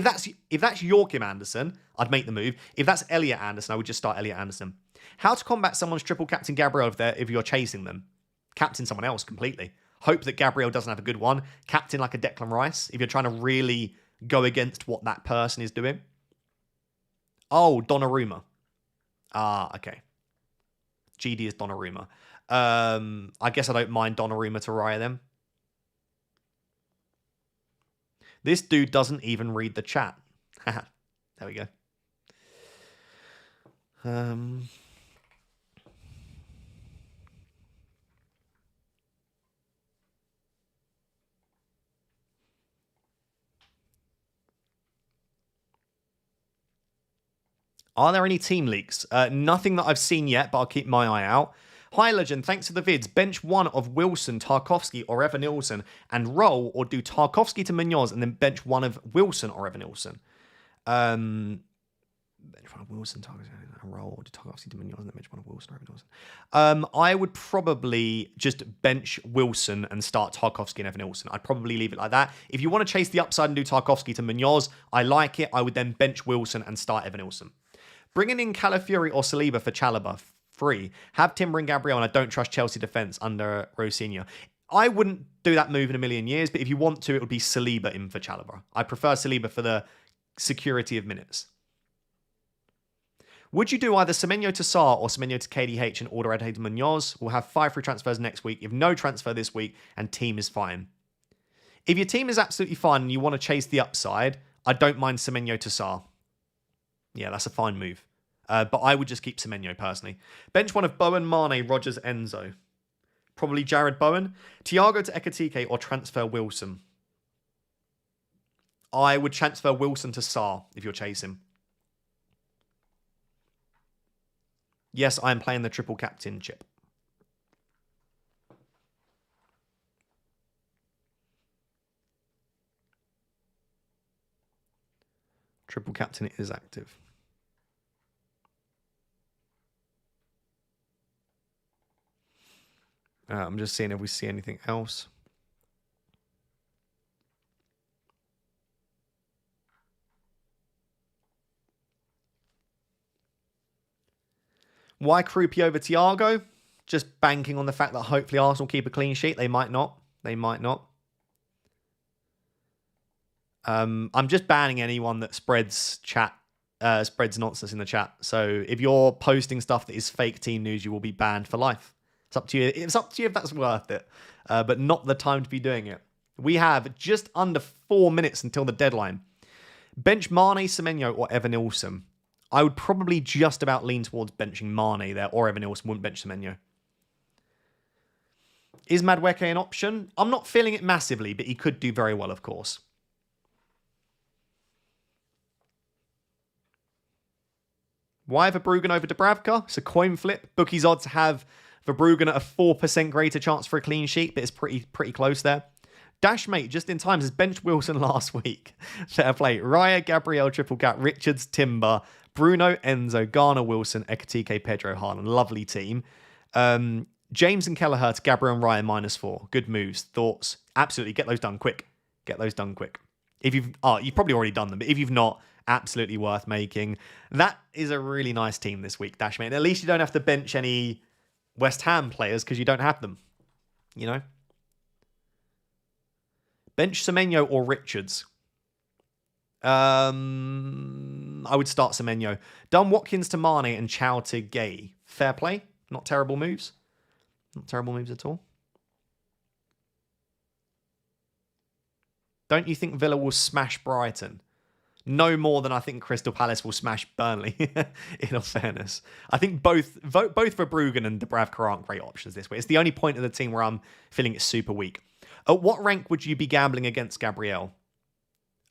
that's Joachim Anderson, I'd make the move. If that's Elliot Anderson, I would just start Elliot Anderson. How to combat someone's triple captain Gabriel if you're chasing them? Captain someone else completely. Hope that Gabriel doesn't have a good one. Captain like a Declan Rice if you're trying to really go against what that person is doing. Oh, Donnarumma. Ah, okay. GD is Donnarumma. I guess I don't mind Donnarumma to Raya then. This dude doesn't even read the chat. There we go. Are there any team leaks? Nothing that I've seen yet, but I'll keep my eye out. Hi, Legend. Thanks for the vids. Bench 1 of Wilson, Tarkowski, or Evan Nilsson, and roll or do Tarkowski to Munoz, and then bench 1 of Wilson or Evan Nilsson. Bench 1 of Wilson, Tarkowski, and roll or do Tarkowski to Munoz, and then bench 1 of Wilson or Evan Nilsson. I would probably just bench Wilson and start Tarkowski and Evan Nilsson. I'd probably leave it like that. If you want to chase the upside and do Tarkowski to Munoz, I like it. I would then bench Wilson and start Evan Nilsson. Bringing in Calafiori or Saliba for Chalobah, free. Have Timber and Gabriel, and I don't trust Chelsea defence under Rosinha. I wouldn't do that move in a million years, but if you want to, it would be Saliba in for Chalobah. I prefer Saliba for the security of minutes. Would you do either Semenyo to Sarr or Semenyo to KDH and order Ed Munoz? We'll have 5 free transfers next week. If no transfer this week and team is fine. If your team is absolutely fine and you want to chase the upside, I don't mind Semenyo to Sarr. Yeah, that's a fine move. But I would just keep Semenyo personally. Bench one of Bowen, Mane, Rogers, Enzo. Probably Jared Bowen. Thiago to Ekatike or transfer Wilson. I would transfer Wilson to Sarr if you're chasing. Yes, I am playing the triple captain chip. Triple captain is active. I'm just seeing if we see anything else. Why Krupi over Thiago? Just banking on the fact that hopefully Arsenal keep a clean sheet. They might not. They might not. I'm just banning anyone that spreads nonsense in the chat. So if you're posting stuff that is fake team news, you will be banned for life. It's up to you. It's up to you if that's worth it, but not the time to be doing it. We have just under 4 minutes until the deadline. Bench Mane, Semenyo, or Evan Nilsson. I would probably just about lean towards benching Mane there, or Evan Nilsson. Wouldn't bench Semenyo. Is Madueke an option? I'm not feeling it massively, but he could do very well, of course. Why Verbruggen over Dubravka? It's a coin flip. Bookies odds have Verbruggen at a 4% greater chance for a clean sheet, but it's pretty close there. Dashmate, just in time, has benched Wilson last week. Fair play. Raya, Gabriel, triple cap, Richards, Timber, Bruno, Enzo, Garner, Wilson, Ekatike, Pedro, Haaland. Lovely team. James and Kelleher to Gabriel and Raya -4. Good moves. Thoughts? Absolutely. Get those done quick. Get those done quick. If you've probably already done them, but if you've not, absolutely worth making. That is a really nice team this week, Dashmate. And at least you don't have to bench any West Ham players because you don't have them. You know? Bench Semenyo or Richards? I would start Semenyo. Done Watkins to Mane and Chow to Gay. Fair play. Not terrible moves. Not terrible moves at all. Don't you think Villa will smash Brighton? No more than I think Crystal Palace will smash Burnley, in all fairness. I think both Verbruggen and Dubravka aren't great options this week. It's the only point of the team where I'm feeling it's super weak. At what rank would you be gambling against Gabriel?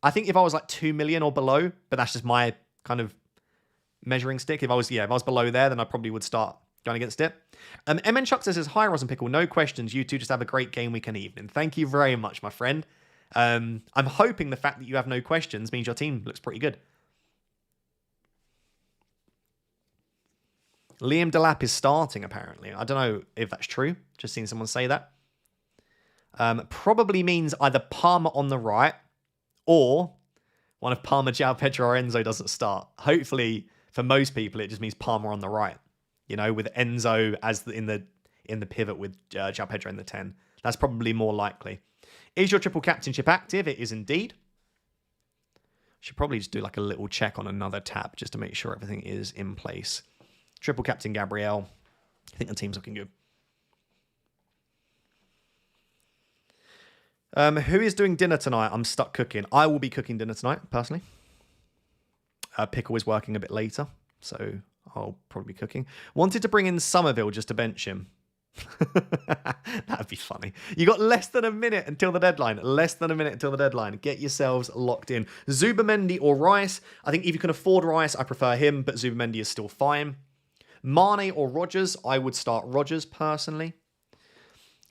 I think if I was like 2 million or below, but that's just my kind of measuring stick. If I was below there, then I probably would start going against it. MN Chuck says, hi, Roz and Pickle. No questions. You two just have a great game week and evening. Thank you very much, my friend. I'm hoping the fact that you have no questions means your team looks pretty good. Liam Delap is starting, apparently. I don't know if that's true. Just seen someone say that. Probably means either Palmer on the right or one of Palmer, João Pedro, or Enzo doesn't start. Hopefully, for most people, it just means Palmer on the right. You know, with Enzo as in the pivot with João Pedro in the 10. That's probably more likely. Is your triple captainship active? It is indeed. Should probably just do like a little check on another tab just to make sure everything is in place. Triple captain Gabriel. I think the team's looking good. Who is doing dinner tonight? I'm stuck cooking. I will be cooking dinner tonight, personally. Pickle is working a bit later, so I'll probably be cooking. Wanted to bring in Somerville just to bench him. That'd be funny. You got less than a minute until the deadline. Less than a minute until the deadline. Get yourselves locked in. Zubimendi or Rice. I think if you can afford Rice, I prefer him, but Zubimendi is still fine. Mane or Rogers. I would start Rogers personally.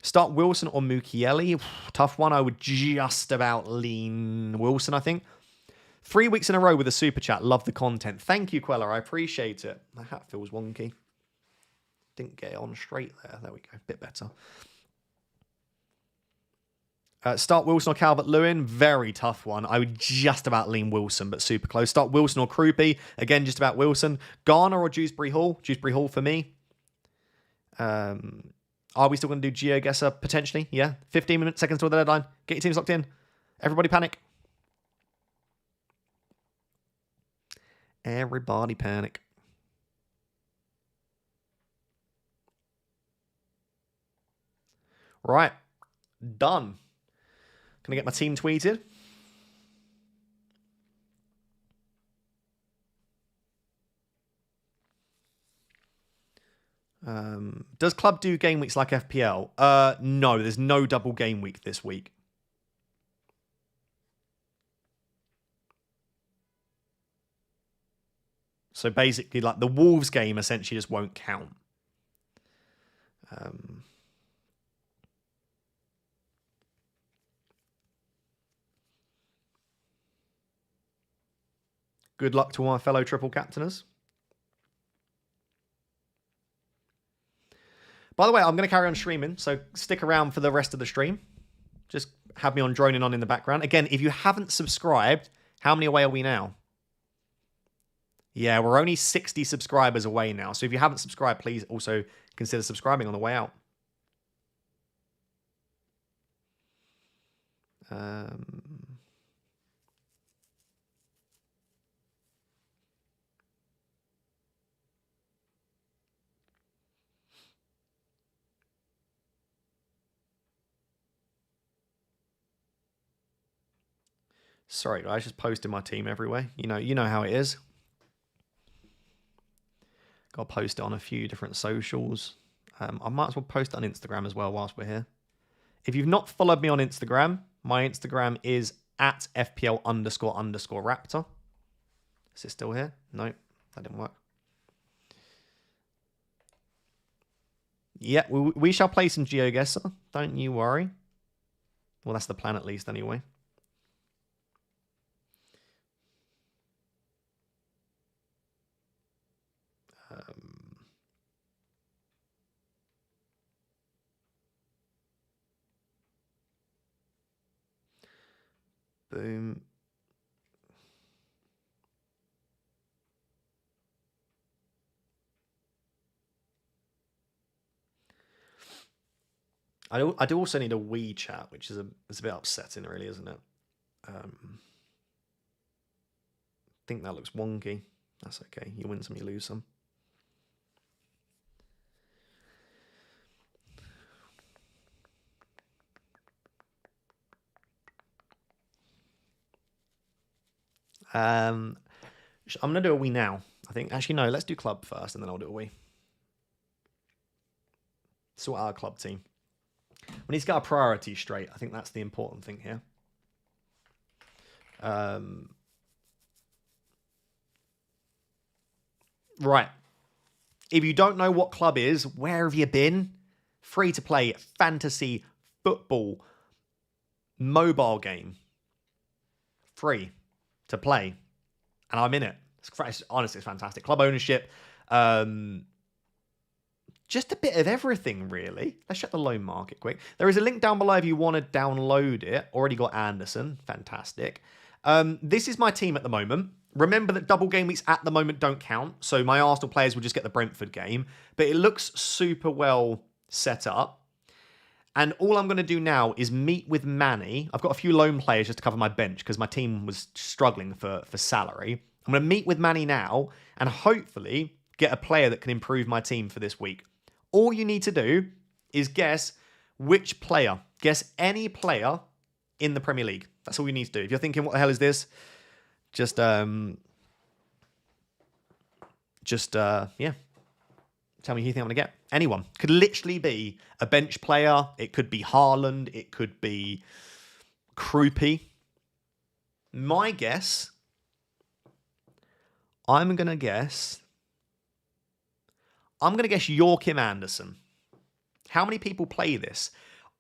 Start Wilson or Mukiele. Tough one. I would just about lean Wilson, I think. 3 weeks in a row with a super chat. Love the content. Thank you, Queller. I appreciate it. My hat feels wonky. Didn't get it on straight there. There we go. Bit better. Start Wilson or Calvert-Lewin. Very tough one. I would just about lean Wilson, but super close. Start Wilson or Krupi. Again, just about Wilson. Garner or Dewsbury Hall. Dewsbury Hall for me. Are we still going to do GeoGuessr? Potentially, yeah. 15 seconds till the deadline. Get your teams locked in. Everybody panic. Everybody panic. Right. Done. Can I get my team tweeted? Does club do game weeks like FPL? No, there's no double game week this week. So basically, like the Wolves game essentially just won't count. Good luck to our fellow triple captainers. By the way, I'm going to carry on streaming, so stick around for the rest of the stream. Just have me on droning on in the background. Again, if you haven't subscribed, how many away are we now? Yeah, we're only 60 subscribers away now. So if you haven't subscribed, please also consider subscribing on the way out. Sorry, guys, just posting my team everywhere. You know how it is. Got to post it on a few different socials. I might as well post it on Instagram as well whilst we're here. If you've not followed me on Instagram, my Instagram is at FPL__Raptor. Is it still here? No, that didn't work. Yeah, we shall play some GeoGuessr. Don't you worry. Well, that's the plan at least anyway. Boom. I do also need a Wii chat, which is a bit upsetting, really, isn't it? I think that looks wonky. That's okay. You win some, you lose some. I'm going to do a Wii now. I think, actually, no, let's do club first, and then I'll do a Wii. Sort out our club team. We need to get our priorities straight. I think that's the important thing here. Right. If you don't know what club is, where have you been? Free to play fantasy football mobile game. Free to play. And I'm in it. Honestly, it's fantastic. Club ownership. Just a bit of everything, really. Let's check the loan market quick. There is a link down below if you want to download it. Already got Anderson. Fantastic. This is my team at the moment. Remember that double game weeks at the moment don't count. So my Arsenal players will just get the Brentford game. But it looks super well set up. And all I'm going to do now is meet with Manny. I've got a few loan players just to cover my bench because my team was struggling for salary. I'm going to meet with Manny now and hopefully get a player that can improve my team for this week. All you need to do is guess which player. Guess any player in the Premier League. That's all you need to do. If you're thinking, what the hell is this? Yeah. Tell me who you think I'm going to get. Anyone. Could literally be a bench player. It could be Haaland. It could be Krupi. My guess, I'm going to guess Joachim Andersen. How many people play this?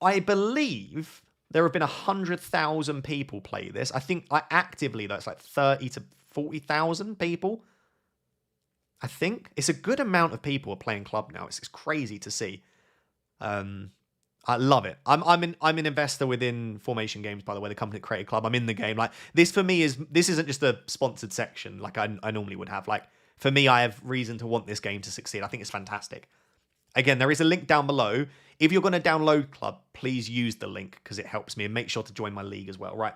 I believe there have been 100,000 people play this. I think actively that's like 30 to 40,000 people. I think it's a good amount of people are playing club now. It's crazy to see. I love it. I'm an investor within Formation Games, by the way, the company that created club. I'm in the game. Like this for me this isn't just a sponsored section like I normally would have. Like for me, I have reason to want this game to succeed. I think it's fantastic. Again, there is a link down below. If you're going to download club, please use the link because it helps me, and make sure to join my league as well. Right.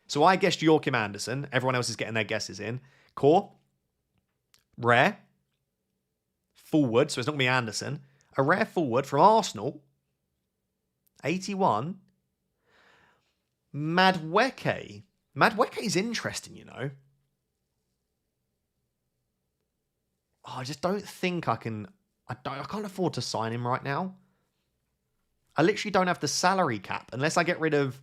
So I guessed Joachim Andersen. Everyone else is getting their guesses in. Core. Rare. Forward. So it's not going to be Anderson. A rare forward from Arsenal. 81. Madweke. Madweke is interesting, you know. Oh, I just don't think I can... I can't afford to sign him right now. I literally don't have the salary cap unless I get rid of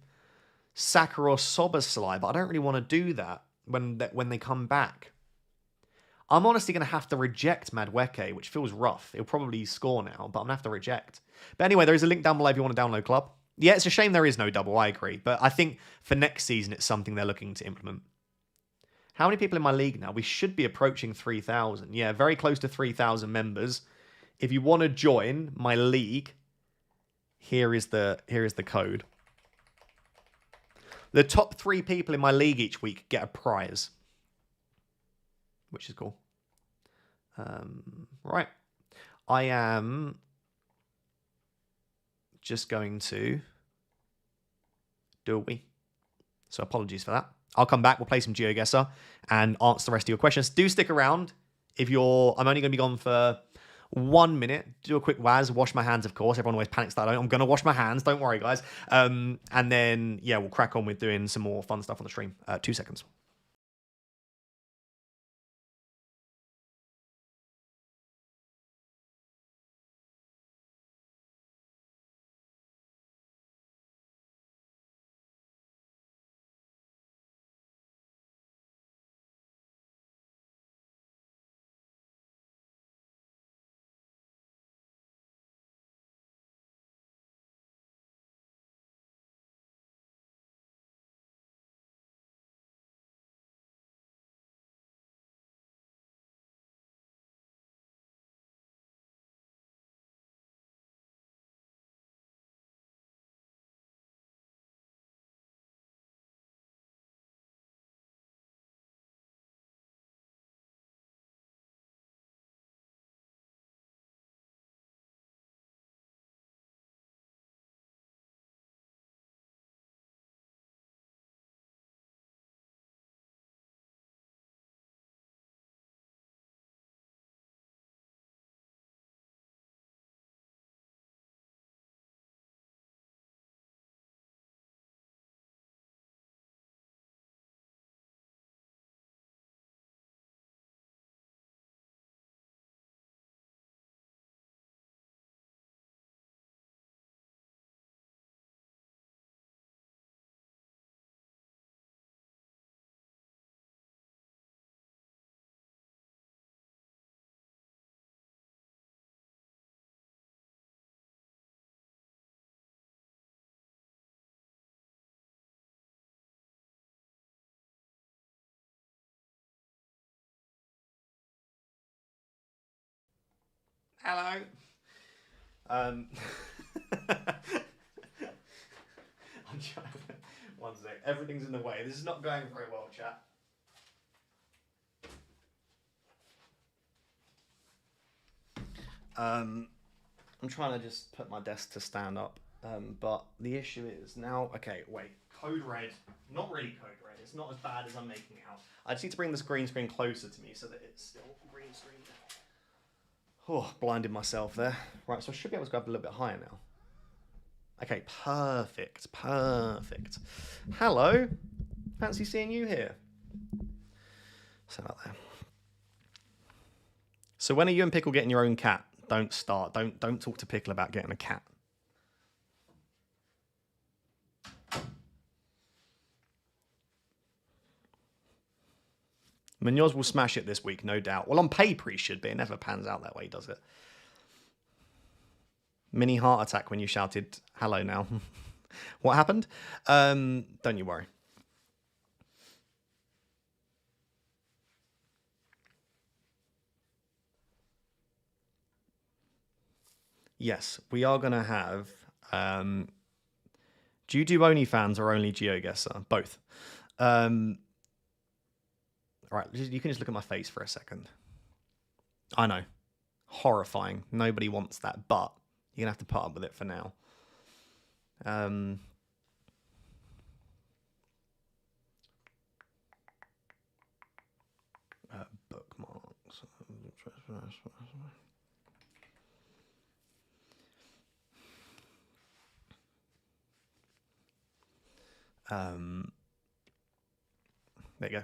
Saka or Soboslai, but I don't really want to do that when they come back. I'm honestly going to have to reject Madweke, which feels rough. He'll probably score now, but I'm going to have to reject. But anyway, there is a link down below if you want to download Club. Yeah, it's a shame there is no double, I agree. But I think for next season, it's something they're looking to implement. How many people in my league now? We should be approaching 3,000. Yeah, very close to 3,000 members. If you want to join my league, here is the code. The top 3 people in my league each week get a prize, which is cool. Right. I am just going to do a wee. So apologies for that. I'll come back. We'll play some GeoGuessr and answer the rest of your questions. Do stick around. I'm only going to be gone for 1 minute. Do a quick waz. Wash my hands, of course. Everyone always panics that I'm going to wash my hands. Don't worry, guys. And then, yeah, we'll crack on with doing some more fun stuff on the stream. 2 seconds. Hello. I'm trying. One sec. Everything's in the way. This is not going very well, chat. I'm trying to just put my desk to stand up. But the issue is now. Okay, wait. Code red. Not really code red. It's not as bad as I'm making it out. I just need to bring this green screen closer to me so that it's still green screen. Oh, blinded myself there. Right, so I should be able to go up a little bit higher now. Okay, perfect, perfect. Hello, fancy seeing you here. So out there. So when are you and Pickle getting your own cat? Don't start. Don't talk to Pickle about getting a cat. Munoz will smash it this week, no doubt. Well, on paper he should be. It never pans out that way, does it? Mini heart attack when you shouted, hello now. What happened? Don't you worry. Yes, we are going to have... do you do only fans or only GeoGuessr? Both. Right, you can just look at my face for a second. I know. Horrifying. Nobody wants that, but you're going to have to put up with it for now. Bookmarks. There you go.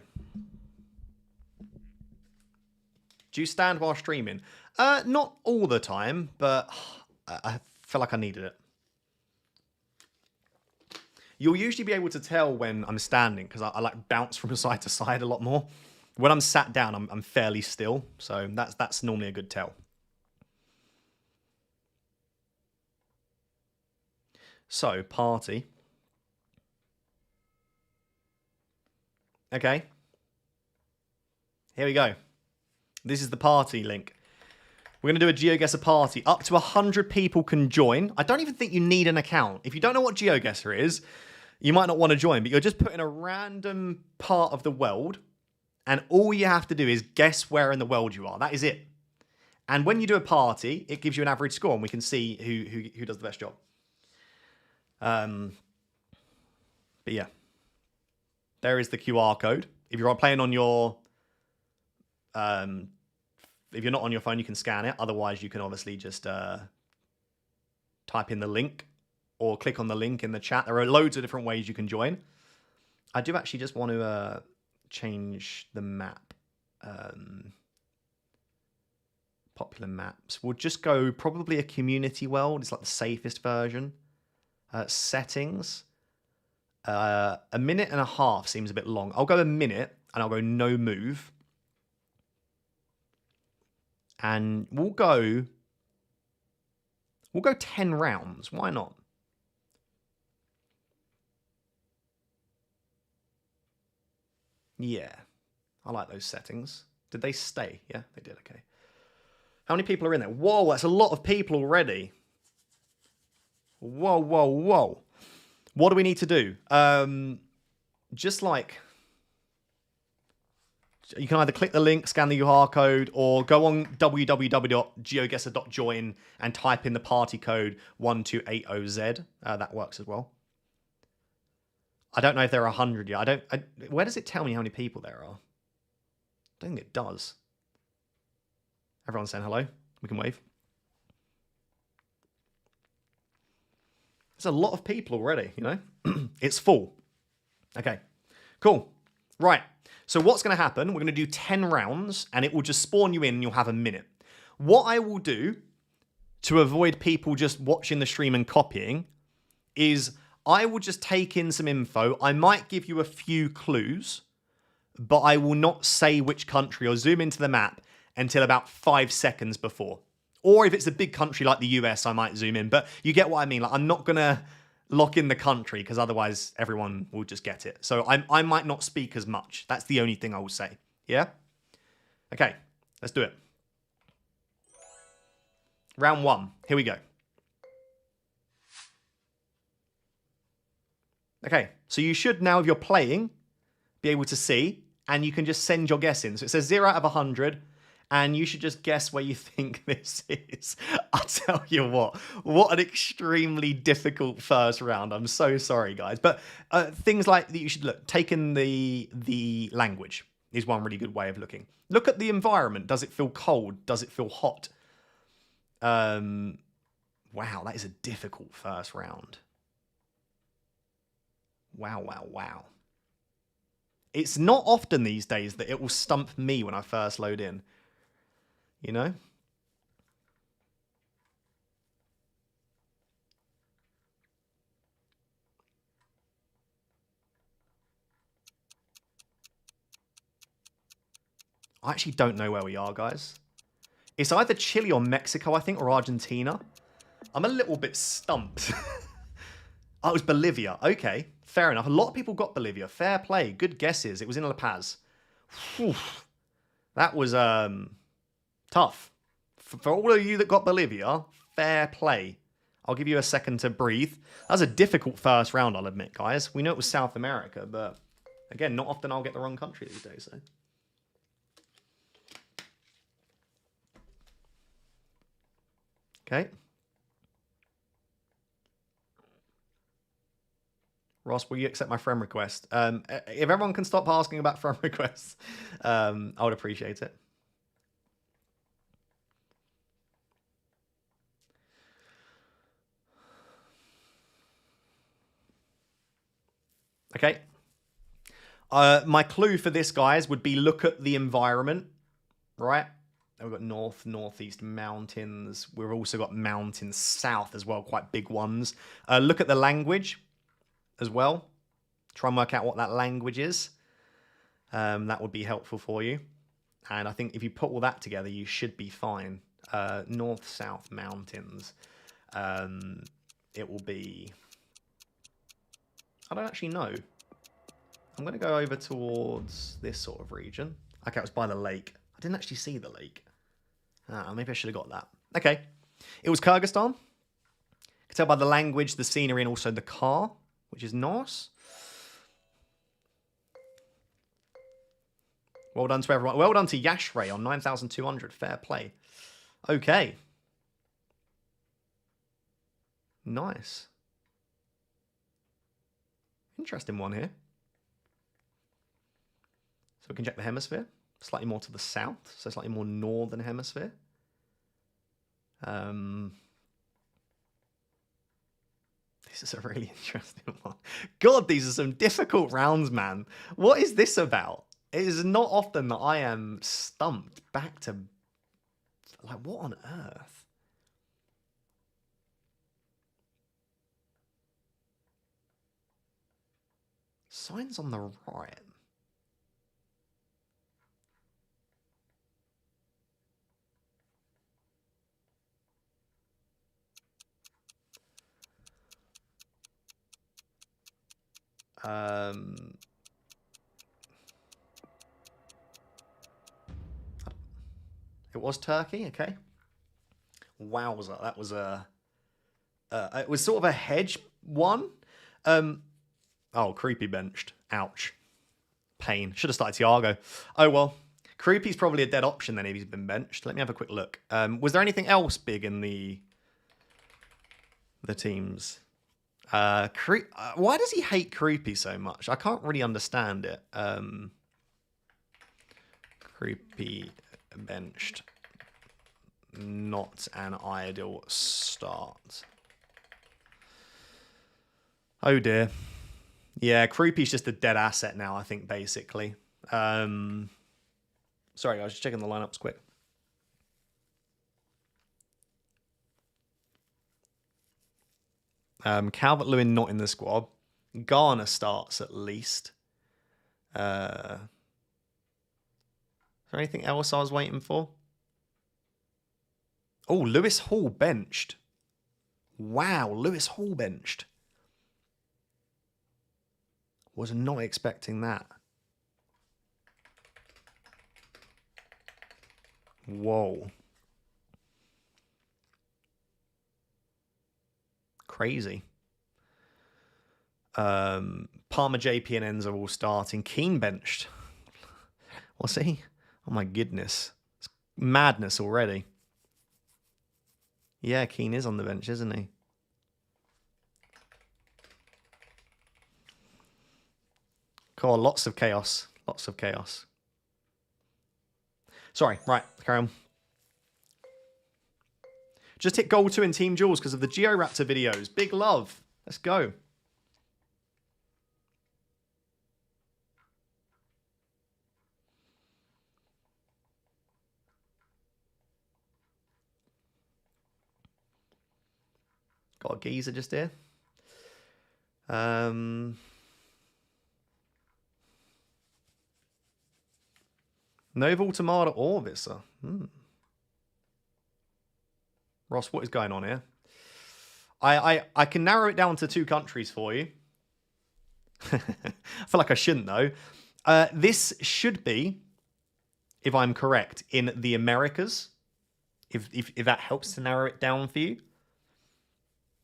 Do you stand while streaming? Not all the time, but I feel like I needed it. You'll usually be able to tell when I'm standing because I like bounce from side to side a lot more. When I'm sat down, I'm fairly still, so that's normally a good tell. So, party. Okay. Here we go. This is the party link. We're going to do a GeoGuessr party. Up to 100 people can join. I don't even think you need an account. If you don't know what GeoGuessr is, you might not want to join, but you're just put in a random part of the world, and all you have to do is guess where in the world you are. That is it. And when you do a party, it gives you an average score, and we can see who does the best job. But yeah. There is the QR code. If you're playing on your... if you're not on your phone, you can scan it. Otherwise, you can obviously just type in the link or click on the link in the chat. There are loads of different ways you can join. I do actually just want to change the map. Popular maps. We'll just go probably a community world. It's like the safest version. Settings. A minute and a half seems a bit long. I'll go a minute and I'll go no move. And we'll go 10 rounds. Why not? Yeah. I like those settings. Did they stay? Yeah, they did. Okay. How many people are in there? Whoa, that's a lot of people already. Whoa, whoa, whoa. What do we need to do? Just like... You can either click the link, scan the QR code, or go on www.geoguessr.join and type in the party code 1280Z. That works as well. I don't know if there are 100 yet. Where does it tell me how many people there are? I don't think it does. Everyone's saying hello. We can wave. There's a lot of people already, you know? It's full. Okay, cool. Right. So what's going to happen, we're going to do 10 rounds, and it will just spawn you in, and you'll have a minute. What I will do to avoid people just watching the stream and copying is I will just take in some info. I might give you a few clues, but I will not say which country or zoom into the map until about 5 seconds before. Or if it's a big country like the US, I might zoom in. But you get what I mean. Like, I'm not going to lock in the country because otherwise everyone will just get it. So I might not speak as much. That's the only thing I will say. Yeah? Okay, let's do it. Round 1. Here we go. Okay, so you should now, if you're playing, be able to see, and you can just send your guess in. So it says 0 out of 100, and you should just guess where you think this is. I'll tell you what an extremely difficult first round. I'm so sorry, guys. But things like that you should look, take in the language is one really good way of looking. Look at the environment. Does it feel cold? Does it feel hot? Wow, that is a difficult first round. Wow, wow, wow. It's not often these days that it will stump me when I first load in. You know? I actually don't know where we are, guys. It's either Chile or Mexico, I think, or Argentina. I'm a little bit stumped. Oh, it was Bolivia. Okay, fair enough. A lot of people got Bolivia. Fair play. Good guesses. It was in La Paz. Whew. That was tough. For all of you that got Bolivia, fair play. I'll give you a second to breathe. That was a difficult first round, I'll admit, guys. We know it was South America, but again, not often I'll get the wrong country these days. So. Okay. Ross, will you accept my friend request? If everyone can stop asking about friend requests, I would appreciate it. Okay. My clue for this, guys, would be look at the environment, right? We've got north, northeast mountains. We've also got mountains south as well, quite big ones. Look at the language as well. Try and work out what that language is. That would be helpful for you. And I think if you put all that together, you should be fine. North, south mountains. It will be... I don't actually know. I'm going to go over towards this sort of region. Okay, it was by the lake. I didn't actually see the lake. Maybe I should have got that. Okay. It was Kyrgyzstan. You can tell by the language, the scenery, and also the car, which is nice. Well done to everyone. Well done to Yashray on 9,200. Fair play. Okay. Nice. Interesting one here. So we can check the hemisphere. Slightly more to the south, so slightly more northern hemisphere. This is a really interesting one. God, these are some difficult rounds, man. What is this about? It is not often that I am stumped back to... Like, what on earth? Signs on the right. It was Turkey, okay. Wowza, that was a... it was sort of a hedge one. Oh, Creepy benched. Ouch. Pain. Should have started Thiago. Oh, well. Creepy's probably a dead option then if he's been benched. Let me have a quick look. Was there anything else big in the teams? Why does he hate Creepy so much? I can't really understand it. Creepy benched. Not an ideal start. Oh dear. Yeah, Creepy's just a dead asset now, I think, basically. Sorry, guys, just checking the lineups quick. Calvert-Lewin not in the squad. Garner starts at least. Is there anything else I was waiting for? Oh, Lewis Hall benched. Wow, Lewis Hall benched. Was not expecting that. Whoa. Crazy. Palmer, JP, and Enzo all starting. Keane benched. Was he? Oh my goodness. It's madness already. Yeah, Keane is on the bench, isn't he? Cool, lots of chaos. Lots of chaos. Sorry, right, carry on. Just hit goal 2 in Team Jules because of the GeoRaptor videos. Big love. Let's go. Got a geezer just here. No Voltamada or Visser. Ross, what is going on here? I can narrow it down to 2 countries for you. I feel like I shouldn't, though. This should be, if I'm correct, in the Americas. If that helps to narrow it down for you.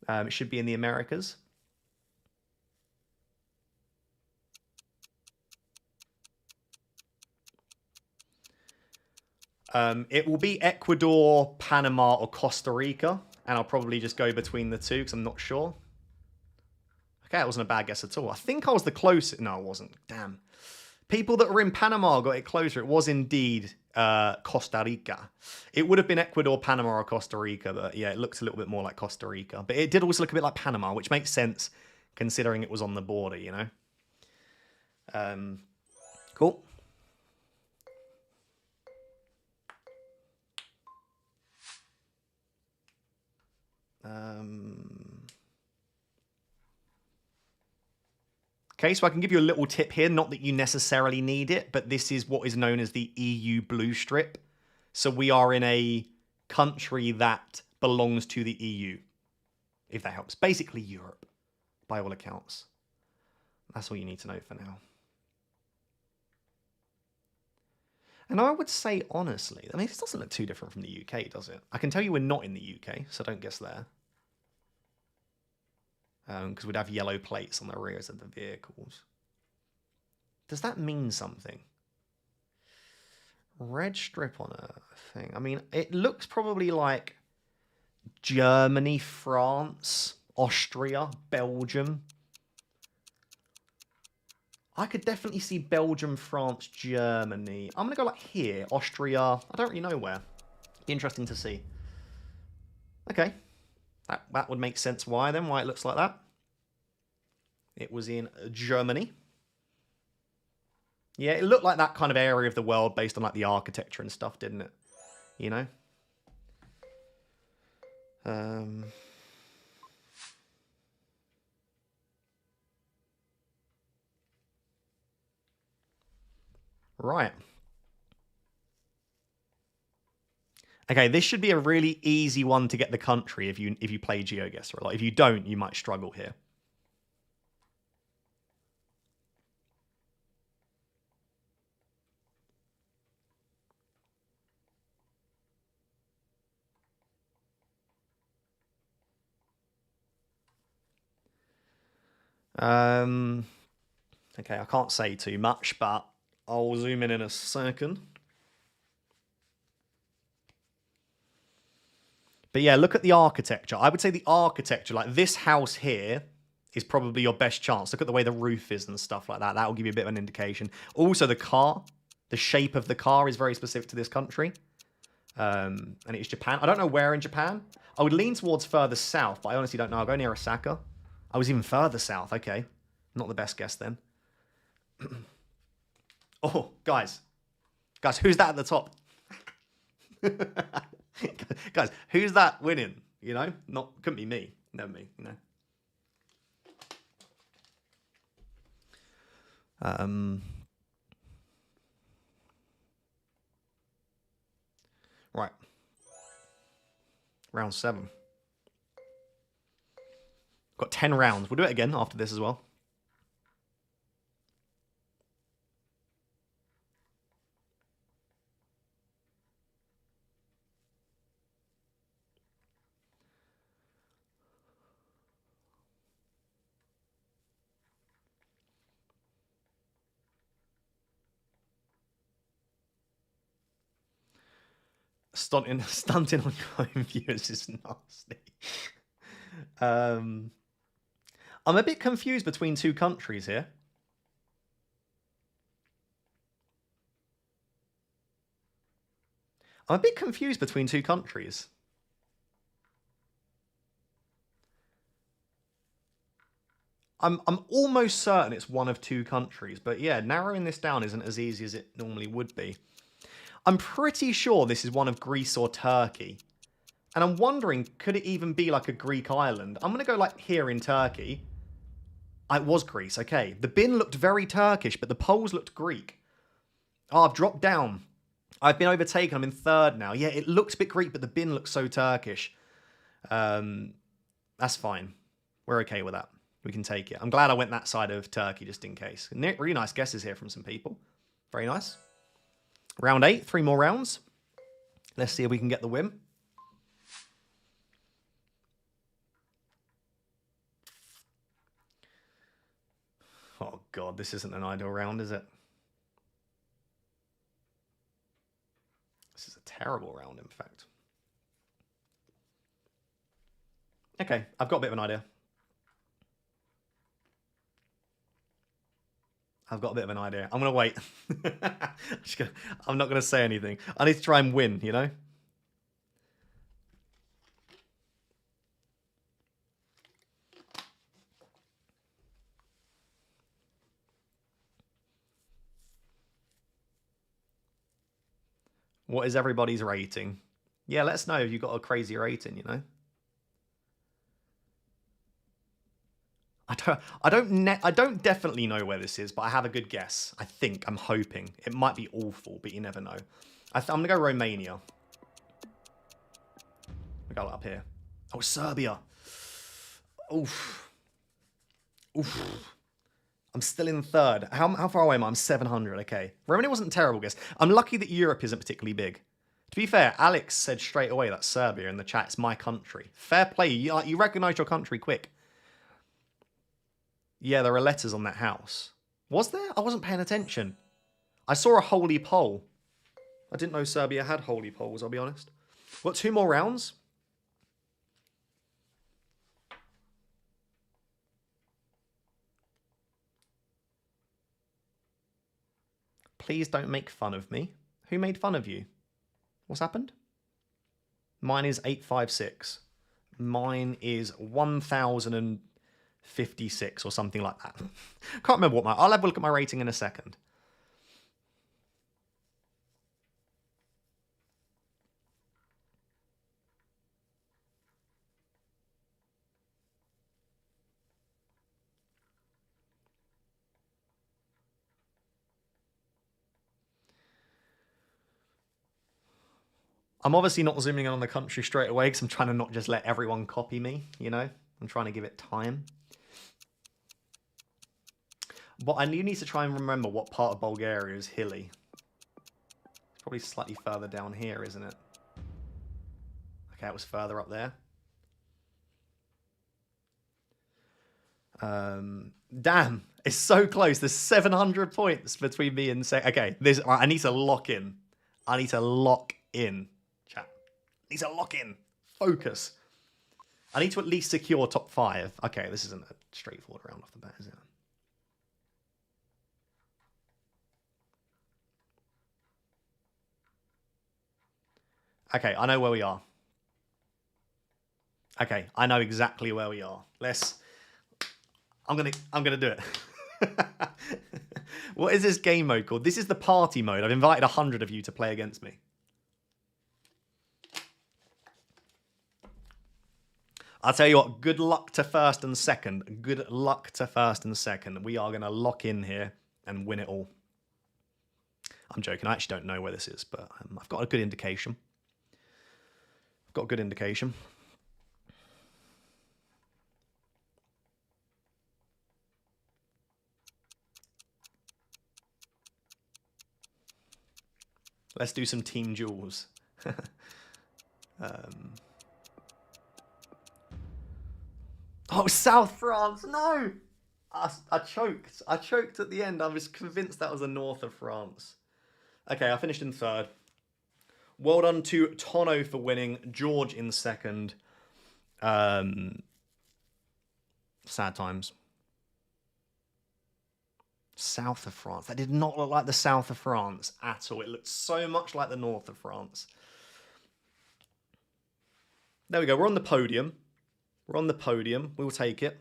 It should be in the Americas. It will be Ecuador, Panama, or Costa Rica. And I'll probably just go between the 2 because I'm not sure. Okay, that wasn't a bad guess at all. I think I was the closest. No, I wasn't. Damn. People that were in Panama got it closer. It was indeed Costa Rica. It would have been Ecuador, Panama, or Costa Rica. But yeah, it looked a little bit more like Costa Rica. But it did also look a bit like Panama, which makes sense considering it was on the border, you know. Cool. Okay, so I can give you a little tip here, not that you necessarily need it, but this is what is known as the EU blue strip. So we are in a country that belongs to the EU, if that helps. Basically Europe, by all accounts. That's all you need to know for now. And I would say, honestly, I mean, this doesn't look too different from the UK, does it? I can tell you we're not in the UK, so don't guess there. Because we'd have yellow plates on the rears of the vehicles. Does that mean something? Red strip on a thing. I mean, it looks probably like Germany, France, Austria, Belgium. I could definitely see Belgium, France, Germany. I'm going to go like here, Austria. I don't really know where. Be interesting to see. Okay. That would make sense why then, why it looks like that. It was in Germany. Yeah, it looked like that kind of area of the world based on like the architecture and stuff, didn't it? You know? Right. Okay, this should be a really easy one to get the country if you play GeoGuessr a lot. If you don't, you might struggle here. Okay, I can't say too much, but I'll zoom in a second. But yeah, look at the architecture. I would say the architecture, like this house here, is probably your best chance. Look at the way the roof is and stuff like that. That will give you a bit of an indication. Also, the car, the shape of the car is very specific to this country. And it's Japan. I don't know where in Japan. I would lean towards further south, but I honestly don't know. I'll go near Osaka. I was even further south. Okay. Not the best guess then. Oh, guys. Guys, who's that at the top? Guys, who's that winning? You know? Couldn't be me. Never me, you know. Right. Round 7. Got 10 rounds. We'll do it again after this as well. Stunting on home viewers is nasty. I'm a bit confused between two countries here. I'm a bit confused between two countries. I'm almost certain it's one of two countries, but yeah, narrowing this down isn't as easy as it normally would be. I'm pretty sure this is one of Greece or Turkey. And I'm wondering, could it even be like a Greek island? I'm going to go like here in Turkey. It was Greece, okay. The bin looked very Turkish, but the poles looked Greek. Oh, I've dropped down. I've been overtaken. I'm in third now. Yeah, it looks a bit Greek, but the bin looks so Turkish. That's fine. We're okay with that. We can take it. I'm glad I went that side of Turkey just in case. Really nice guesses here from some people. Very nice. Round 8, 3 more rounds. Let's see if we can get the win. Oh, God, this isn't an ideal round, is it? This is a terrible round, in fact. Okay, I've got a bit of an idea. I'm going to wait. I'm not going to say anything. I need to try and win, you know? What is everybody's rating? Yeah, let us know if you've got a crazy rating, you know. I don't definitely know where this is, but I have a good guess. I think, I'm hoping. It might be awful, but you never know. I'm going to go Romania. We got it up here. Oh, Serbia. Oof. Oof. I'm still in third. How far away am I? I'm 700. Okay. Romania wasn't a terrible guess. I'm lucky that Europe isn't particularly big. To be fair, Alex said straight away that's Serbia in the chat. It's my country. Fair play. You recognise your country quick. Yeah, there are letters on that house. Was there? I wasn't paying attention. I saw a holy pole. I didn't know Serbia had holy poles, I'll be honest. What, 2 more rounds? Please don't make fun of me. Who made fun of you? What's happened? Mine is 856. Mine is 1056 or something like that. Can't remember what I'll have a look at my rating in a second. I'm obviously not zooming in on the country straight away because I'm trying to not just let everyone copy me, you know? I'm trying to give it time. But I do need to try and remember what part of Bulgaria is hilly. It's probably slightly further down here, isn't it? Okay, it was further up there. Damn, it's so close. There's 700 points between me and... Okay, I need to lock in. I need to lock in. Need to lock in. Focus. I need to at least secure top 5. Okay, this isn't a straightforward round off the bat, is it? Okay, I know where we are. Okay, I know exactly where we are. I'm gonna do it. What is this game mode called? This is the party mode. I've invited 100 of you to play against me. I'll tell you what, good luck to first and second. Good luck to first and second. We are going to lock in here and win it all. I'm joking. I actually don't know where this is, but I've got a good indication. I've got a good indication. Let's do some team duels. Oh, South France, no! I choked. I choked at the end. I was convinced that was the north of France. Okay, I finished in third. Well done to Tono for winning. George in second. Sad times. South of France. That did not look like the south of France at all. It looked so much like the north of France. There we go. We're on the podium. We're on the podium. We'll take it.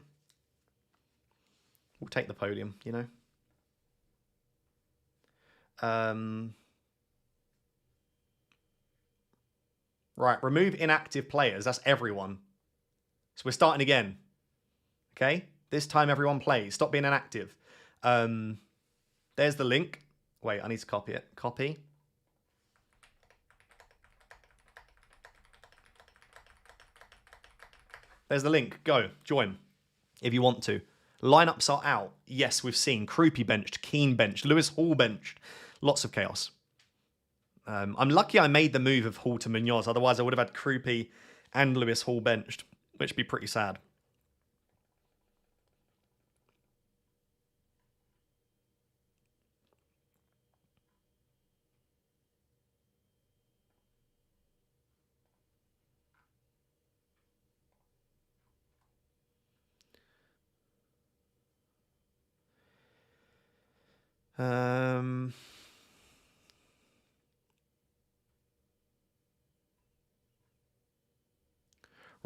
We'll take the podium, you know. Right, remove inactive players. That's everyone. So we're starting again. Okay? This time everyone plays. Stop being inactive. There's the link. Wait, I need to copy it. Copy. There's the link. Go. Join. If you want to. Lineups are out. Yes, we've seen. Krupi benched. Keane benched. Lewis Hall benched. Lots of chaos. I'm lucky I made the move of Hall to Munoz. Otherwise, I would have had Krupi and Lewis Hall benched, which would be pretty sad.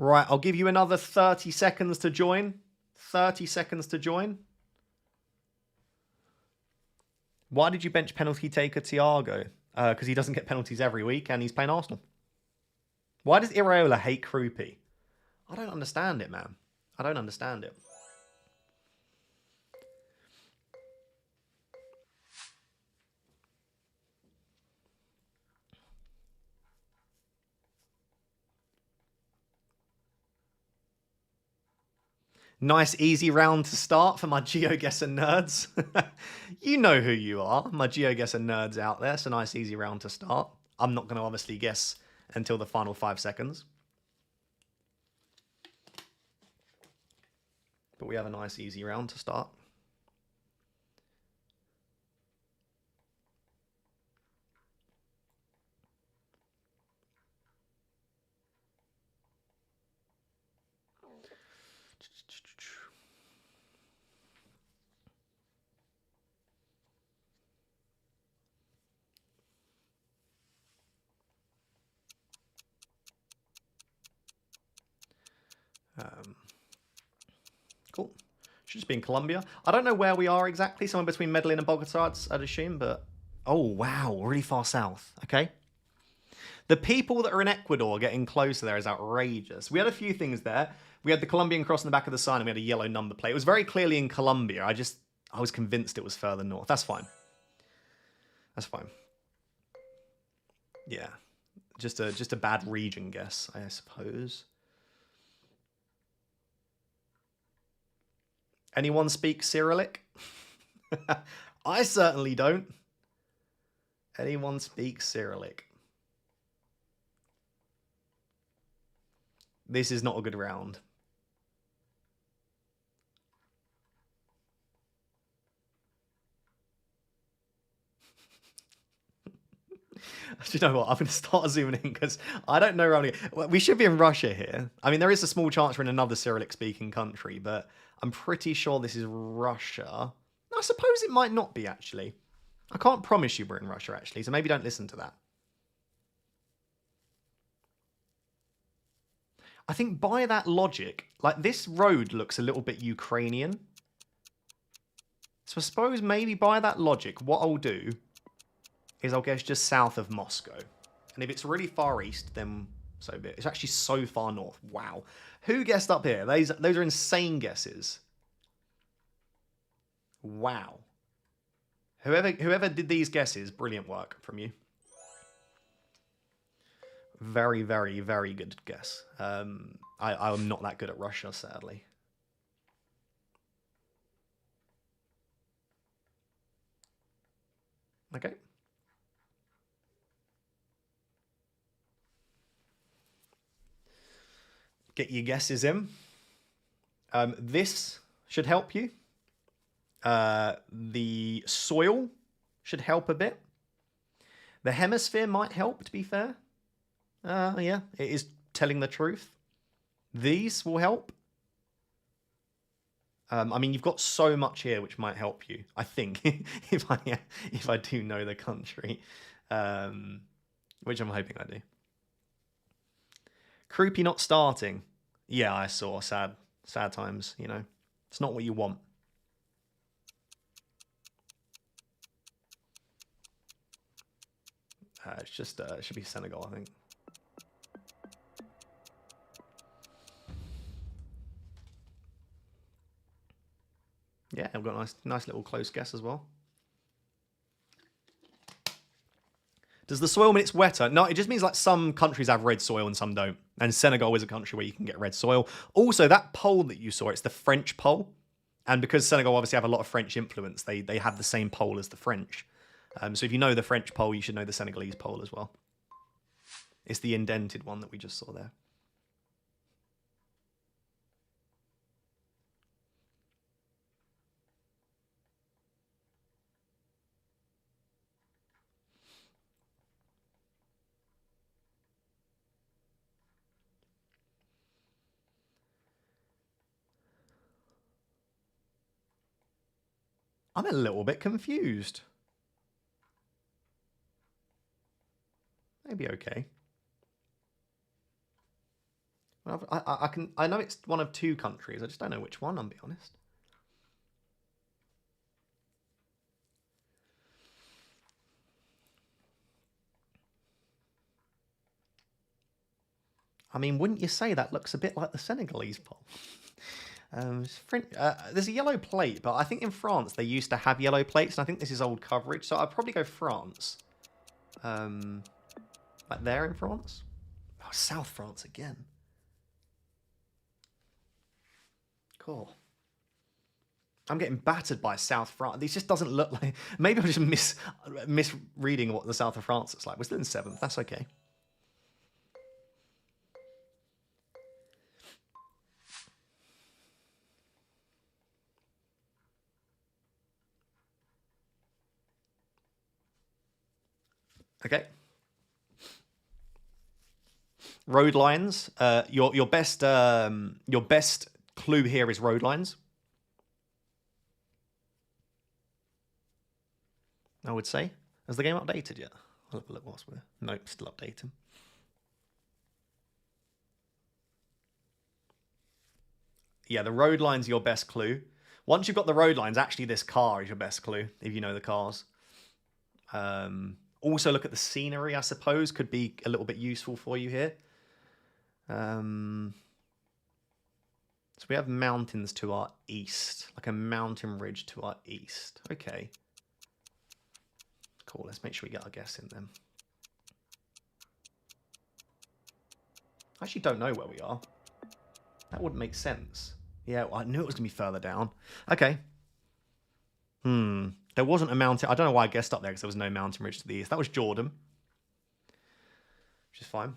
Right, I'll give you another 30 seconds to join. 30 seconds to join. Why did you bench penalty taker Thiago? because he doesn't get penalties every week and he's playing Arsenal. Why does Iraola hate Krupi? I don't understand it, man. I don't understand it. Nice, easy round to start for my GeoGuessr nerds. You know who you are, my GeoGuessr nerds out there. So nice, easy round to start. I'm not going to obviously guess until the final 5 seconds. But we have a nice, easy round to start. Cool. Should just be in Colombia. I don't know where we are exactly. Somewhere between Medellin and Bogota, I'd assume. But oh wow, really far south. Okay. The people that are in Ecuador getting closer there is outrageous. We had a few things there. We had the Colombian cross in the back of the sign, and we had a yellow number plate. It was very clearly in Colombia. I was convinced it was further north. That's fine. That's fine. Yeah, just a bad region guess, I suppose. Anyone speak Cyrillic? I certainly don't. Anyone speak Cyrillic? This is not a good round. Do you know what? I'm going to start zooming in because I don't know around here. Well, we should be in Russia here. I mean, there is a small chance we're in another Cyrillic-speaking country, but I'm pretty sure this is Russia. I suppose it might not be, actually. I can't promise you we're in Russia, actually, so maybe don't listen to that. I think by that logic, like, this road looks a little bit Ukrainian. So I suppose maybe by that logic, what I'll do is I'll guess just south of Moscow. And if it's really far east, then so be it. It's actually so far north. Wow. Who guessed up here? Those are insane guesses. Wow. Whoever did these guesses, brilliant work from you. Very, very, very good guess. I'm not that good at Russia, sadly. Okay. Get your guesses in. This should help you. The soil should help a bit. The hemisphere might help, to be fair. Yeah, it is telling the truth. These will help. I mean, you've got so much here which might help you, I think, if I do know the country, which I'm hoping I do. Krupi not starting. Yeah, I saw. Sad times, you know. It's not what you want. It's just, it should be Senegal, I think. Yeah, I've got a nice little close guess as well. Does the soil mean it's wetter? No, it just means like some countries have red soil and some don't. And Senegal is a country where you can get red soil. Also, that pole that you saw, it's the French pole. And because Senegal obviously have a lot of French influence, they have the same pole as the French. So if you know the French pole, you should know the Senegalese pole as well. It's the indented one that we just saw there. I'm a little bit confused. Maybe okay. I know it's one of 2 countries. I just don't know which one, I'll be honest. I mean, wouldn't you say that looks a bit like the Senegalese poll? There's a yellow plate, but I think in France they used to have yellow plates, and I think this is old coverage, so I'd probably go France. Like there in France? Oh, South France again. Cool. I'm getting battered by South France. This just doesn't look like... Maybe I'm just misreading what the South of France looks like. We're still in 7th. That's okay. Okay. Road lines. Your best clue here is road lines. I would say. Has the game updated yet? I'll have a look whilst we're... Nope, still updating. Yeah, the road line's your best clue. Once you've got the road lines, actually this car is your best clue, if you know the cars. Also look at the scenery, I suppose, could be a little bit useful for you here. So we have mountains to our east, like a mountain ridge to our east. Okay. Cool, let's make sure we get our guess in then. I actually don't know where we are. That wouldn't make sense. Yeah, well, I knew it was going to be further down. Okay. There wasn't a mountain. I don't know why I guessed up there because there was no mountain ridge to the east. That was Jordan. Which is fine.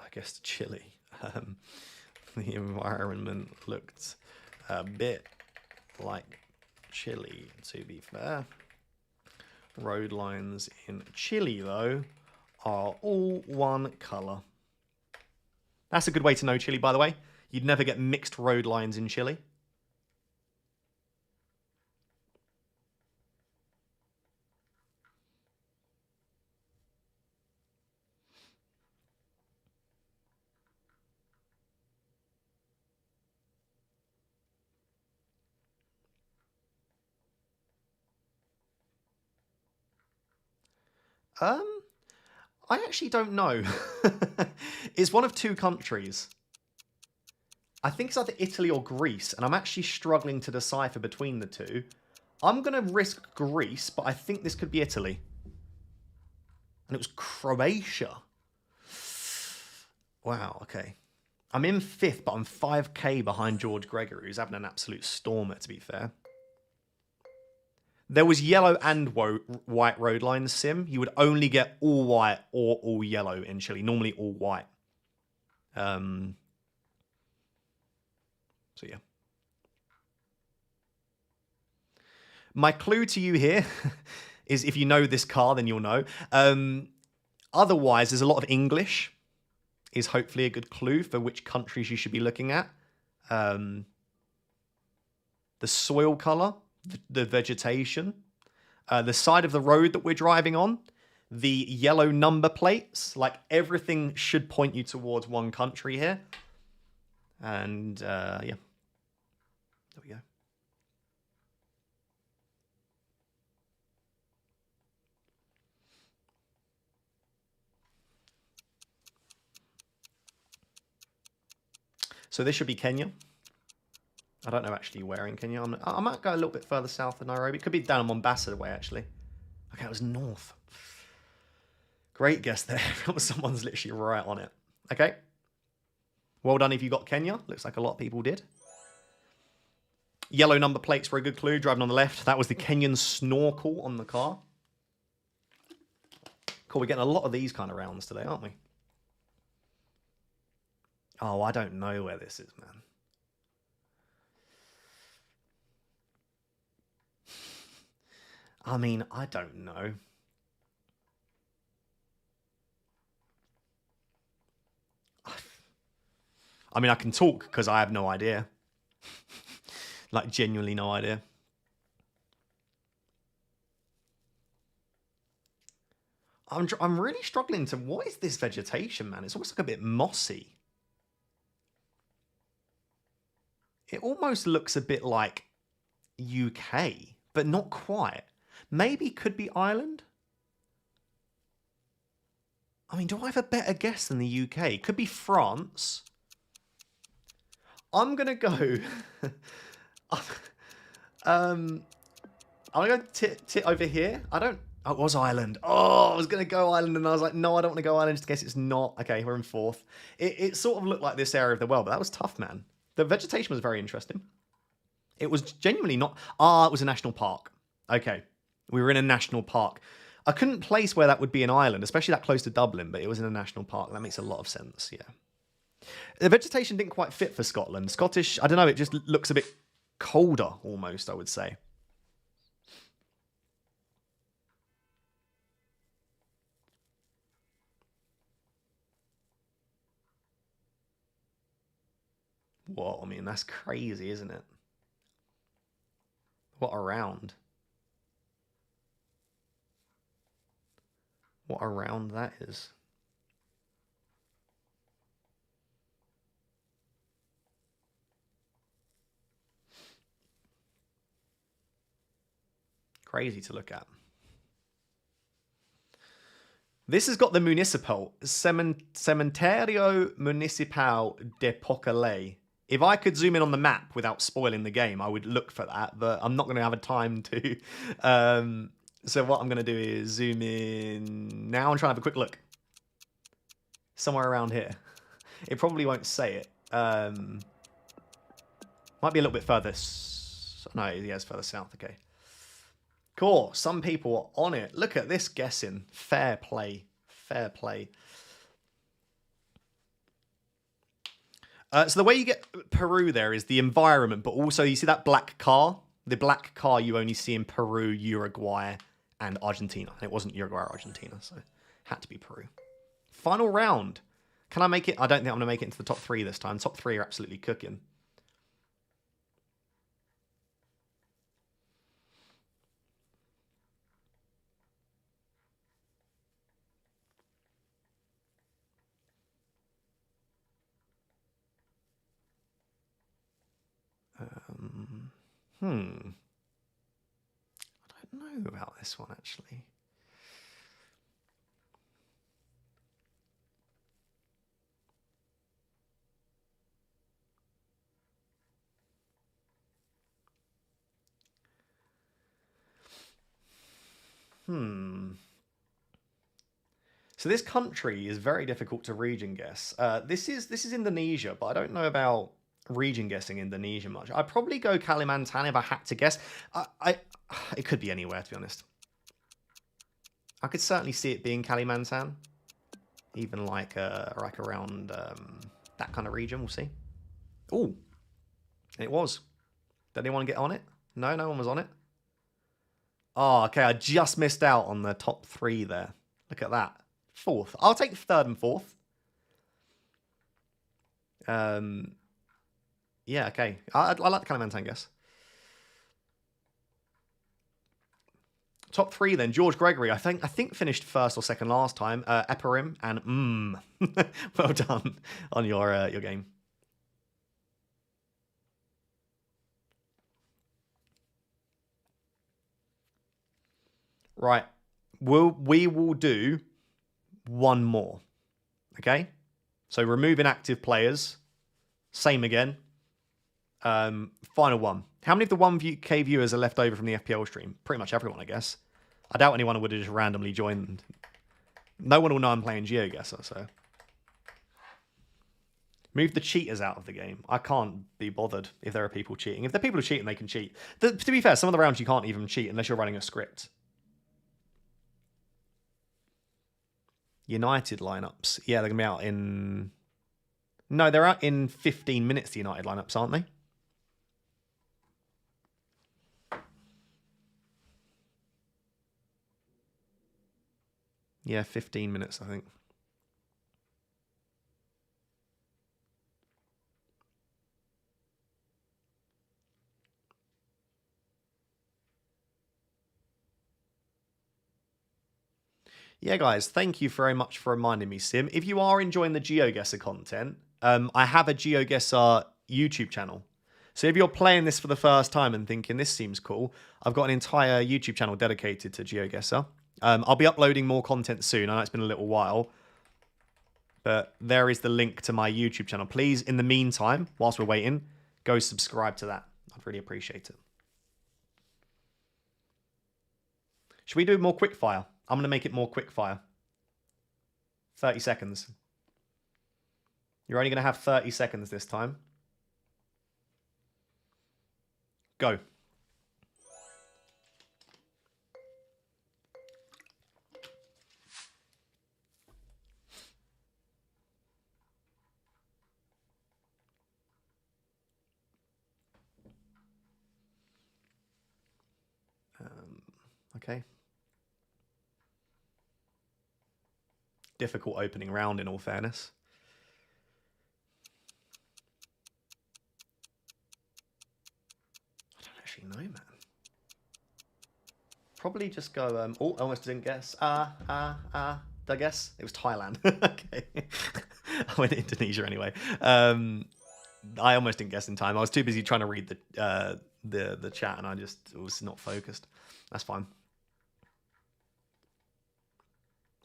I guessed Chile. The environment looked a bit like Chile, to be fair. Road lines in Chile, though, are all one colour. That's a good way to know Chile, by the way. You'd never get mixed road lines in Chile. I actually don't know. It's one of two countries. I think it's either Italy or Greece, and I'm actually struggling to decipher between the two. I'm going to risk Greece, but I think this could be Italy. And it was Croatia. Wow, okay. I'm in 5th, but I'm 5k behind George Gregory, who's having an absolute stormer, to be fair. There was yellow and white road lines, Sim. You would only get all white or all yellow in Chile. Normally all white. So, yeah. My clue to you here is if you know this car, then you'll know. Otherwise, there's a lot of English is hopefully a good clue for which countries you should be looking at. The soil colour, the vegetation, the side of the road that we're driving on, the yellow number plates, like everything should point you towards one country here. And yeah, there we go. So this should be Kenya. I don't know actually where in Kenya. I might go a little bit further south than Nairobi. It could be down Mombasa way, actually. Okay, it was north. Great guess there. Someone's literally right on it. Okay. Well done if you got Kenya. Looks like a lot of people did. Yellow number plates were a good clue. Driving on the left. That was the Kenyan snorkel on the car. Cool, we're getting a lot of these kind of rounds today, aren't we? Oh, I don't know where this is, man. I mean, I don't know. I mean, I can talk because I have no idea. Like, genuinely no idea. I'm really struggling to... What is this vegetation, man? It's almost like a bit mossy. It almost looks a bit like UK, but not quite. Maybe could be Ireland. I mean, do I have a better guess than the UK? Could be France. I'm gonna go. I'm gonna go tit over here. I don't. Oh, it was Ireland. Oh, I was gonna go Ireland, and I was like, no, I don't want to go Ireland. Just in case it's not. Okay, we're in fourth. It sort of looked like this area of the world, but that was tough, man. The vegetation was very interesting. It was genuinely not. Ah, it was a national park. Okay, we were in a national park. I couldn't place where that would be in Ireland, especially that close to Dublin, but it was in a national park. That makes a lot of sense. Yeah. The vegetation didn't quite fit for Scotland. Scottish, I don't know, it just looks a bit colder almost, I would say. Whoa, I mean, that's crazy, isn't it? What a round. What a round that is. Crazy to look at. This has got the municipal. Cementerio Municipal de Pocalé. If I could zoom in on the map without spoiling the game, I would look for that, but I'm not going to have a time to. So what I'm going to do is zoom in now and try and have a quick look. Somewhere around here. It probably won't say it. Might be a little bit further. No, yeah, it's further south. Okay. Cool. Some people are on it. Look at this guessing. Fair play. Fair play. So the way you get Peru there is the environment, but also you see that black car? The black car you only see in Peru, Uruguay, and Argentina. And it wasn't Uruguay or Argentina, so it had to be Peru. Final round. Can I make it? I don't think I'm going to make it into the top 3 this time. Top 3 are absolutely cooking. I don't know about this one, actually. So this country is very difficult to region guess. This is Indonesia, but I don't know about region guessing Indonesia much. I'd probably go Kalimantan if I had to guess. It could be anywhere, to be honest. I could certainly see it being Kalimantan, even like around that kind of region. We'll see. Oh, it was. Did anyone get on it? No, no one was on it. Oh, okay. I just missed out on the top 3 there. Look at that. 4th. I'll take 3rd and 4th. Yeah, okay. I like the Kalimantan guess. Top 3 then. George Gregory, I think finished 1st or 2nd last time. Eperim and well done on your game. Right. We will do one more. Okay? So removing active players. Same again. Final one. How many of the 1K viewers are left over from the FPL stream? Pretty much everyone, I guess. I doubt anyone would have just randomly joined. No one will know I'm playing GeoGuessr, so. Move the cheaters out of the game. I can't be bothered if there are people cheating. If there are people who cheat, they can cheat. To be fair, some of the rounds you can't even cheat unless you're running a script. United lineups. Yeah, they're going to be out in... No, they're out in 15 minutes, the United lineups, aren't they? Yeah, 15 minutes, I think. Yeah, guys, thank you very much for reminding me, Sim. If you are enjoying the GeoGuessr content, I have a GeoGuessr YouTube channel. So if you're playing this for the first time and thinking this seems cool, I've got an entire YouTube channel dedicated to GeoGuessr. I'll be uploading more content soon. I know it's been a little while, but there is the link to my YouTube channel. Please, in the meantime, whilst we're waiting, go subscribe to that. I'd really appreciate it. Should we do more quickfire? I'm going to make it more quickfire. 30 seconds. You're only going to have 30 seconds this time. Go. Okay. Difficult opening round, in all fairness. I don't actually know, man. Probably just go, oh, I almost didn't guess. Did I guess? It was Thailand. Okay. I went to Indonesia anyway. I almost didn't guess in time. I was too busy trying to read the chat, and I just was not focused. That's fine.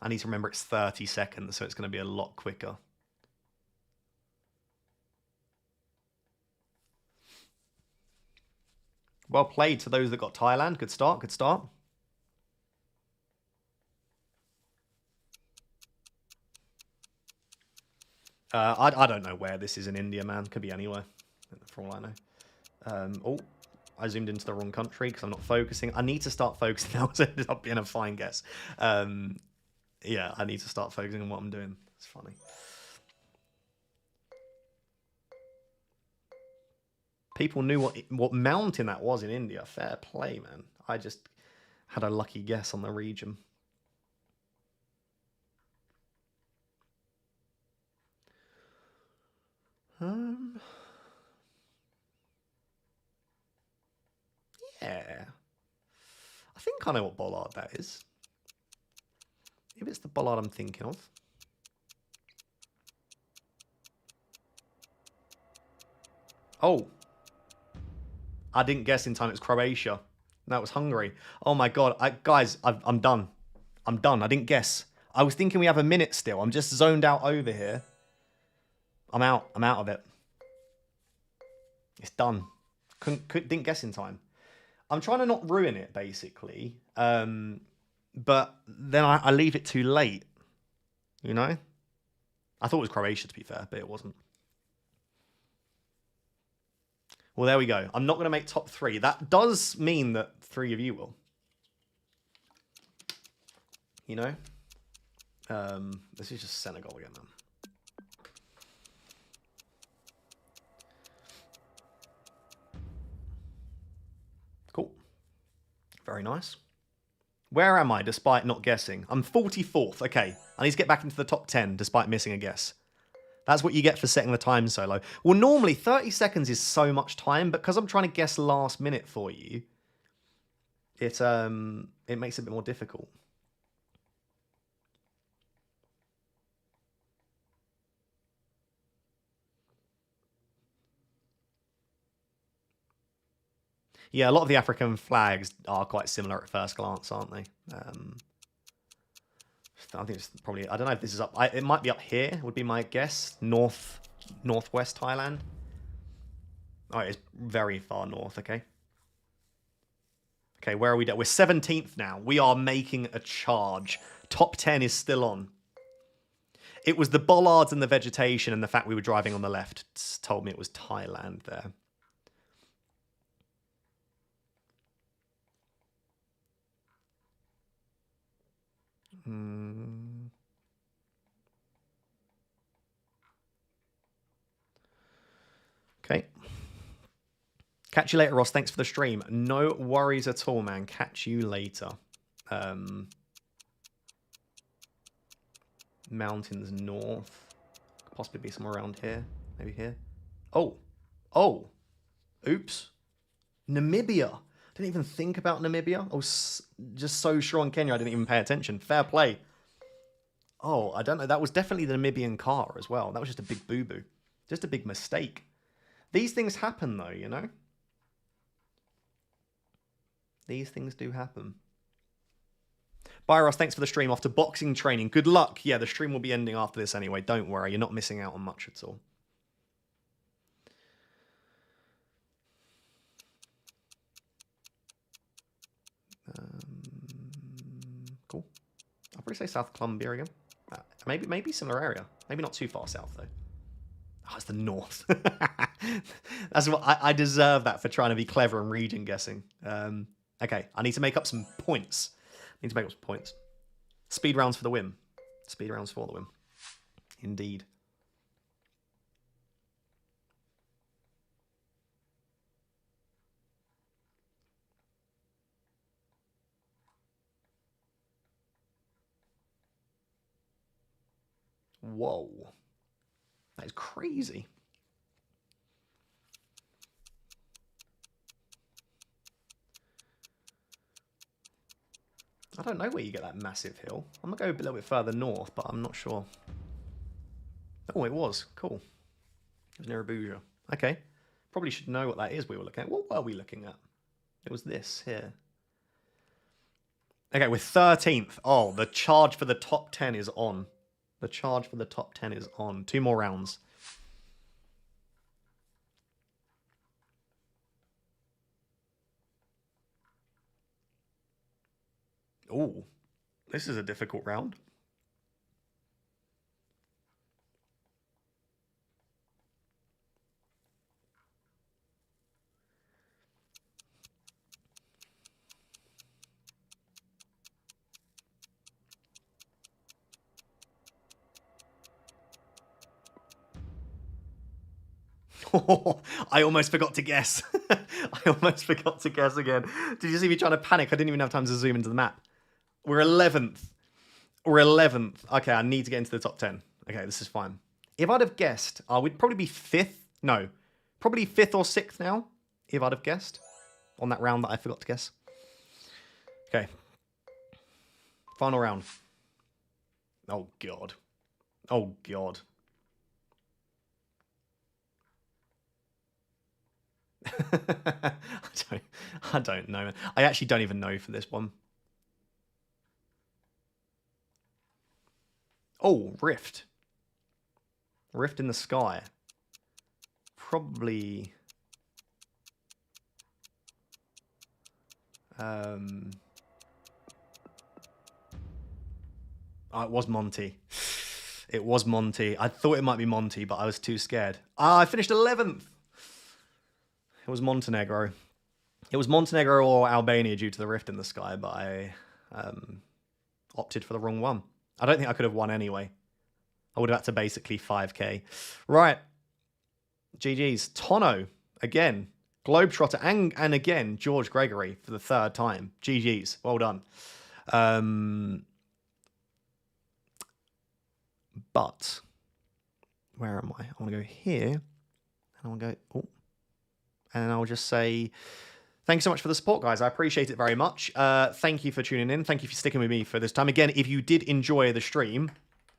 I need to remember it's 30 seconds, so it's going to be a lot quicker. Well played to those that got Thailand. Good start, good start. I don't know where this is in India, man. Could be anywhere, for all I know. Oh, I zoomed into the wrong country because I'm not focusing. I need to start focusing. That was ended up being a fine guess. Yeah, I need to start focusing on what I'm doing. It's funny. People knew what mountain that was in India. Fair play, man. I just had a lucky guess on the region. Yeah. I think I know what bollard that is. If it's the bollard I'm thinking of. Oh. I didn't guess in time. It was Croatia. That was Hungary. Oh my god. Guys, I'm done. I'm done. I didn't guess. I was thinking we have a minute still. I'm just zoned out over here. I'm out. I'm out of it. It's done. Didn't guess in time. I'm trying to not ruin it, basically. But then I leave it too late. You know? I thought it was Croatia, to be fair, but it wasn't. Well, there we go. I'm not going to make top 3. That does mean that 3 of you will. You know? This is just Senegal again, man. Cool. Very nice. Where am I despite not guessing? I'm 44th. Okay. I need to get back into the top 10 despite missing a guess. That's what you get for setting the time so low. Well, normally 30 seconds is so much time, but because I'm trying to guess last minute for you, it makes it a bit more difficult. Yeah, a lot of the African flags are quite similar at first glance, aren't they? I think it's probably, I don't know if this is up, it might be up here, would be my guess. Northwest Thailand. Oh, it's very far north, okay. Okay, where are we? We're 17th now. We are making a charge. Top 10 is still on. It was the bollards and the vegetation and the fact we were driving on the left told me it was Thailand there. Okay. Catch you later, Ross. Thanks for the stream. No worries at all, man. Catch you later. Mountains north. Could possibly be somewhere around here. Maybe here. Oh. Oh. Oops. Namibia. Didn't even think about Namibia. I was just so sure on Kenya I didn't even pay attention. Fair play. Oh, I don't know. That was definitely the Namibian car as well. That was just a big boo-boo. Just a big mistake. These things happen, though, you know? These things do happen. Bye, Ross. Thanks for the stream. Off to boxing training. Good luck. Yeah, the stream will be ending after this anyway. Don't worry. You're not missing out on much at all. Cool. I'll probably say South Columbia again. Maybe similar area. Maybe not too far south, though. Oh, it's the north. That's what I deserve that for trying to be clever and region guessing. Okay, I need to make up some points. Speed rounds for the win. Speed rounds for the win. Indeed. Whoa. That is crazy. I don't know where you get that massive hill. I'm going to go a little bit further north, but I'm not sure. Oh, it was. Cool. It was near Abuja. Okay. Probably should know what that is we were looking at. What were we looking at? It was this here. Okay, we're 13th. Oh, the charge for the top 10 is on. The charge for the top 10 is on. 2 more rounds. Oh, this is a difficult round. I almost forgot to guess. I almost forgot to guess again. Did you see me trying to panic? I didn't even have time to zoom into the map. We're 11th. We're 11th. Okay, I need to get into the top 10. Okay, this is fine. If I'd have guessed, we'd probably be 5th. No, probably 5th or 6th now, if I'd have guessed on that round that I forgot to guess. Okay. Final round. Oh, God. Oh, God. I don't know. I actually don't even know for this one. Oh, Rift. Rift in the sky. Probably... Oh, it was Monty. It was Monty. I thought it might be Monty, but I was too scared. I finished 11th. It was Montenegro. It was Montenegro or Albania due to the rift in the sky, but I opted for the wrong one. I don't think I could have won anyway. I would have had to basically 5k. Right. GG's. Tono, again. Globetrotter, and again, George Gregory for the 3rd time. GG's. Well done. But, where am I? I want to go here. And I want to go... Oh. And I'll just say, thanks so much for the support, guys. I appreciate it very much. Thank you for tuning in. Thank you for sticking with me for this time. Again, if you did enjoy the stream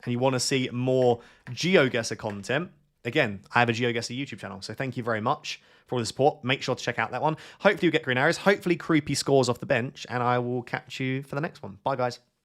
and you want to see more GeoGuessr content, again, I have a GeoGuessr YouTube channel. So thank you very much for all the support. Make sure to check out that one. Hopefully you get green arrows. Hopefully Creepy scores off the bench. And I will catch you for the next one. Bye, guys.